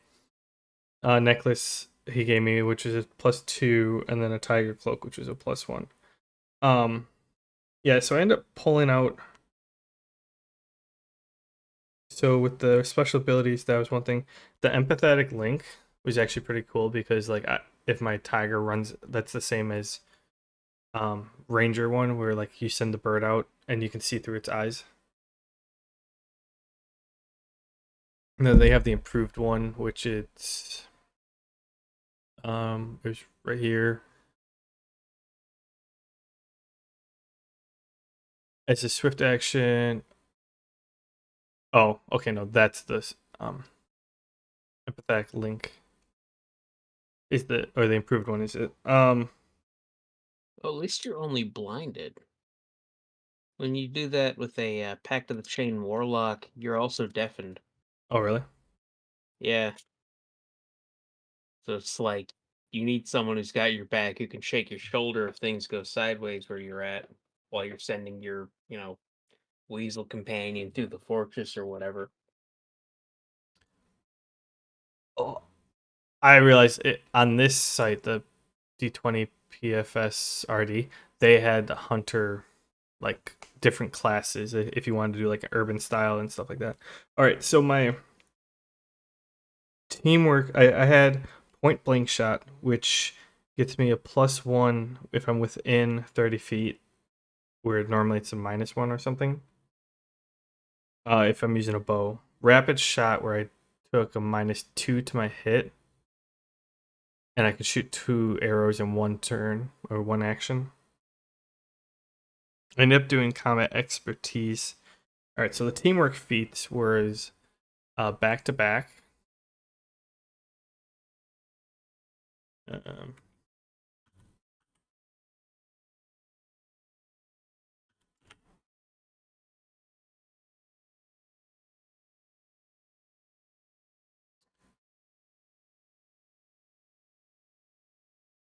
Necklace he gave me, which is a +2, and then a tiger cloak, which is a +1. Yeah. So I ended up pulling out. So with the special abilities, that was one thing. The empathetic link was actually pretty cool because like if my tiger runs, that's the same as ranger one, where like you send the bird out and you can see through its eyes. And then they have the improved one, which it's it's right here. It's a swift action. Oh, okay, no, that's this empathetic link. Is the or the improved one, is it? Well, at least you're only blinded. When you do that with a Pact of the Chain Warlock, you're also deafened. Oh really? Yeah. So it's like you need someone who's got your back, who can shake your shoulder if things go sideways where you're at, while you're sending your, weasel companion through the fortress or whatever. Oh, I realized it on this site, the D20 PFS RD, they had hunter, like different classes if you wanted to do like an urban style and stuff like that. All right, so my teamwork, I had point blank shot, which gets me a +1 if I'm within 30 feet, where normally it's a -1 or something. If I'm using a bow. Rapid shot, where I took a -2 to my hit, and I can shoot 2 arrows in 1 turn or 1 action. I ended up doing combat expertise. All right, so the teamwork feats was back to back.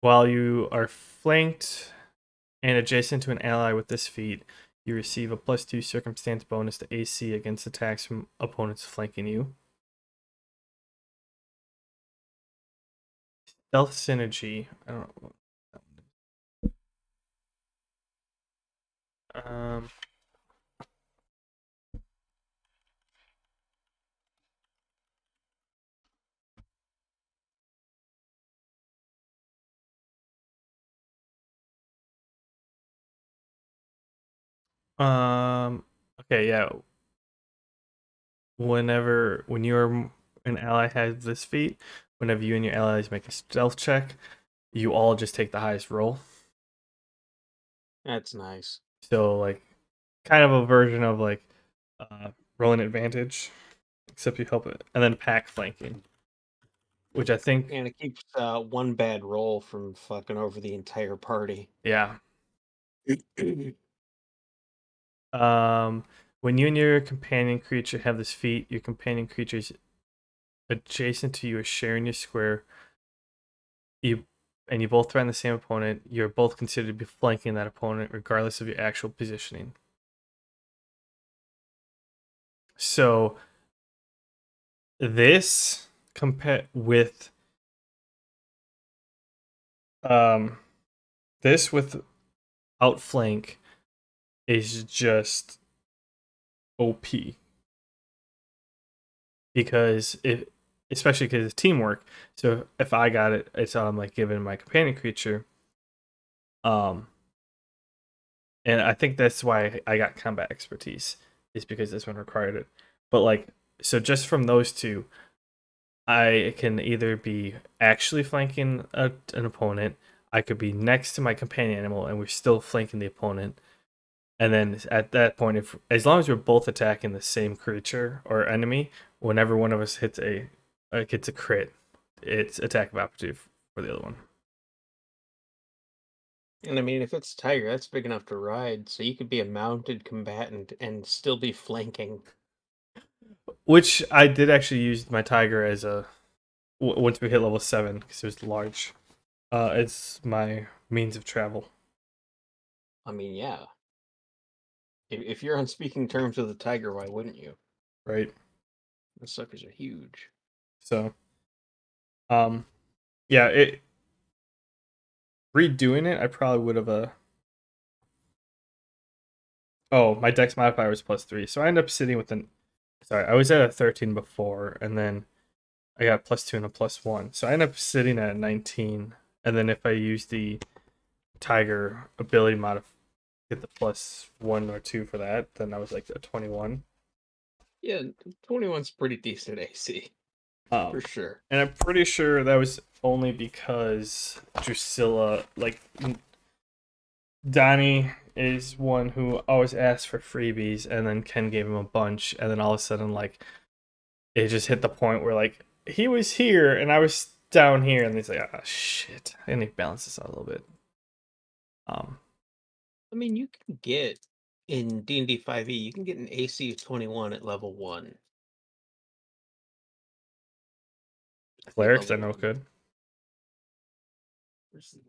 While you are flanked and adjacent to an ally with this feat, you receive a +2 circumstance bonus to AC against attacks from opponents flanking you. Stealth synergy. I don't know. Okay, yeah. When an ally has this feat, whenever you and your allies make a stealth check, you all just take the highest roll. That's nice. So like, kind of a version of like rolling advantage, except you help it, and then pack flanking, which I think, And it keeps one bad roll from fucking over the entire party. yeah. When you and your companion creature have this feat, your companion creatures adjacent to you are sharing your square. You both threaten the same opponent. You're both considered to be flanking that opponent, regardless of your actual positioning. So this compare with this with outflank is just OP, because especially because it's teamwork. So if I got it, it's like giving my companion creature. And I think that's why I got combat expertise, is because this one required it. But like, so just from those two, I can either be actually flanking an opponent, I could be next to my companion animal, and we're still flanking the opponent. And then at that point, if as long as we're both attacking the same creature or enemy, whenever one of us hits a crit, it's attack of opportunity for the other one. And I mean, if it's Tiger, that's big enough to ride, so you could be a mounted combatant and still be flanking. Which I did actually use my tiger as a once we hit level 7, because it was large. It's my means of travel. I mean, yeah. If you're on speaking terms with the Tiger, why wouldn't you? Right. The suckers are huge. So, yeah, redoing it, I probably would have oh, my dex modifier was +3, so I ended up sitting with sorry, I was at a 13 before, and then I got +2 and a +1, so I ended up sitting at 19. And then if I use the tiger ability get the +1 or 2 for that, then I was like a 21. Yeah, 21's pretty decent AC. For sure. And I'm pretty sure that was only because Drusilla, like, Donnie is one who always asks for freebies, and then Ken gave him a bunch, and then all of a sudden, like, it just hit the point where, like, he was here and I was down here, and he's like, ah, shit, I need to balance this out a little bit. I mean, you can get in D&D 5e, you can get an AC of 21 at level 1. Clerics, I level know, 1. could. Where's the,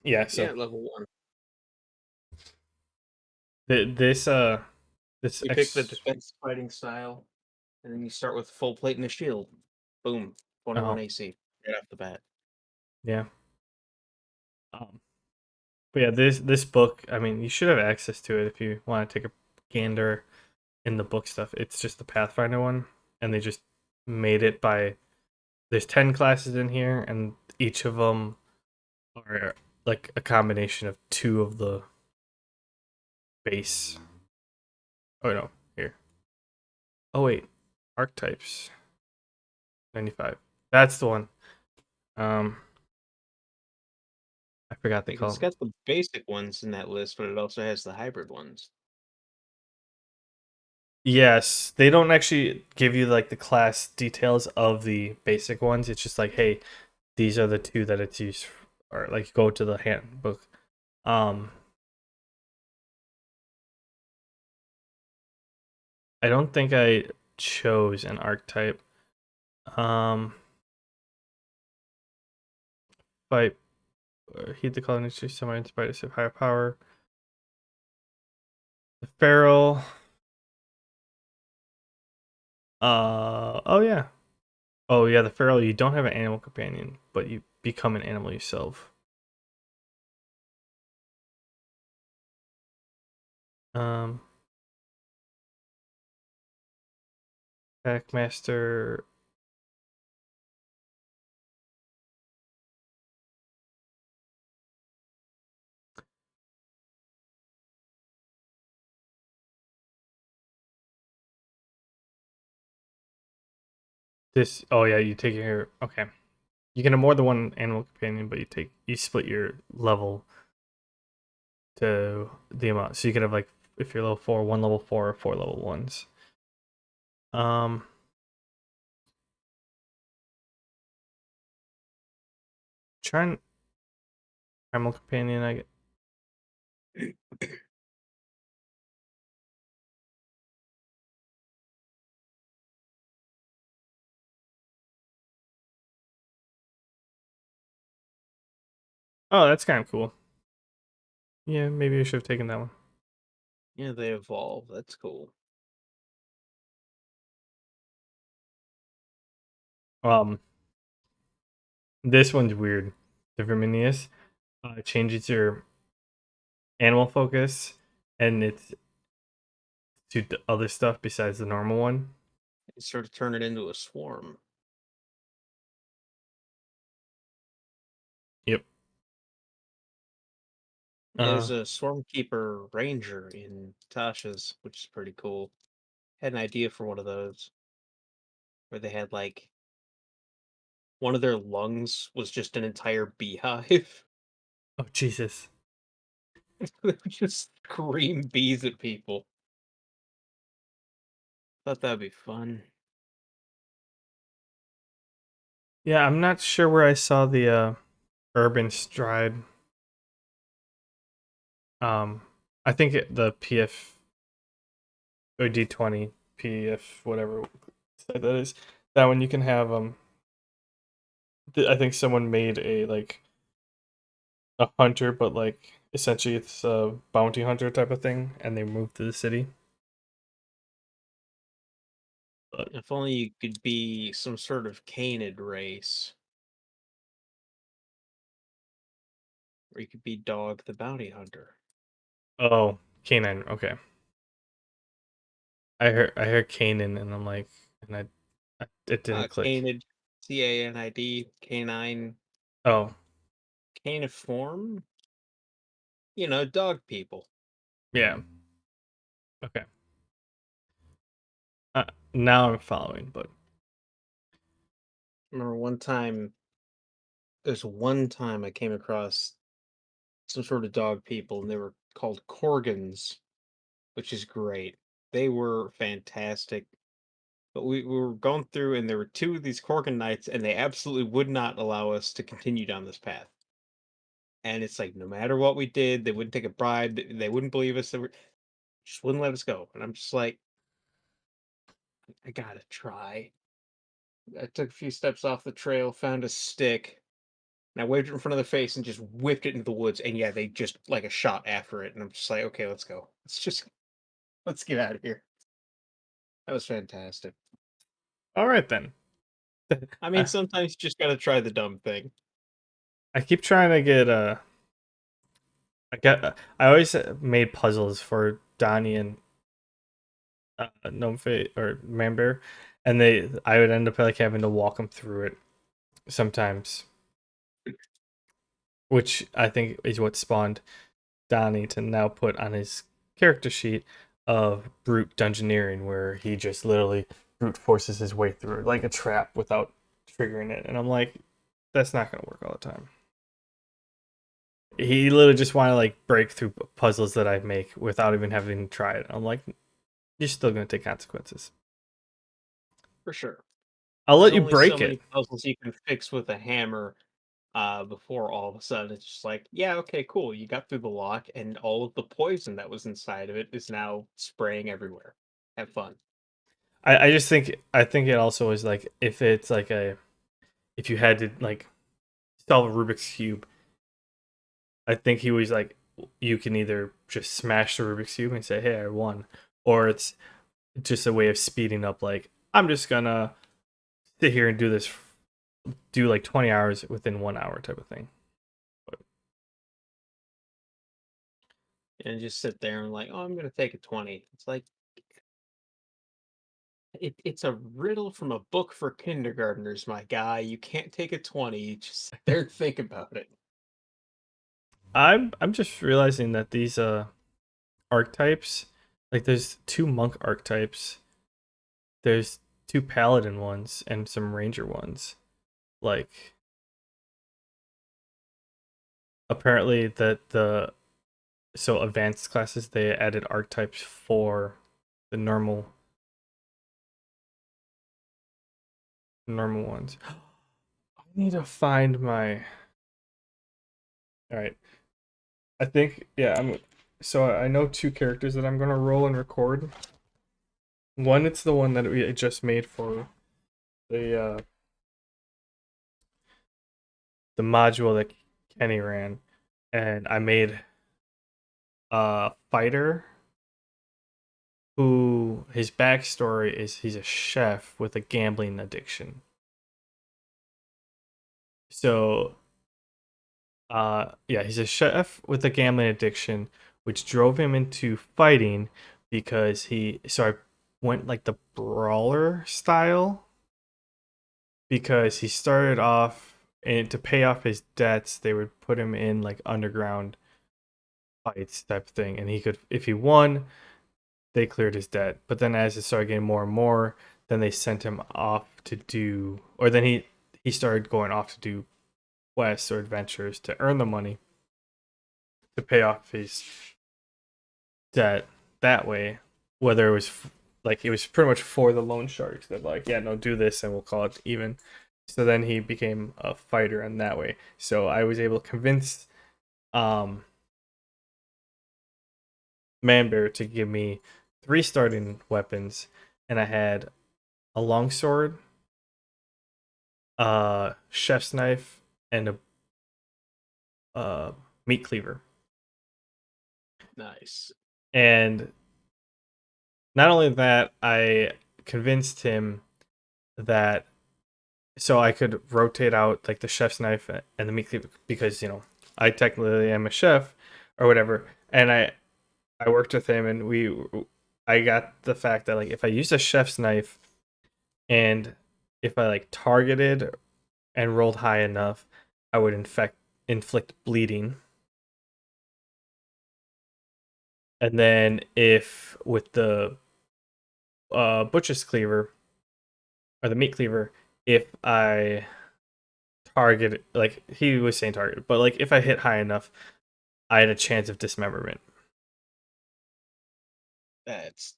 Yeah, so yeah, level 1. this You pick the defense fighting style, and then you start with full plate and a shield. Boom, 21 AC right off the bat. Yeah. But yeah, this book, I mean, you should have access to it if you want to take a gander in the book stuff. It's just the Pathfinder one, and they just made it by there's 10 classes in here, and each of them are like a combination of 2 of the base. Oh no, here. Oh wait, archetypes. 95. That's the one. I forgot they Because call it's them. got the basic ones in that list, but it also has the hybrid ones. Yes, they don't actually give you like the class details of the basic ones. It's just like, hey, these are the two that it's used for, or like go to the handbook. I don't think I chose an archetype. Fight, heat the color needs to somewhere in spite of higher power. The feral. Oh yeah. Oh yeah, the feral. You don't have an animal companion, but you become an animal yourself. Packmaster. This. Oh yeah, you take your. Okay. You can have more than one animal companion, but you split your level to the amount. So you could have like if you're level 4, one level 4, or 4 level 1s. Trying animal companion. I get. Oh, that's kind of cool. Yeah, maybe I should have taken that one. Yeah, they evolve. That's cool. This one's weird. The Verminius changes your animal focus, and it's to the other stuff besides the normal one. You sort of turn it into a swarm. Yep. There's a Swarmkeeper Ranger in Tasha's, which is pretty cool. Had an idea for one of those where they had like one of their lungs was just an entire beehive. Oh Jesus. They would just scream bees at people. Thought that'd be fun. Yeah, I'm not sure where I saw the urban stride. I think the PF or D20 PF whatever that is. That one you can have I think someone made a like a hunter, but like essentially it's a bounty hunter type of thing, and they moved to the city. But If only you could be some sort of canid race. Or you could be Dog the Bounty Hunter. oh, canine. Okay, I heard Kanan, and I'm like, and it didn't click. Canid, CANID, canine, Oh caniform? You know, dog people. yeah. Okay. Now I'm following, but Remember there's one time I came across some sort of dog people, and they were called Corgans, which is great. They were fantastic. But we were going through, and there were two of these Corgan knights, and they absolutely would not allow us to continue down this path. And it's like, no matter what we did, they wouldn't take a bribe. They wouldn't believe us. Just wouldn't let us go. And I'm just like, I gotta try. I took a few steps off the trail, found a stick, and I waved it in front of their face and just whipped it into the woods. And yeah, they just like a shot after it. And I'm just like, okay, let's go. Let's get out of here. That was fantastic. all right then. I mean, sometimes you just gotta try the dumb thing. I keep trying to get I always made puzzles for Donnie and Gnome or Man Bear, and I would end up like having to walk them through it sometimes, which I think is what spawned Donnie to now put on his character sheet of brute dungeoneering, where he just literally brute forces his way through it like a trap without triggering it, and I'm like, that's not gonna work all the time. He literally just want to like break through puzzles that I make without even having to try it. I'm like, you're still gonna take consequences. For sure. I'll There's let you only so break many it. puzzles you can fix with a hammer before all of a sudden it's just like, yeah, okay, cool. You got through the lock, and all of the poison that was inside of it is now spraying everywhere. Have fun. I just think it also is like if it's like if you had to like solve a Rubik's cube, I think he was like you can either just smash the Rubik's cube and say, "Hey, I won," or it's just a way of speeding up. Like I'm just gonna sit here and do like 20 hours within 1 hour type of thing. And just sit there and like, oh, I'm gonna take a 20. It's like it's a riddle from a book for kindergartners, my guy. You can't take a 20. Just sit there and think about it. I'm just realizing that these archetypes, like there's 2 monk archetypes, there's 2 paladin ones, and some ranger ones. Like apparently that the so advanced classes they added archetypes for the normal ones. I need to find my. All right. I think yeah, so I know 2 characters that I'm going to roll and record. One it's the one that we just made for the module that Kenny ran, and I made a fighter who his backstory is he's a chef with a gambling addiction. So yeah, he's a chef with a gambling addiction, which drove him into fighting because I went like the brawler style because he started off and to pay off his debts, they would put him in like underground fights type thing, and he could if he won, they cleared his debt. But then as it started getting more and more, then they sent him off to do, or then he started going off to do quests or adventures to earn the money to pay off his debt that way. Whether it was like it was pretty much for the loan sharks that like, yeah, no, do this and we'll call it even. So then he became a fighter in that way. So I was able to convince Manbear to give me 3 starting weapons, and I had a longsword, a chef's knife, and a meat cleaver. Nice. And not only that, I convinced him that so I could rotate out like the chef's knife and the meat cleaver because I technically am a chef or whatever, and I worked with him and I got the fact that like if I use a chef's knife and if I like targeted and rolled high enough, I would inflict bleeding. And then if with the butcher's cleaver or the meat cleaver, if I target like he was saying target, but like if I hit high enough, I had a chance of dismemberment. That's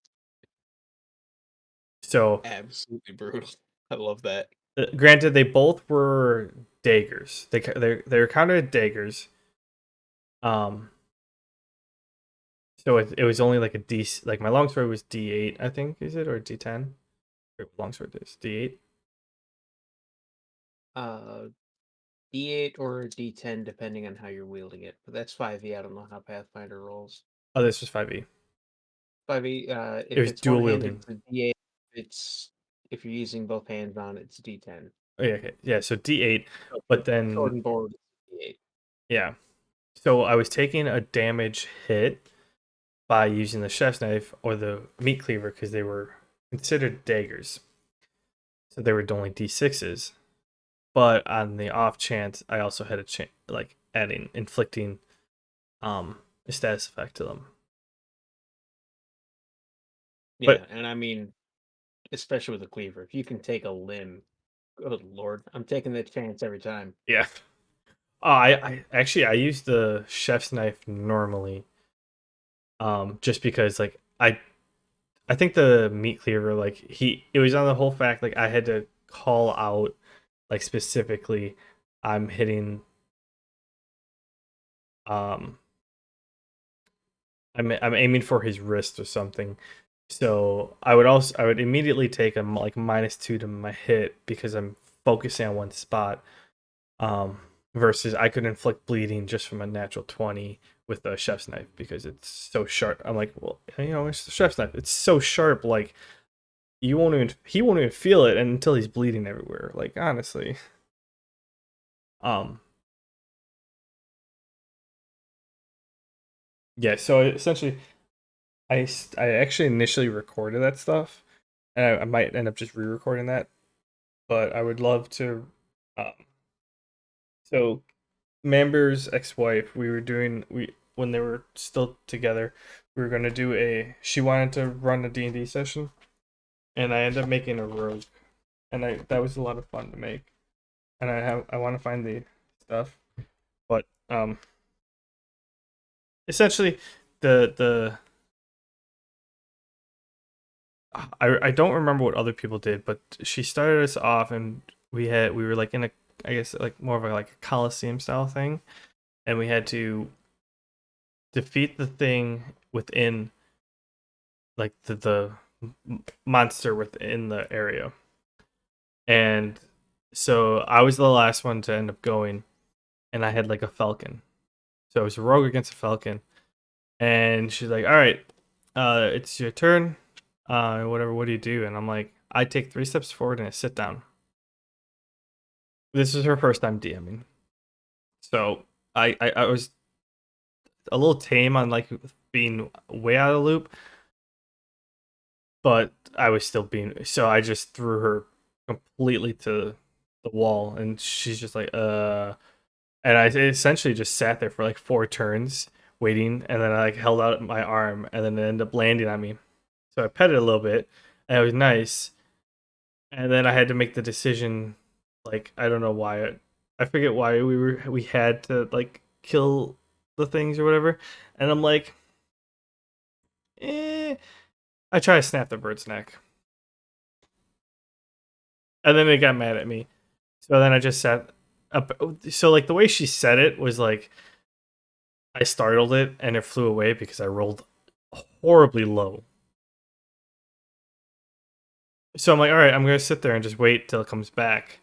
So absolutely brutal. I love that. granted, they both were daggers. They were counted daggers. Um, so it was only like a D, like my longsword was D8, I think, is it, or D10? Longsword is D8. Uh, D8 or D10, depending on how you're wielding it. But that's 5e. I don't know how Pathfinder rolls. Oh, this was 5e. 5e. It If was it's dual one-handed, wielding. it's a D8. If you're using both hands on it, it's D10. Oh, yeah, okay. Yeah, so D8, So but then sword and board, it's D8. yeah. So I was taking a damage hit by using the chef's knife or the meat cleaver because they were considered daggers. So they were only D6s. But on the off chance, I also had a chance like inflicting a status effect to them. Yeah, But and I mean, especially with a cleaver, if you can take a limb, good lord, I'm taking that chance every time. yeah. I actually I use the chef's knife normally. Just because like I think the meat cleaver like it was on the whole fact like I had to call out like specifically I'm hitting um I'm aiming for his wrist or something. So I would immediately take a like -2 to my hit because I'm focusing on one spot. Um, versus I could inflict bleeding just from a natural 20 with the chef's knife because it's so sharp. I'm like, well, it's the chef's knife. It's so sharp, like he won't even feel it until he's bleeding everywhere. Like honestly. Um, yeah, so essentially I actually initially recorded that stuff, and I might end up just re-recording that, but I would love to. Um, so, Mamber's ex-wife, we when they were still together, we were gonna do She wanted to run a D&D session, and I ended up making a rogue, and that was a lot of fun to make, and I want to find the stuff, but essentially the I don't remember what other people did, but she started us off, and we were like in a I guess like more of like a Coliseum style thing, and we had to defeat the thing within like the monster within the area, and so I was the last one to end up going, and I had like a falcon, so it was a rogue against a falcon, and she's like, "All right, it's your turn, whatever. What do you do?" And I'm like, "I take 3 steps forward and I sit down." This is her first time DMing. So I was a little tame on like being way out of the loop, but I was still being so I just threw her completely to the wall and she's just like and I essentially just sat there for like 4 turns waiting and then I like held out my arm and then it ended up landing on me. So I petted a little bit and it was nice. And then I had to make the decision like I don't know why I forget why we had to like kill the things or whatever. And I'm like, I try to snap the bird's neck. And then it got mad at me. So then I just sat up. So like the way she said it was like I startled it and it flew away because I rolled horribly low. So I'm like, all right, I'm gonna sit there and just wait till it comes back.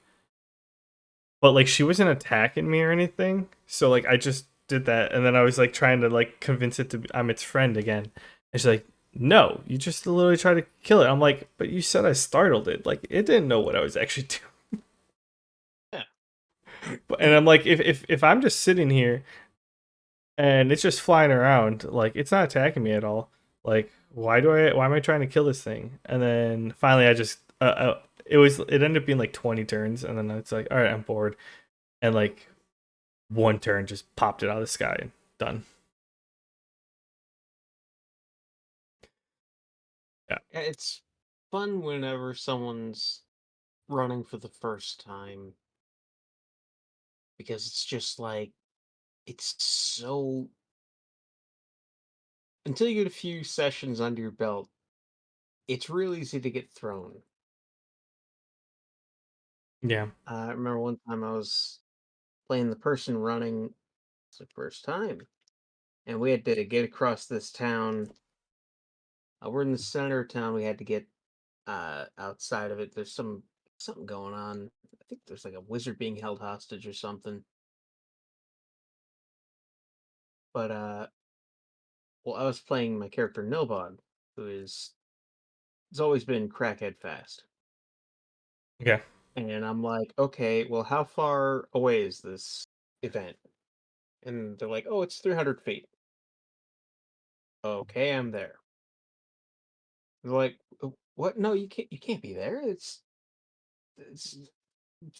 But like she wasn't attacking me or anything. So like I just did that and then I was like trying to like convince it to be, I'm its friend again. And she's like, no, you just literally tried to kill it. I'm like, but you said I startled it. Like it didn't know what I was actually doing. Yeah. And I'm like, if I'm just sitting here and it's just flying around, like it's not attacking me at all. Like why am I trying to kill this thing? And then finally I just it ended up being like 20 turns and then it's like, all right, I'm bored. And like one turn just popped it out of the sky and done. Yeah. It's fun whenever someone's running for the first time because it's just like it's so until you get a few sessions under your belt, it's real easy to get thrown. Yeah. I remember one time I was playing the person running it's the first time, and we had to get across this town. We're in the center of town. We had to get outside of it. There's something going on. I think there's like a wizard being held hostage or something. But well, I was playing my character Nobod, who has always been crackhead fast. Yeah. And I'm like, okay, well, how far away is this event? And they're like, oh, it's 300 feet. Okay, I'm there. They're like, what? No, you can't. You can't be there. It's it's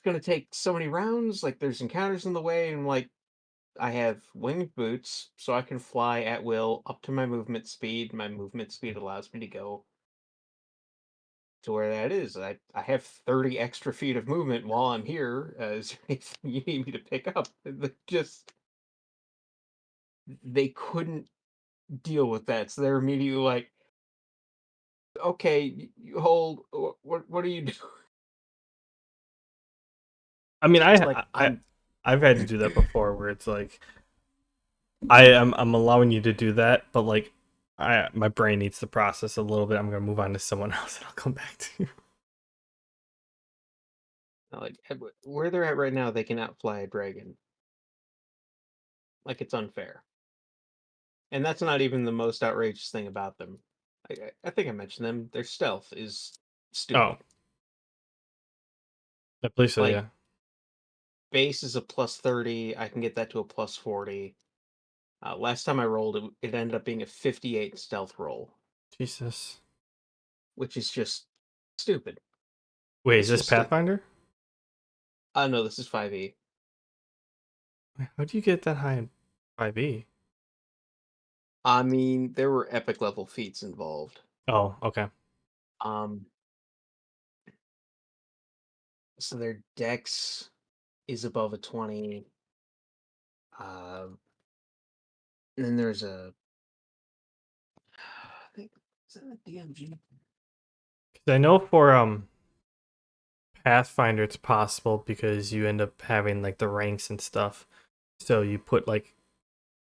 gonna take so many rounds. Like, there's encounters in the way, and like, I have winged boots, so I can fly at will up to my movement speed. My movement speed allows me to go to where that is. I have 30 extra feet of movement while I'm here. Is there anything you need me to pick up? They couldn't deal with that, so they're immediately like, "Okay, you hold. What are you doing?" I mean, It's like I'm I've had to do that before, where it's like I'm allowing you to do that, but like my brain needs to process a little bit. I'm gonna move on to someone else, and I'll come back to you. like where they're at right now. They can outfly a dragon. Like it's unfair, and that's not even the most outrageous thing about them. I think I mentioned them. Their stealth is Oh, stupid. I believe so. Like Yeah. base is a plus 30. I can get that to a plus 40. Last time I rolled it, it ended up being a 58 stealth roll, Jesus. which is just stupid. Wait, is It's this just stupid. Pathfinder? No, this is 5e. How do you get that high in 5e? I mean, there were epic level feats involved. Oh, okay. Um, so their dex is above a 20. And then there's I think, is that a DMG? 'Cause I know for Pathfinder it's possible because you end up having like the ranks and stuff. So you put like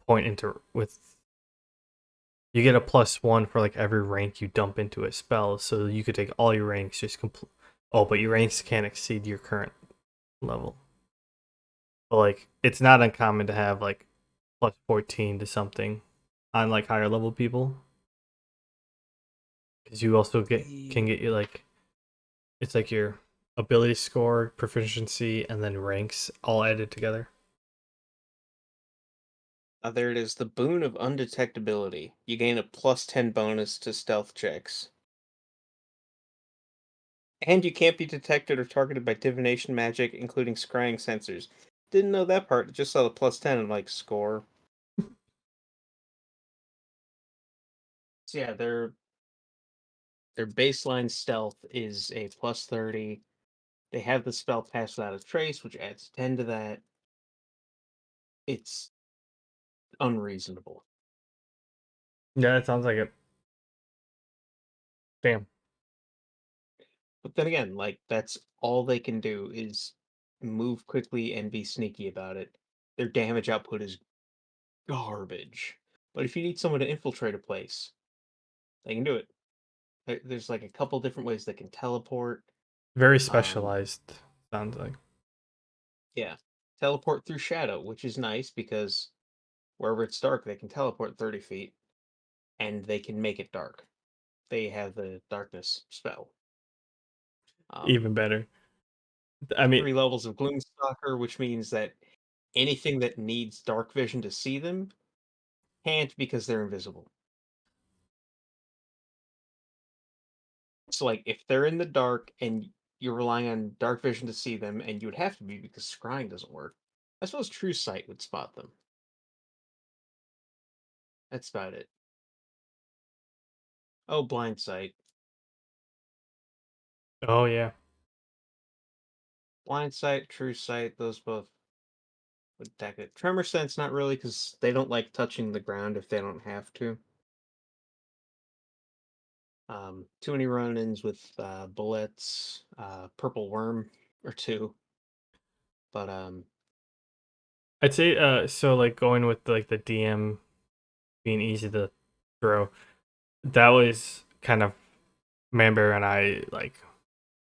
point into with you get a +1 for like every rank you dump into a spell. So you could take all your ranks just complete. Oh, but your ranks can't exceed your current level. But like it's not uncommon to have like +14 to something on like higher level people. Because you also can get you like it's like your ability score, proficiency, and then ranks all added together. There it is. The boon of undetectability. You gain a plus 10 bonus to stealth checks. And you can't be detected or targeted by divination magic, including scrying sensors. Didn't know that part. Just saw the plus 10 and like score. So yeah, their baseline stealth is a plus 30. They have the spell pass without a trace, which adds 10 to that. It's unreasonable. Yeah, that sounds like it. Damn. But then again, like that's all they can do is move quickly and be sneaky about it. Their damage output is garbage. But if you need someone to infiltrate a place, they can do it. There's like a couple different ways they can teleport. Very Um, specialized, sounds like. yeah, teleport through shadow, which is nice because wherever it's dark, they can teleport 30 feet and they can make it dark. They have the darkness spell. Even better. I mean, 3 levels of Gloomstalker, which means that anything that needs dark vision to see them can't because they're invisible. So, like, if they're in the dark and you're relying on dark vision to see them, and you would have to be because scrying doesn't work, I suppose True Sight would spot them. That's about it. Oh, Blind Sight. oh yeah. Blind Sight, True Sight, those both would attack it. Tremor Sense, not really, because they don't like touching the ground if they don't have to. Too many run-ins with bullets, purple worm or two, but I'd say so like going with like the DM being easy to throw. That was kind of Manbear and I like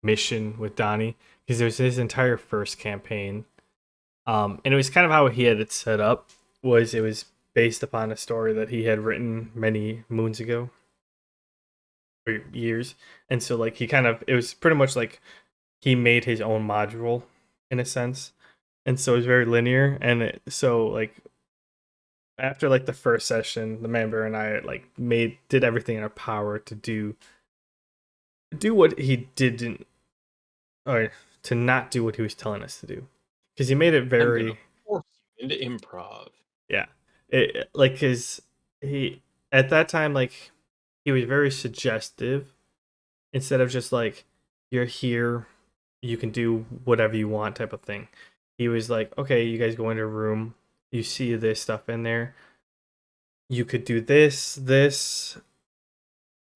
mission with Donnie because it was his entire first campaign. And it was kind of how he had it set up was it was based upon a story that he had written many moons ago or years. And so like he kind of it was pretty much like he made his own module in a sense. And so it was very linear and so like after like the first session, the member and I like did everything in our power to do what he didn't or to not do what he was telling us to do. Because he made it I'm gonna very force you into improv. yeah. It like his he at that time like he was very suggestive instead of just like you're here, you can do whatever you want type of thing. He was like, okay, you guys go into a room, you see this stuff in there, you could do this,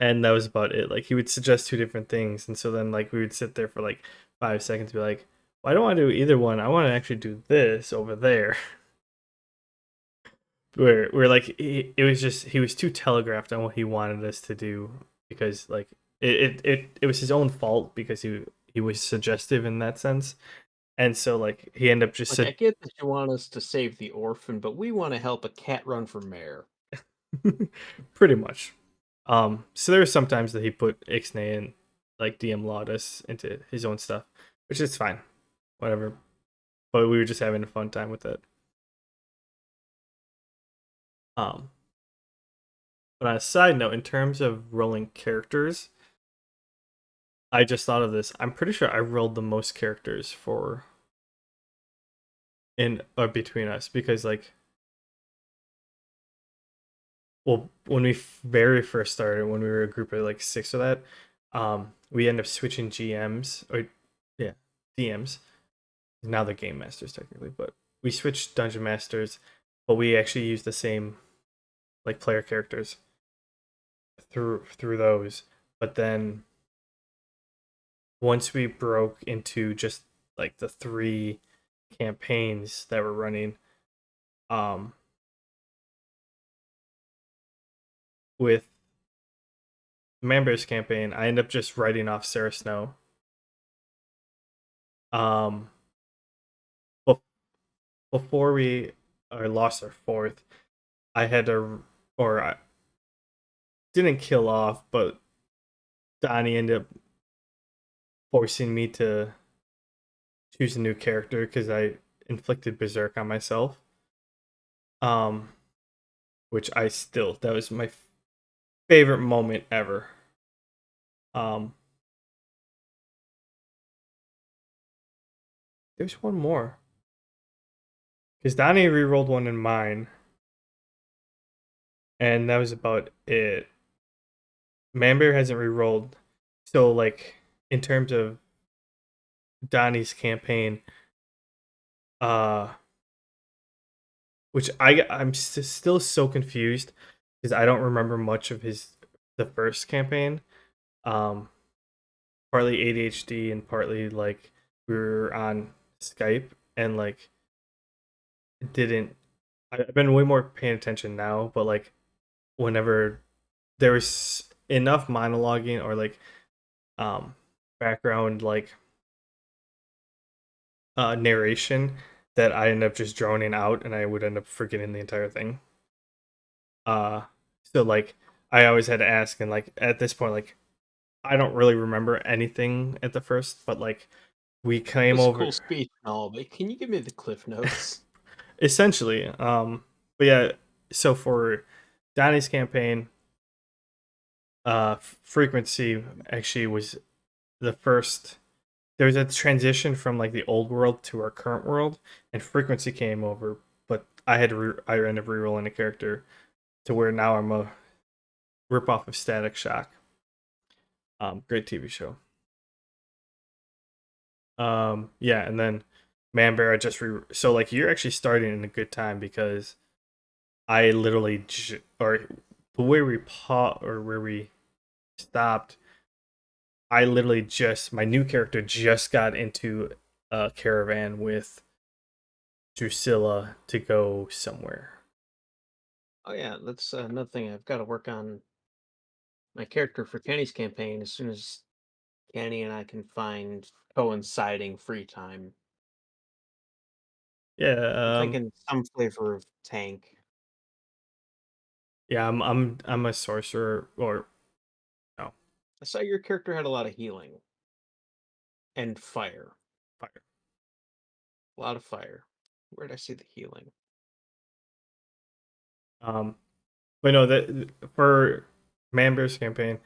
and that was about it. Like he would suggest two different things, and so then like we would sit there for like 5 seconds, be like, well, I don't want to do either one. I want to actually do this over there. where like it was just he was too telegraphed on what he wanted us to do because like it was his own fault because he was suggestive in that sense, and so like he ended up just Like, I get that you want us to save the orphan, but we want to help a cat run for mayor. pretty much. So there were some times that he put Ixnay and like DM lawed us into his own stuff, which is fine, whatever. But we were just having a fun time with it. But on a side note, in terms of rolling characters, I just thought of this. I'm pretty sure I rolled the most characters for in or between us because like, well, when we very first started, when we were a group of like 6 or that, we end up switching GMs or yeah, DMs. Now they're game masters technically, but we switched dungeon masters, but we actually used the same like player characters through those. But then once we broke into just like the 3 campaigns that were running, with Manbear's campaign, I end up just writing off Sarah Snow. Before we lost our 4th, I had to, or I didn't kill off, but Donnie ended up forcing me to choose a new character because I inflicted Berserk on myself. Which that was my favorite moment ever. There's one more. Because Donnie rerolled one in mine. And that was about it. Manbear hasn't rerolled. So, like, in terms of Donnie's campaign, which I'm still so confused because I don't remember much of the first campaign. Partly ADHD and partly like we were on Skype and like didn't. I've been way more paying attention now, but like whenever there was enough monologuing or like background like narration that I end up just droning out and I would end up forgetting the entire thing. So like I always had to ask, and like at this point, like I don't really remember anything at the first, but like we came over. Cool speech and all, but can you give me the cliff notes? Essentially, but yeah. So for Donnie's campaign, frequency actually was the first. There was a transition from like the old world to our current world, and frequency came over. But I ended up rerolling a character to where now I'm a ripoff of Static Shock. Great TV show. Yeah, and then Manbear, I just so like you're actually starting in a good time because I literally or where we stopped, I literally just my new character just got into a caravan with Drusilla to go somewhere. Oh yeah, that's another thing. I've got to work on my character for Kenny's campaign as soon as Kenny and I can find coinciding free time. I'm Yeah, thinking some flavor of tank. yeah, I'm a sorcerer or no I saw your character had a lot of healing and fire. fire. A lot of fire. Where'd I see the healing? But no, that for Manbear's campaign,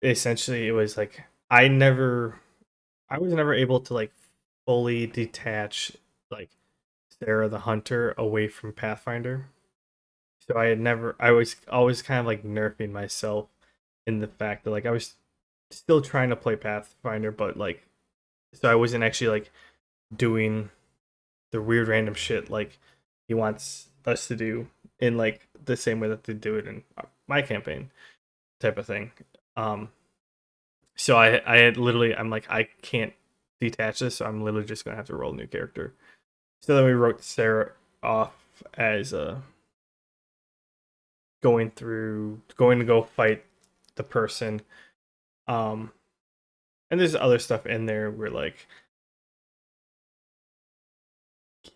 essentially it was like I was never able to like fully detach like Sarah the Hunter away from Pathfinder. So I was always kind of like nerfing myself in the fact that like I was still trying to play Pathfinder, but like, so I wasn't actually like doing the weird random shit like he wants us to do in like the same way that they do it in my campaign type of thing. So I had literally, I'm like, I can't detach this, so I'm literally just gonna have to roll a new character. So then we wrote Sarah off as going to go fight the person. And there's other stuff in there where like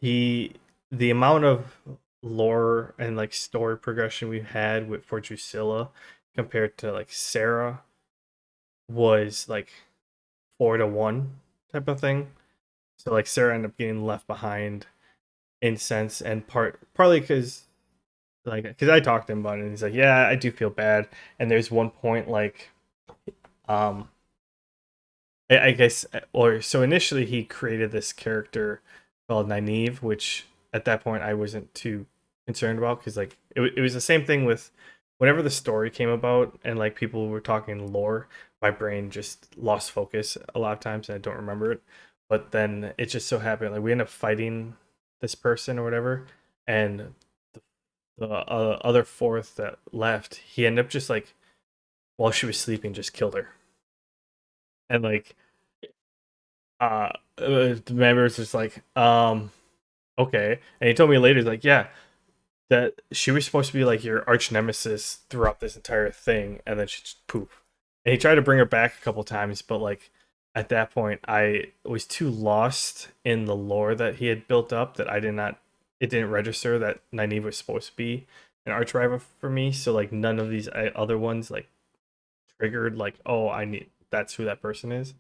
the amount of lore and like story progression we had with for Drusilla compared to like Sarah was like 4-1 type of thing. So like Sarah ended up getting left behind in sense, and partly because I talked to him about it and he's like, yeah, I do feel bad. And there's one point like I guess, or so initially he created this character called Nynaeve, which at that point I wasn't too concerned about because like it was the same thing with whenever the story came about and like people were talking lore, my brain just lost focus a lot of times and I don't remember it. But then it just so happened like we ended up fighting this person or whatever, and the other fourth that left, he ended up just like while she was sleeping, just killed her, and like the members just like okay, and he told me later he's like, yeah, that she was supposed to be like your arch nemesis throughout this entire thing, and then she just poof. And he tried to bring her back a couple times, but like at that point I was too lost in the lore that he had built up that it didn't register that Nynaeve was supposed to be an arch rival for me. So like none of these other ones like triggered like, oh, that's who that person is.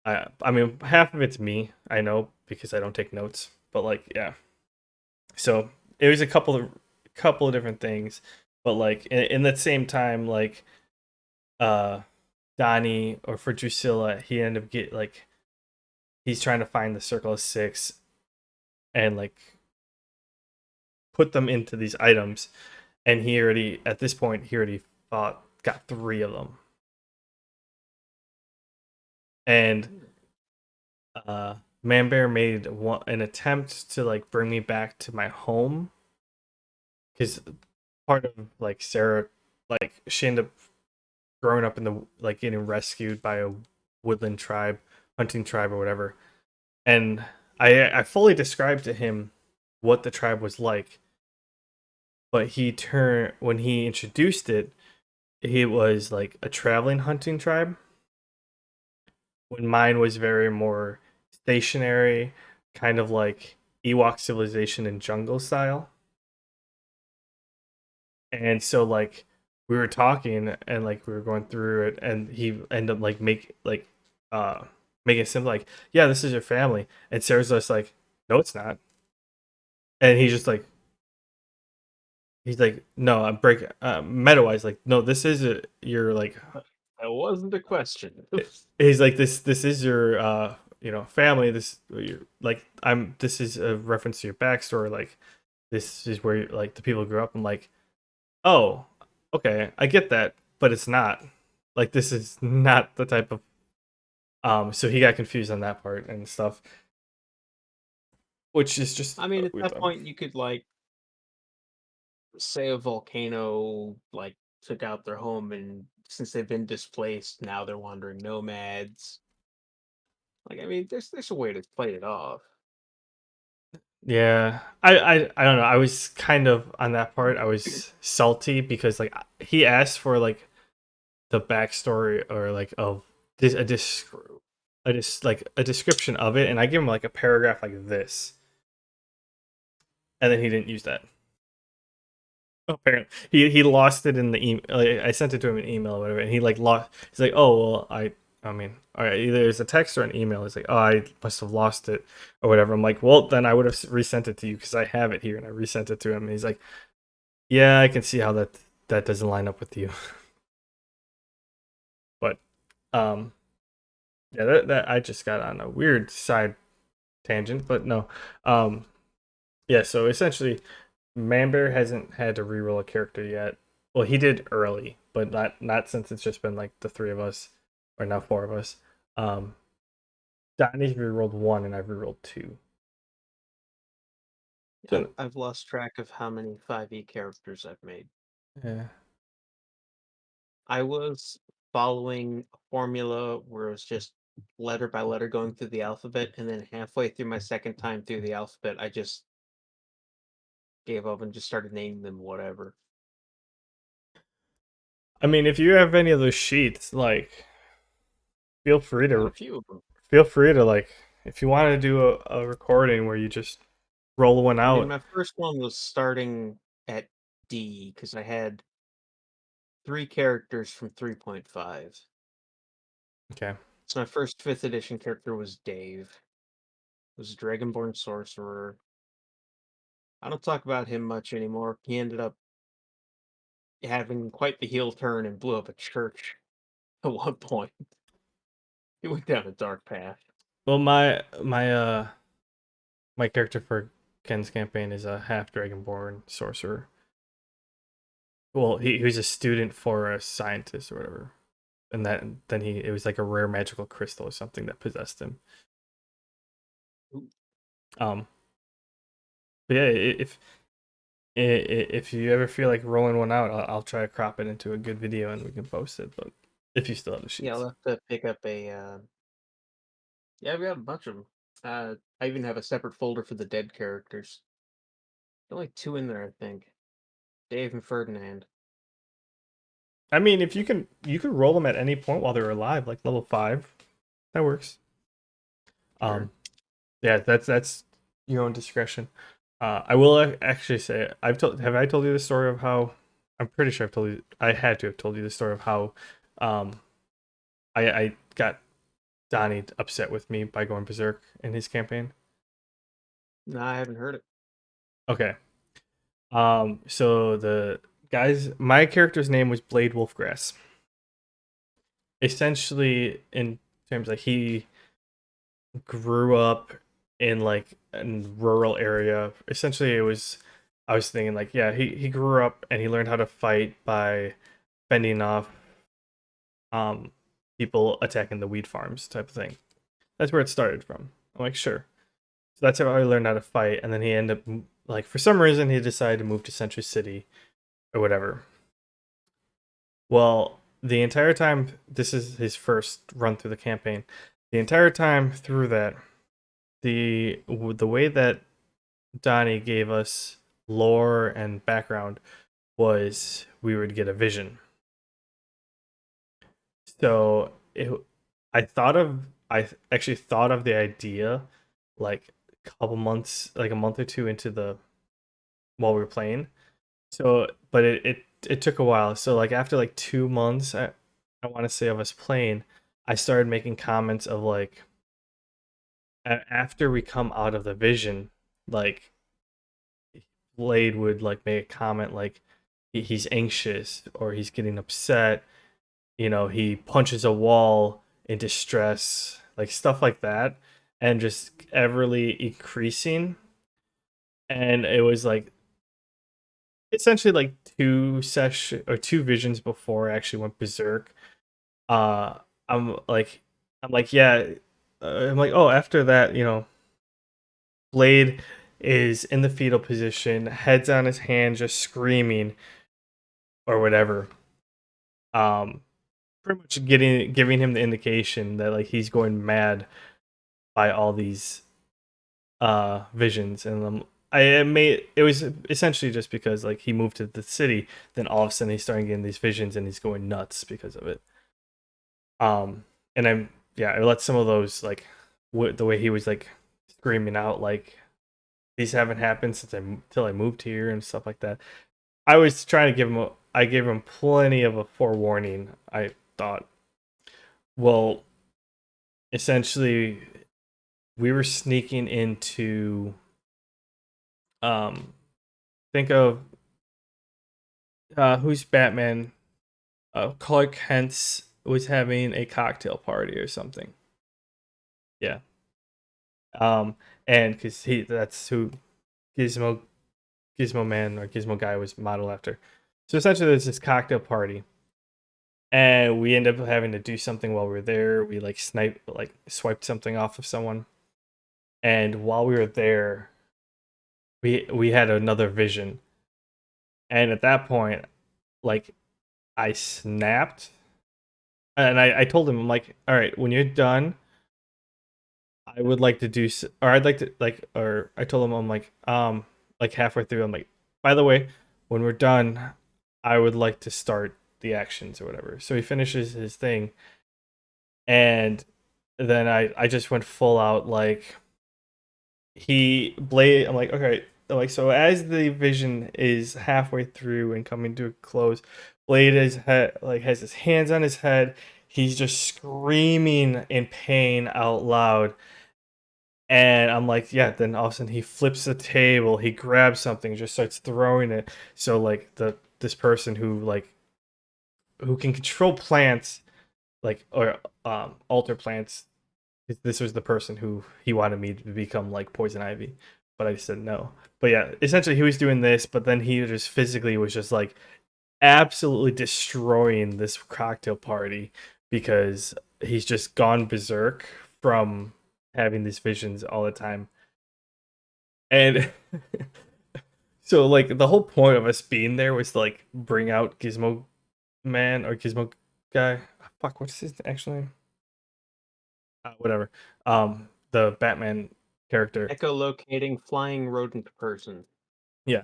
I mean, half of it's me, I know, because I don't take notes. But like, yeah. So it was a couple of different things, but like in that same time, like Donnie or for Drusilla, he ended up he's trying to find the Circle of Six and like put them into these items, and he already at this point got 3 of them, and Manbear made an attempt to like bring me back to my home because part of like Sarah, like she ended up growing up in the like getting rescued by a woodland tribe, hunting tribe or whatever, and I fully described to him what the tribe was like, but when he introduced it, he was like a traveling hunting tribe when mine was very more stationary, kind of like Ewok civilization and jungle style. And so like we were talking and like we were going through it, and he ended up like making it simple like, yeah, this is your family, and Sarah's just like, no, it's not, and he's like, no, I'm breaking meta wise like, no, this is your like That wasn't a question. he's like, this is your family, this is a reference to your backstory, like this is where like the people grew up. I'm like, oh, okay, I get that, but it's not like this is not the type of so he got confused on that part and stuff, which is just I mean, at weird that though. point, you could like say a volcano like took out their home, and since they've been displaced, now they're wandering nomads. Like, I mean, there's a way to play it off. Yeah, I don't know. I was kind of on that part. I was salty because like he asked for like the backstory or like of this like a description of it, and I give him like a paragraph like this, and then he didn't use that. Apparently, he lost it in the email. Like, I sent it to him in email or whatever, and he like lost. He's like, oh well, I mean, all right, either it's a text or an email. He's like, oh, I must have lost it or whatever. I'm like, well, then I would have resent it to you because I have it here, and I resent it to him. And he's like, yeah, I can see how that doesn't line up with you. But yeah, that I just got on a weird side tangent, but no, yeah. So essentially, Manbear hasn't had to reroll a character yet. Well, he did early, but not since it's just been like the three of us, or now four of us. Donnie's rerolled 1 and I've rerolled 2. So I've lost track of how many 5e characters I've made. yeah. I was following a formula where it was just letter by letter going through the alphabet, and then halfway through my second time through the alphabet, I just gave up and just started naming them whatever. I mean, if you have any of those sheets, like, feel free Got a to few of them. like, if you want to do a recording where you just roll one I mean, out. my first one was starting at D because I had 3 characters from 3.5. Okay. So my first 5th edition character was Dave. It was a Dragonborn sorcerer. I don't talk about him much anymore. He ended up having quite the heel turn and blew up a church at one point. He went down a dark path. Well, my character for Ken's campaign is a half Dragonborn sorcerer. Well, he was a student for a scientist or whatever, and then it was like a rare magical crystal or something that possessed him. Ooh. But yeah, if you ever feel like rolling one out, I'll try to crop it into a good video and we can post it. But if you still have the sheets, Yeah, I'll have to pick up a. Yeah, we got a bunch of them. I even have a separate folder for the dead characters. Only 2 in there, I think. Dave and Ferdinand. I mean, if you can roll them at any point while they're alive, like level 5, that works. Sure. Yeah, that's your own discretion. I will actually say have I told you the story of how, I'm pretty sure I had to have told you the story of how I got Donnie upset with me by going berserk in his campaign. No, I haven't heard it. Okay. So my character's name was Blade Wolfgrass. Essentially, in terms like he grew up in like a rural area. Essentially, I was thinking like, yeah, he grew up and he learned how to fight by fending off people attacking the wheat farms type of thing. That's where it started from. I'm like, sure. So that's how I learned how to fight, and then he ended up like, for some reason, he decided to move to Century City or whatever. Well, the entire time, this is his first run through the campaign. The entire time through that, the way that Donnie gave us lore and background was we would get a vision. So I actually thought of the idea like a couple months, like a month or two into while we were playing. So, but it took a while. So like after like 2 months, I want to say of us playing, I started making comments of like, after we come out of the vision, like Blade would like make a comment like he's anxious or he's getting upset. He punches a wall in distress, like stuff like that, and just everly increasing. And it was like essentially like 2 visions before I actually went berserk. Uh, I'm like, yeah. I'm like, oh, after that, Blade is in the fetal position, heads on his hand, just screaming or whatever. Pretty much giving him the indication that like he's going mad by all these visions, and it was essentially just because like he moved to the city, then all of a sudden he's starting getting these visions and he's going nuts because of it. And I let some of those like the way he was like screaming out like these haven't happened since till I moved here and stuff like that. I was trying to I gave him plenty of a forewarning. I thought, well, essentially we were sneaking into think of who's Batman? Clark Kent was having a cocktail party or something. Yeah. And because that's who Gizmo Man or Gizmo Guy was modeled after. So essentially, there's this cocktail party, and we end up having to do something while we were there. We like swiped something off of someone, and while we were there, we had another vision, and at that point, like I snapped, and I told him, I'm like, all right, when you're done, I would like to do, or I'd like to or I told him, I'm like halfway through, I'm like, by the way, when we're done, I would like to start the actions or whatever. So he finishes his thing, and then I just went full out like Blade. I'm like, okay, like so as the vision is halfway through and coming to a close, Blade has his hands on his head. He's just screaming in pain out loud. And I'm like, yeah, then all of a sudden he flips the table, he grabs something, just starts throwing it. So like this person who can control plants, like or alter plants. This was the person who he wanted me to become like poison ivy, but I said no. But yeah, essentially he was doing this, but then he just physically was just like absolutely destroying this cocktail party because he's just gone berserk from having these visions all the time. And so like the whole point of us being there was to like bring out Gizmo Man or Gizmo guy. Fuck, what's his actual name? Whatever. The Batman character. Echolocating flying rodent person. Yeah.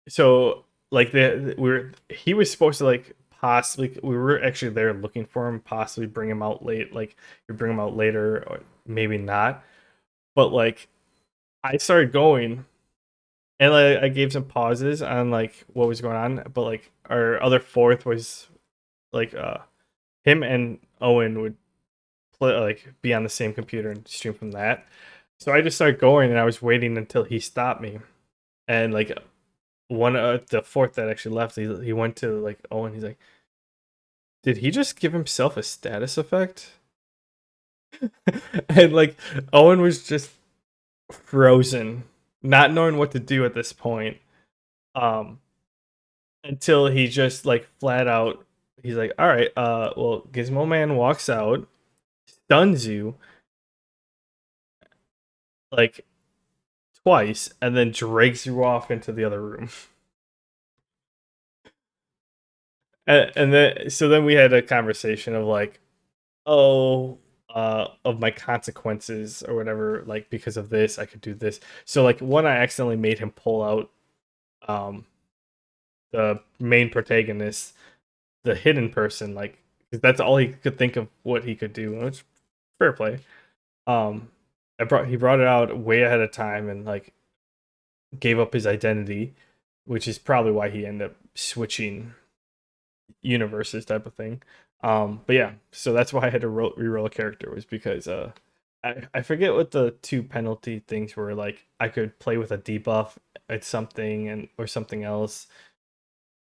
So like he was supposed to like possibly, we were actually there looking for him, possibly bring him out late, like you bring him out later or maybe not. But like I started going, and like I gave some pauses on like what was going on, but like our other fourth was like him and Owen would play, like be on the same computer and stream from that. So I just started going, and I was waiting until he stopped me. And like the fourth that actually left, he went to like Owen. He's like, "Did he just give himself a status effect?" And like Owen was just frozen, not knowing what to do at this point. Um, until he just like flat out, he's like, "All right, well, Gizmo Man walks out, stuns you like twice, and then drags you off into the other room." And then so then we had a conversation of like, oh, of my consequences or whatever, like because of this I could do this. So like one, I accidentally made him pull out the main protagonist, the hidden person, like 'cause that's all he could think of what he could do, which fair play. um he brought it out way ahead of time and like gave up his identity, which is probably why he ended up switching universes type of thing. But yeah, so that's why I had to reroll a character, was because I forget what the two penalty things were. Like I could play with a debuff at something and or something else,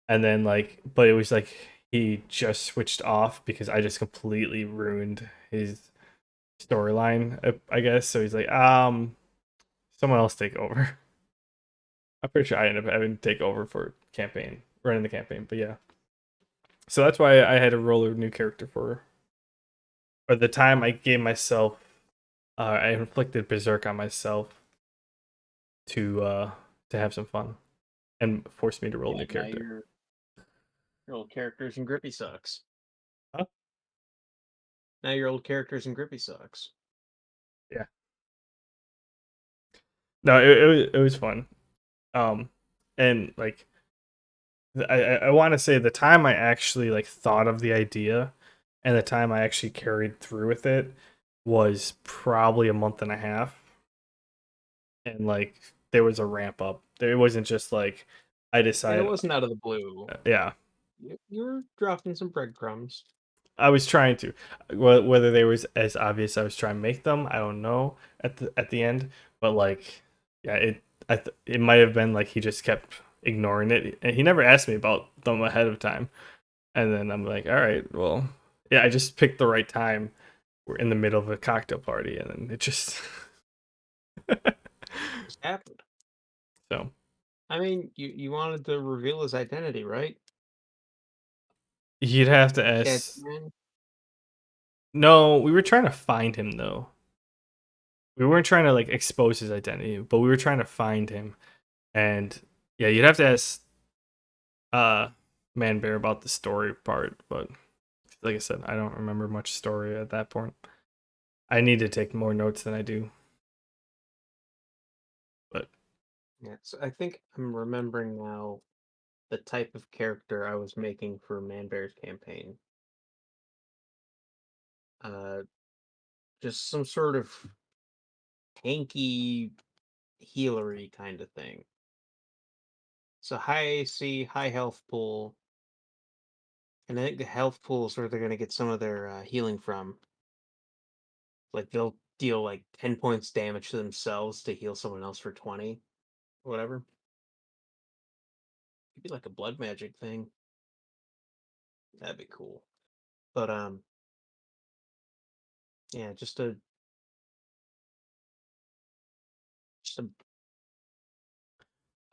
and then like, but it was like he just switched off because I just completely ruined his storyline, I guess. So he's like, someone else take over. I'm pretty sure I ended up having to take over for campaign, running the campaign. But yeah, so that's why I had to roll a new character for. Or the time I gave myself, I inflicted berserk on myself to have some fun, and forced me to roll a new Now character. your old characters and grippy sucks. Huh? Now your old characters and grippy sucks. Yeah. No, it was fun. And like I want to say the time I actually like thought of the idea and the time I actually carried through with it was probably a month and a half. And like there was a ramp up. There wasn't just like I And decided. it wasn't out of the blue. Yeah, You were dropping some breadcrumbs. I was trying to. Whether they was as obvious I was trying to make them, I don't know at the end. But like, yeah, it might have been like he just kept ignoring it, and he never asked me about them ahead of time. And then I'm like, all right, well, yeah, I just picked the right time. We're in the middle of a cocktail party, and then it just Just happened. so I mean, you wanted to reveal his identity, right? You'd have to ask. Catman? No, we were trying to find him though. We weren't trying to like expose his identity, but we were trying to find him. And yeah, you'd have to ask Man Bear about the story part, but like I said, I don't remember much story at that point. I need to take more notes than I do. But Yeah, so I think I'm remembering now the type of character I was making for Man Bear's campaign. Uh, just some sort of tanky, healery kind of thing. So high AC, high health pool, and I think the health pool is where they're going to get some of their healing from. Like they'll deal like 10 points damage to themselves to heal someone else for 20, or whatever. Could be like a blood magic thing. That'd be cool. But yeah, just a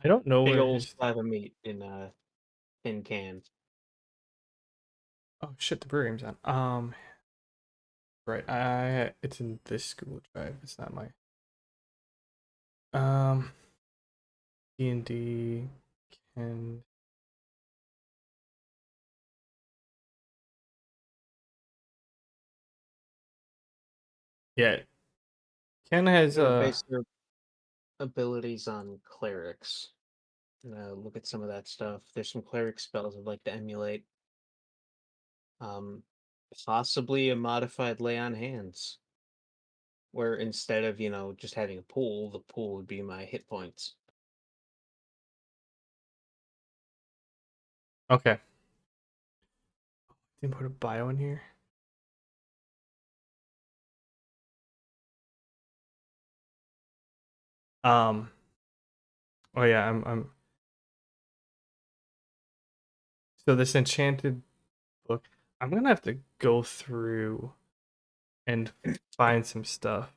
I don't know big where old his. slab of meat in a tin can. Oh shit, the brew game's on. Right. It's in this Google Drive. It's not my. D&D can. Yeah, Ken has They're gonna base their abilities on clerics. Look at some of that stuff. There's some cleric spells I'd like to emulate. Um, Possibly a modified lay on hands, where instead of just having a pool, the pool would be my hit points. okay. Didn't put a bio in here. Um. Oh yeah, I'm. So this enchanted book, I'm gonna have to go through and find some stuff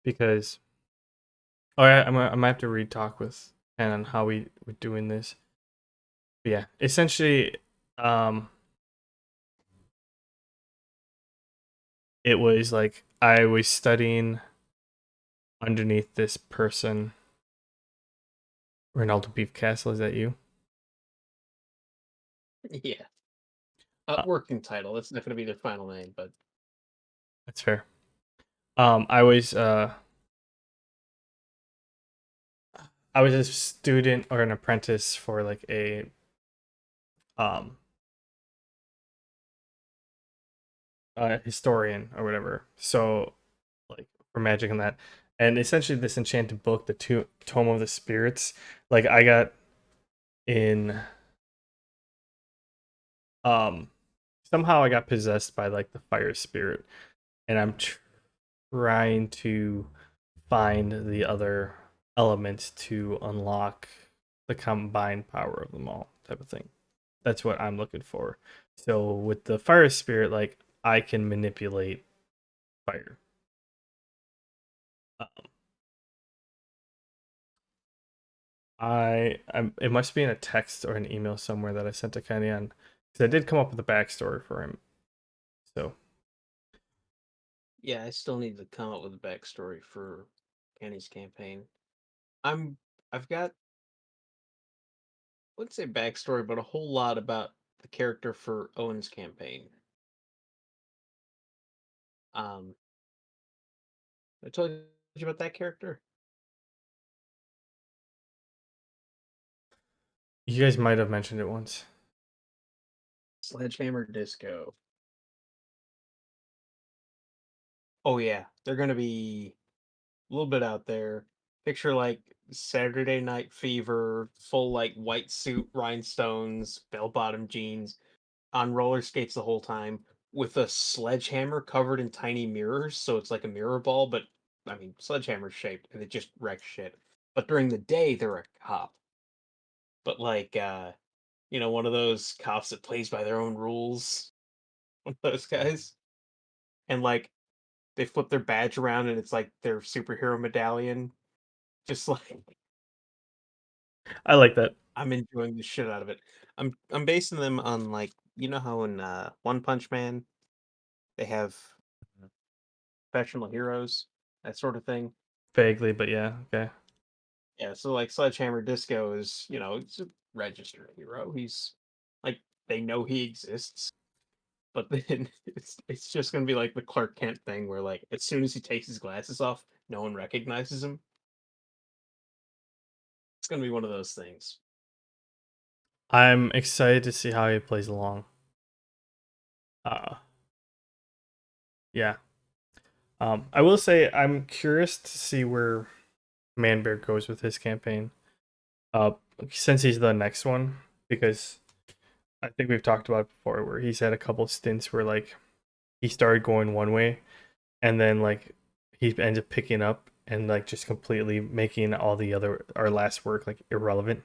because. Oh yeah, I might have to re-talk with Ken on how we're doing this. But yeah, essentially, um, it was like I was studying underneath this person. Ronaldo Beef Castle, is that you? Yeah. Uh, Working title. That's not going to be their final name, but that's fair. I was a student or an apprentice for like um a historian or whatever. So like for magic and that. And essentially this enchanted book, the Tome of the Spirits, like I got in somehow I got possessed by like the fire spirit and I'm trying to find the other elements to unlock the combined power of them all type of thing. That's what I'm looking for. So with the fire spirit, like I can manipulate fire. Um, it must be in a text or an email somewhere that I sent to Kenny on because I did come up with a backstory for him. So yeah, I still need to come up with a backstory for Kenny's campaign. I've got, I wouldn't say backstory, but a whole lot about the character for Owen's campaign. Um, I told you about that character. you guys might have mentioned it once. Sledgehammer Disco. Oh yeah, they're gonna be a little bit out there. Picture like Saturday Night Fever, full like white suit, rhinestones, bell-bottom jeans, on roller skates the whole time, with a sledgehammer covered in tiny mirrors, so it's like a mirror ball, but I mean sledgehammer shaped, and it just wrecks shit. But during the day, they're a cop. But like one of those cops that plays by their own rules. One of those guys. And like they flip their badge around and it's like their superhero medallion. Just like I like that. I'm enjoying the shit out of it. I'm basing them on like you know how in One Punch Man they have professional heroes, that sort of thing. Vaguely, but yeah, okay. Yeah, so like Sledgehammer Disco is, he's a registered hero. He's like they know he exists, but then it's just gonna be like the Clark Kent thing where like as soon as he takes his glasses off, no one recognizes him. It's gonna be one of those things. I'm excited to see how he plays along. Yeah. I will say I'm curious to see where Manbear goes with his campaign. Uh, since he's the next one, because I think we've talked about it before, where he's had a couple stints where like he started going one way, and then like he ends up picking up and like just completely making all the other our last work like irrelevant.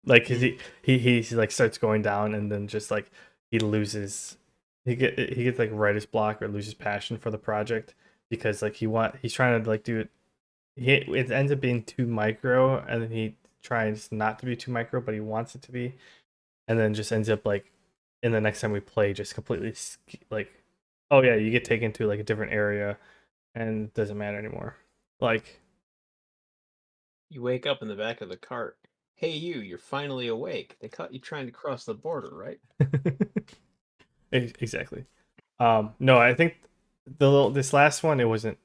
Like 'cause he like starts going down and then just like he loses he gets like writer's block or loses passion for the project because like he's trying to like do it it ends up being too micro and then he tries not to be too micro but he wants it to be and then just ends up like in the next time we play just completely like oh yeah you get taken to like a different area and it doesn't matter anymore like You wake up in the back of the cart. Hey, you're finally awake. They caught you trying to cross the border, right? exactly no I think this last one it wasn't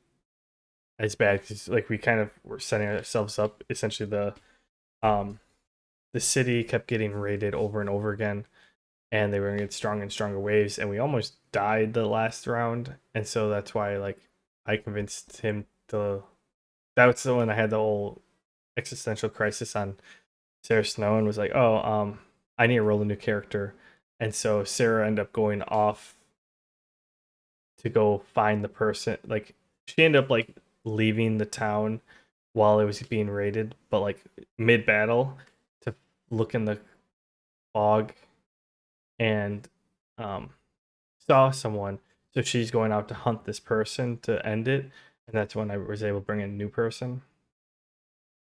as bad because like we kind of were setting ourselves up essentially um the city kept getting raided over and over again and they were gonna get stronger and stronger waves and we almost died the last round and so that's why like I convinced him to that was the one I had the whole existential crisis on Sarah Snow and was like I need to roll a new character and so Sarah ended up going off to go find the person like she ended up like leaving the town while it was being raided but like mid battle to look in the fog and um saw someone so she's going out to hunt this person to end it and that's when I was able to bring in a new person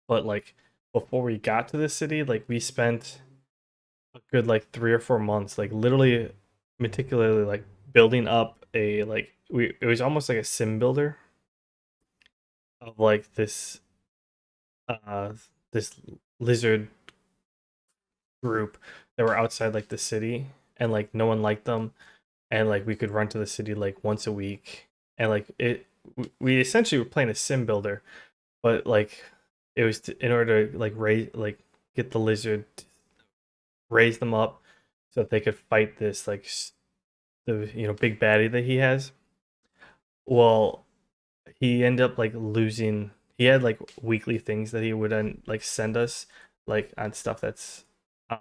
but like before we got to the city like we spent a good like 3 or 4 months like literally meticulously like building up a like we it was almost like a sim builder of like uh this lizard group that were outside like the city and like no one liked them and like we could run to the city like once a week and like we essentially were playing a sim builder but like it was in order to like raise like get the lizard raise them up so that they could fight this like the big baddie that he has well he ended up like losing he had like weekly things that he would then like send us like on stuff that's um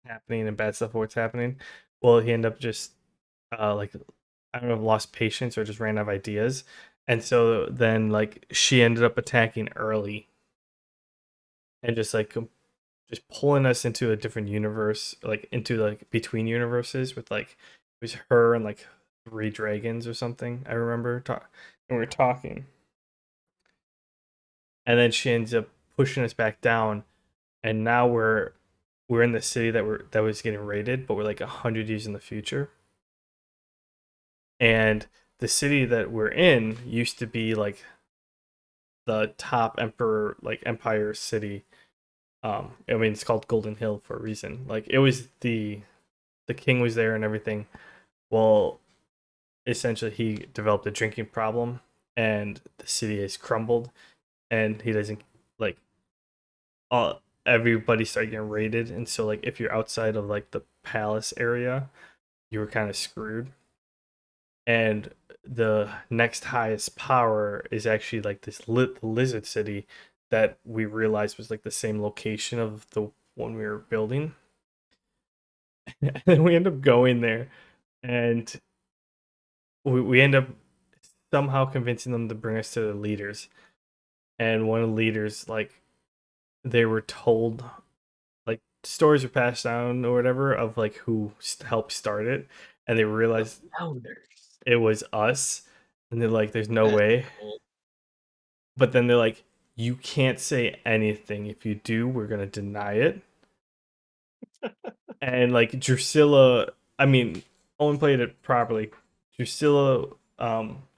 happening and bad stuff what's happening well he ended up just like I don't know if lost patience or just ran out of ideas and so then like she ended up attacking early and just like just pulling us into a different universe like into like between universes with like it was her and like 3 dragons or something I remember and we were talking and then she ends up pushing us back down and now we're in the city that was getting raided but we're like 100 years in the future and the city that we're in used to be like the top emperor like empire city I mean it's called Golden Hill for a reason like it was the king was there and everything well essentially he developed a drinking problem and the city has crumbled and he doesn't like everybody started getting raided and so like if you're outside of like the palace area you were kind of screwed and the next highest power is actually like this lizard city that we realized was like the same location of the one we were building and then we end up going there and we end up somehow convincing them to bring us to the leaders and one of the leaders like they were told like stories were passed down or whatever of like who helped start it and they realized Founders. it was us and they're like there's no That's way cool. but then they're like you can't say anything if you do we're going to deny it And like Drusilla, I mean, Owen played it properly. Drusilla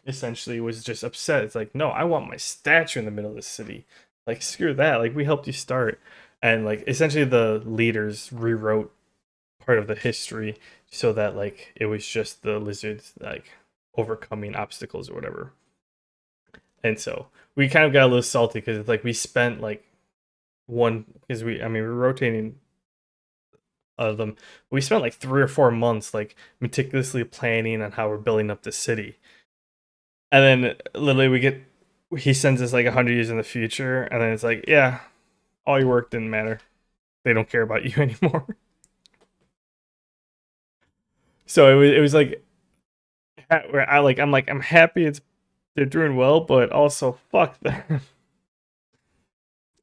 essentially was just upset. It's like, no, I want my statue in the middle of the city. Like, screw that. Like, we helped you start. And like essentially the leaders rewrote part of the history so that like it was just the lizards like overcoming obstacles or whatever. And so we kind of got a little salty because it's like we spent like because we're rotating of them. We spent like 3 or 4 months like meticulously planning on how we're building up the city. And then literally he sends us like 100 years in the future, and then it's like, yeah, all your work didn't matter. They don't care about you anymore. So it was like I'm happy they're doing well, but also fuck them.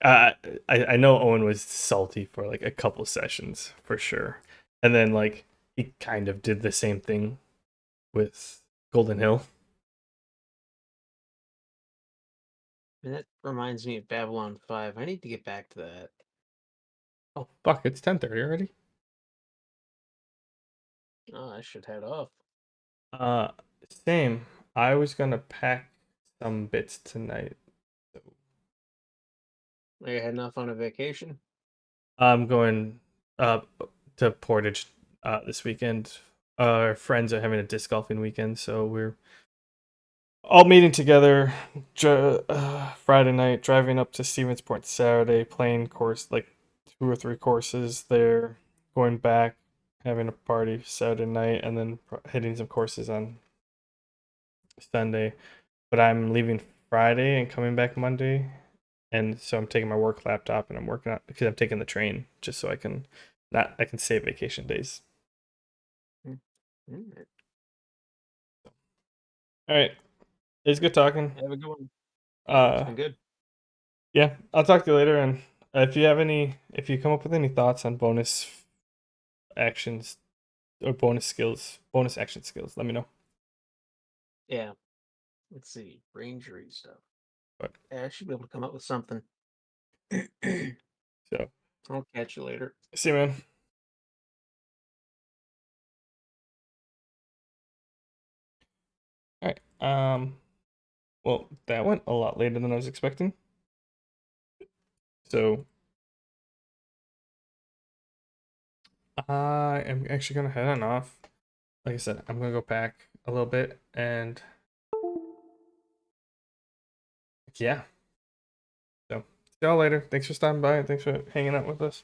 I know Owen was salty for like a couple sessions for sure, and then like he kind of did the same thing with Golden Hill. That reminds me of Babylon 5. I need to get back to that. Oh fuck! It's 10:30 already. Oh, I should head off. Uh, Same. I was gonna pack some bits tonight. Are you heading off on a vacation? I'm going to Portage this weekend. Our friends are having a disc golfing weekend, so we're all meeting together Friday night, driving up to Stevensport Saturday, playing course like 2 or 3 courses there, going back, having a party Saturday night, and then hitting some courses on Sunday. But I'm leaving Friday and coming back Monday, and so I'm taking my work laptop and I'm working on because I'm taking the train just so I can save vacation days. Alright. All right, it's good talking. Have a good one. It's Uh, been good. yeah, I'll talk to you later. And if you come up with any thoughts on bonus actions or bonus action skills, let me know. Yeah. Let's see. Rangery stuff. But Yeah, I should be able to come up with something. so, I'll catch you later. see you, man. All right. Well, that went a lot later than I was expecting. So, I am actually gonna head on off. Like I said, I'm gonna go pack a little bit, and yeah. So, see y'all later. Thanks for stopping by. Thanks for hanging out with us.